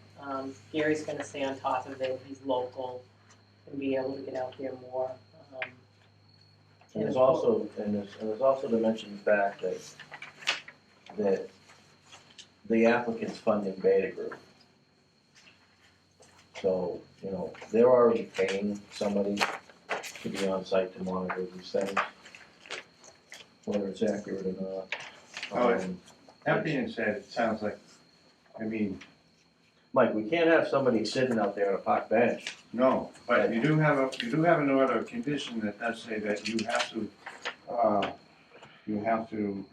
Gary's gonna stay on top of it, he's local, and be able to get out there more. And there's also, there's also to mention the fact that the applicant's funding Beta Group. So, you know, they're already paying somebody to be on site to monitor these things, whether it's accurate or not. That being said, it sounds like, I mean. Mike, we can't have somebody sitting out there on a park bench. No, but you do have an order of condition that does say that you have to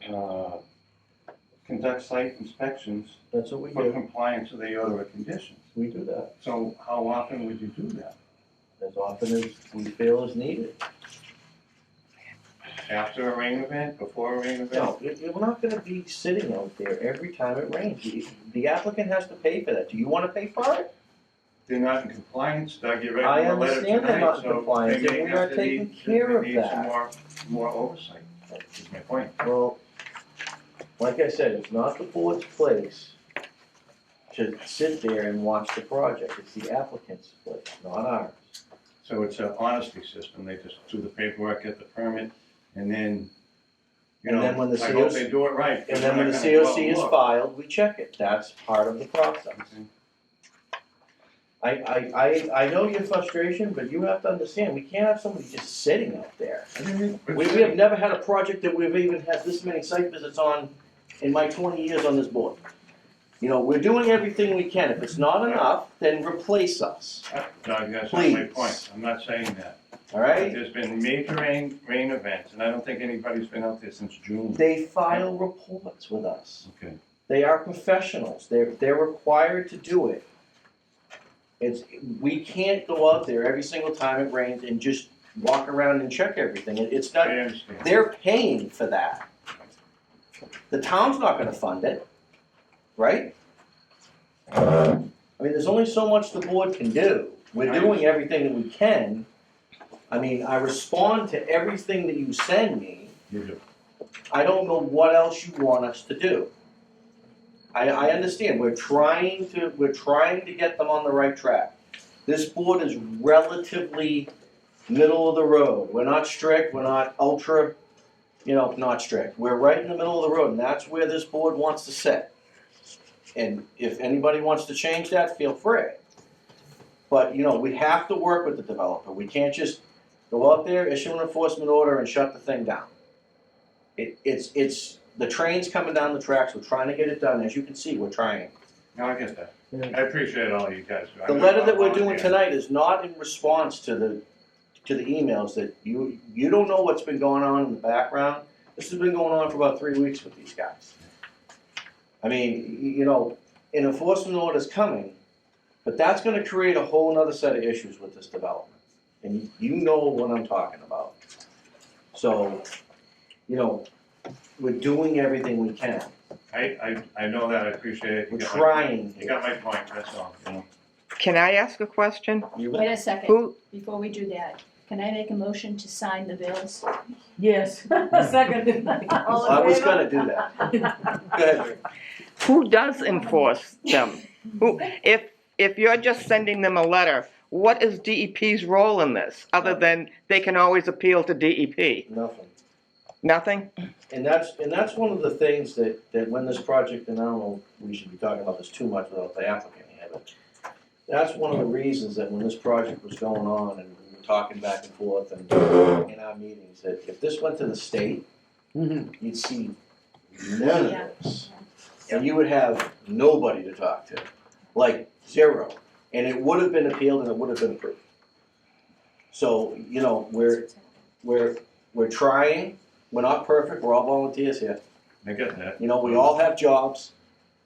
conduct site inspections. That's what we for do. Compliance with the order of conditions. We do that. So how often would you do that? As often as we feel is needed. After a rain event, before a rain event? No, we're not gonna be sitting out there every time it rains. The applicant has to pay for that. Do you wanna pay for it? They're not in compliance, Doug, you read I the letter understand they're tonight, not in so compliance, they and may we have are to taking need, care of they need some that. more oversight, is my point. Well, like I said, it's not the board's place to sit there and watch the project. It's the applicant's place, not ours. So it's an honesty system, they just do the paperwork, get the permit, and then, you And then know, when the I hope COC they do it right. And then when the COC is filed, we check it. That's part of the process. I know your frustration, but you have to understand, we can't have somebody just sitting out there. We have never had a project that we've even had this many site visits on in my 20 years on this board. You know, we're doing everything we can. If it's not enough, then replace us. Doug, that's not my point, I'm not saying that. All right? There's been major rain events, and I don't think anybody's been out there since June. They file reports with us. Okay. They are professionals. They're required to do it. We can't go out there every single time it rains and just walk around and check everything. It's not, I understand. they're paying for that. The town's not gonna fund it, right? I mean, there's only so much the board can do. We're doing everything that we can. I mean, I respond to everything that you send me. You do. I don't know what else you want us to do. I understand, we're trying to get them on the right track. This board is relatively middle of the road. We're not strict, we're not ultra, not strict. We're right in the middle of the road, and that's where this board wants to sit. And if anybody wants to change that, feel free. But, we have to work with the developer. We can't just go out there, issue an enforcement order, and shut the thing down. It's the train's coming down the tracks, we're trying to get it done, as you can see, we're trying. No, I get that. I appreciate all you guys do. The letter that we're doing tonight is not in response to the emails that you don't know what's been going on in the background. This has been going on for about 3 weeks with these guys. I mean, an enforcement order's coming, but that's gonna create a whole nother set of issues with this development. And you know what I'm talking about. So, we're doing everything we can. I know that, I appreciate it. We're trying. You got my point, that's all. Can I ask a question? Wait a second, Who- before we do that, can I make a motion to sign the bills? Yes, second. All in I was favor? gonna do that. Go ahead, Rick. Who does enforce them? if you're just sending them a letter, what is DEP's role in this, other than they can always appeal to DEP? Nothing. Nothing? And that's one of the things that when this project, and I don't know, we should be talking about this too much without the applicant here, but that's one of the reasons that when this project was going on and we were talking back and forth and in our meetings, that if this went to the state, you'd see none of this. And you would have nobody to talk to, like zero. And it would have been appealed and it would have been approved. So, you know, we're trying. We're not perfect, we're all volunteers here. I get that. You know, we all have jobs,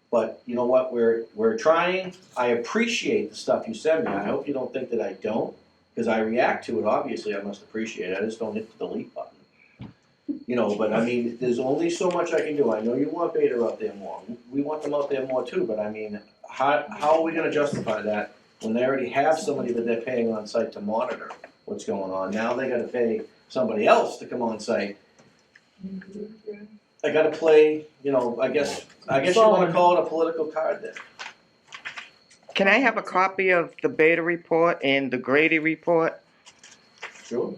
but you know what, we're trying. I appreciate the stuff you send me. I hope you don't think that I don't, because I react to it, obviously I must appreciate it. I just don't hit the delete button. You know, but I mean, there's only so much I can do. I know you want Beta out there more. We want them out there more too, but I mean, how are we gonna justify that when they already have somebody that they're paying on site to monitor what's going on? Now they gotta pay somebody else to come on site. I gotta play, you know, I guess you wanna call it a political card then. Can I have a copy of the Beta report and the Grady report? Sure.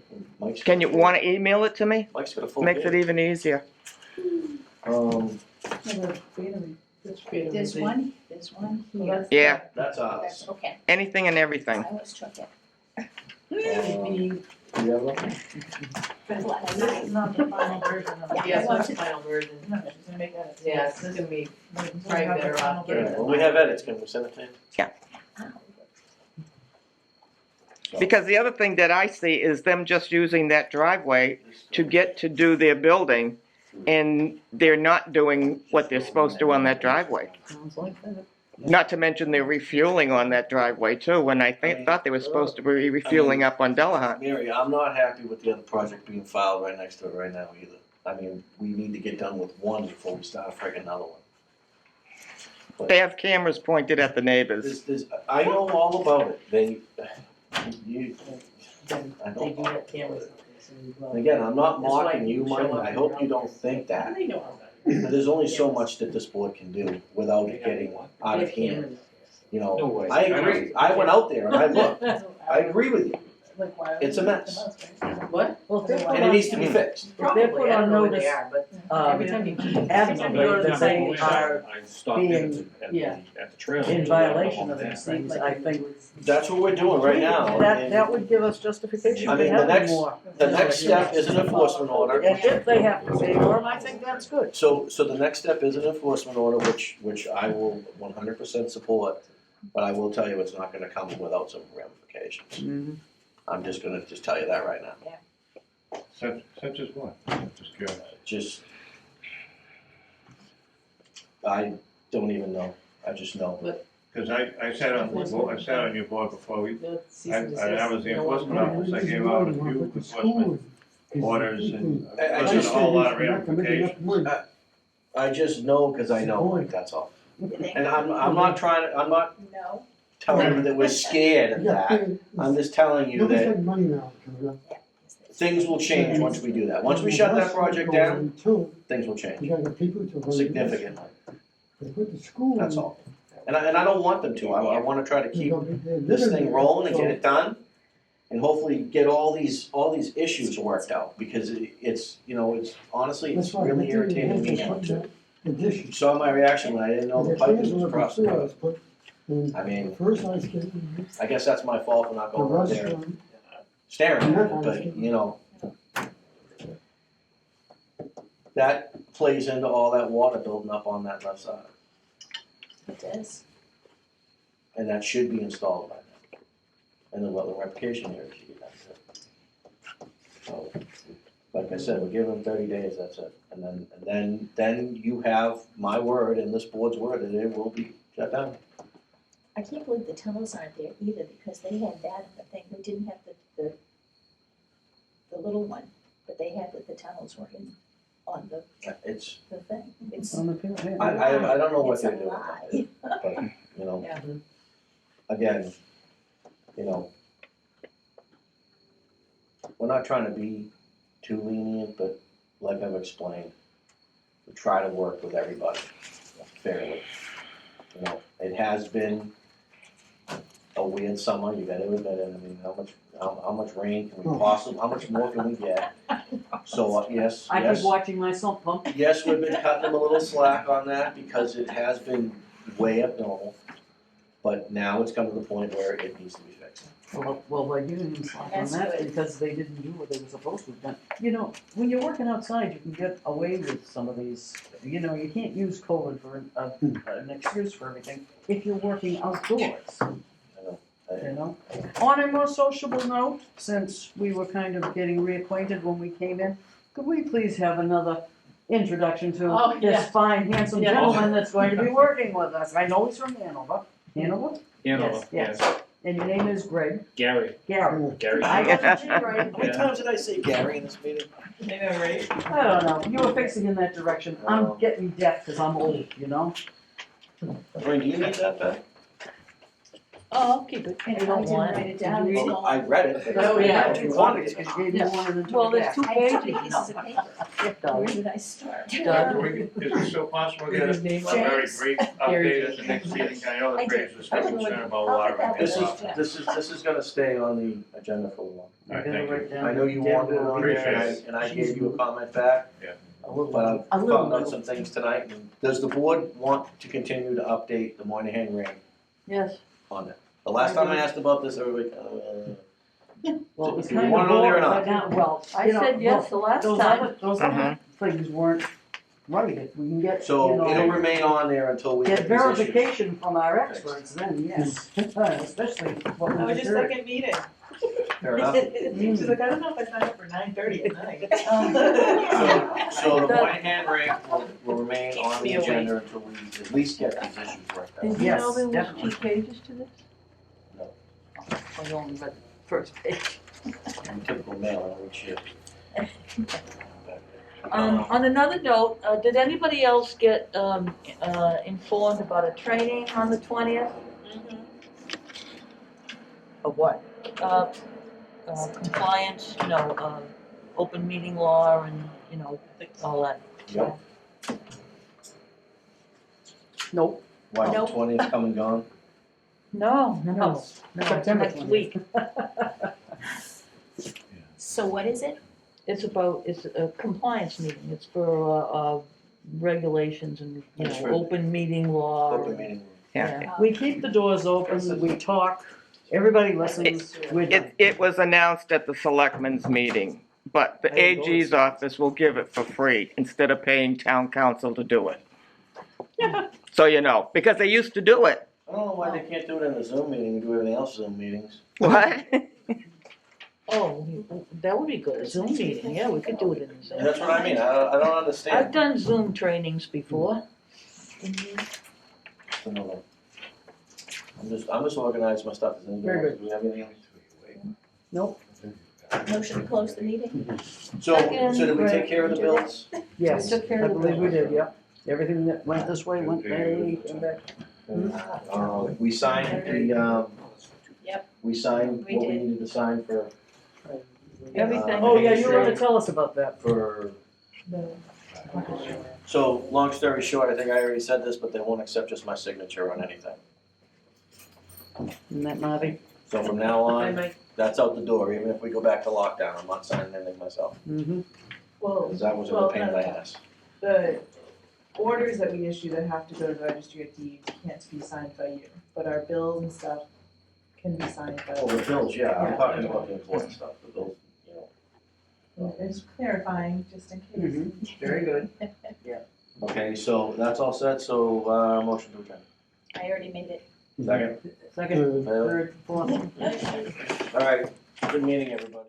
Can you wanna email it to me? Mike's got a full Makes it page. even easier. There's one here. Yeah, That's ours. Okay, anything and everything. I always took it. Do you have one? Not the final version of it. Yeah, it's not the final version. No, she's gonna make that. Yeah, it's gonna be probably better off getting Alright, it. when we have edits, can we send it to you? Because the other thing that I see is them just using that driveway to get to do their building, and they're not doing what they're supposed to do on that driveway. Sounds like that. Not to mention they're refueling on that driveway too, when I thought they were supposed to be refueling up on Delahunt. Mary, I'm not happy with the other project being filed right next to it right now either. I mean, we need to get done with one before we start a friggin' another one. They have cameras pointed at the neighbors. I know all about it. I They do know. have cameras up there, so you will. Again, I'm not That's why mocking you, show Mike, up I and hope help. you don't think that. They know all that. But there's only so much that this board can do without it getting out of hand. You No know, way. I agree. I went out there and I looked. I agree with you. Like, why? It's a mess. What? Well, if they're put And it on, needs to be fixed. if they're Probably, put I on don't know where notice, they are, but every time you go to adamantly the that site, they are I stopped in being, at yeah, the trail. in violation of these things, I think That's what we're doing right now. that would give us justification I to mean, the have next, more. the next step is an enforcement order. And if they have to pay for them, I think that's good. So the next step is an enforcement order, which I will 100% support, but I will tell you it's not gonna come without some ramifications. I'm just gonna tell you that right now. Such as what? Just curious. Just, I don't even know, I just know. Because I sat on your board before, the cease I and desist, was the you know what? enforcement officer, I gave out a few enforcement orders and I a just- whole lot of ramifications. I just know because I know, like, that's all. And I'm not trying to, I'm not No. telling you that we're scared of that. I'm just telling you that things will change once we do that. Once we shut that project down, things will change significantly. That's all. And I don't want them to. I want to try to keep this thing rolling and get it done, and hopefully get all these issues worked out, because it's, you know, it's honestly, it's really irritating me now too. You saw my reaction when I didn't know the pipe was across the road. I mean, I guess that's my fault for not going out there and staring at it, but you know, that plays into all that water building up on that left side, It does. and that should be installed by now. And the wetland replication area should be done too. So, like I said, we're giving them 30 days, that's it. And then you have my word and this board's word that it will be shut down. I can't believe the tunnels aren't there either, because they had that in the thing, we didn't have the little one, but they had that the tunnels were in, on the It's, thing, it's. On the field, yeah. I don't know what It's they're a doing, lie. but, you know, Yeah. again, you know, we're not trying to be too lenient, but like I've explained, we try to work with everybody fairly. You know, it has been weird summer, you gotta admit it, I mean, how much rain can we possibly, how much more can we get? So, yes, I yes. keep watching my sump pump. Yes, we've been cutting them a little slack on that because it has been way abnormal. But now it's come to the point where it needs to be fixed. Well, we're giving them slack on That's that good. because they didn't do what they were supposed to have done. You know, when you're working outside, you can get away with some of these, you know, you can't use COVID for an excuse for everything if you're working outdoors. You know? On a more sociable note, since we were kind of getting reacquainted when we came in, could we please have another introduction to Oh, this yeah. fine, handsome Yeah. gentleman that's going to be working with us? I know he's from Hanover. Hanover? Hanover, Yes. And your name is Greg? Gary. Gary. Gary. I got the G right. How many times did I say Gary in this meeting? I don't know, you were fixing in that direction. I'm getting deaf because I'm old, you know? Ray, do you need that back? Oh, I'll keep it. And You I don't didn't want write it. it down. Did you read Well, I read it. but Oh, yeah. if you wanted it. Gave you one and then took Well, it there's back. two I have pages. two pieces of paper. Where did I start? Is it still possible to get a very brief update at the next meeting? I know the Graves was still concerned about water. and This stuff. this is gonna stay on the agenda for a while. All right, thank you. I know you wanted it on there, Appreciate and I gave you a comment back. Yeah. But I've found out some things tonight. Does the board want to continue to update the Moynihan Ring Yes. on it? The last time I asked about this, everybody, Well, it was do you kind wanna of know there or boring, not? but now, well, I you know, said yes the last those time. Those other things weren't right. If we can get, you So it'll know, remain on there until we get get these issues. verification from our experts, then yes. Especially what we That was your heard. second meeting. Fair enough. She's like, I don't know if I signed up for 9:30 at night. So the Moynihan Ring will remain on the agenda until we at least get these issues worked out. Did you Yes, know there was definitely. 2 pages to this? No. I only read the first page. Typical mail, I read shit. On another note, did anybody else get informed about a training on the 20th? Of what? Compliance, you know, open meeting law and, you know, all that. Yep. Nope. Wow, Nope. 20's come and gone. No, No. September next 20th. week. So what is it? It's a compliance meeting, it's for, regulations and, you It's know, for- open meeting law. Open meeting. Yeah. We keep the doors open, we talk, everybody listens, we're done. It was announced at the selectmen's meeting, but the AG's office will give it for free instead of paying town council to do it. So you know, because they used to do it. I don't know why they can't do it in a Zoom meeting, we do everything else Zoom meetings. What? Oh, that would be good, a Zoom meeting, yeah, we could do it in a Zoom. That's what I mean, I don't I've understand. done Zoom trainings before. No. I'm just organizing my stuff. Does anybody Very else- do we have anything else? Nope. Motion to close the meeting? So did we take care of the bills? Yes, We took care I of the believe we bills. did, yep. Everything that went this way went back. We signed the, Yep. we signed We what we did. needed to sign for, Everything. Oh, yeah, you were gonna tell us about that. for, so, long story short, I think I already said this, but they won't accept just my signature on anything. Isn't that naughty? So from now on, that's out the door, even if we go back to lockdown, I'm not signing anything myself. Mm-hmm. Well, Because that was a pain in the ass. the orders that we issue that have to go to the registry of deeds can't be signed by you, but our bills and stuff can be signed by. Oh, the bills, yeah, I'm Yeah. talking about the important stuff, the bills, you know. It's clarifying, just in case. Very good. Okay, so that's all set, so, motion to adjourn. I already made it. Second? Second, Fail. third, fourth. All right, good meeting, everybody.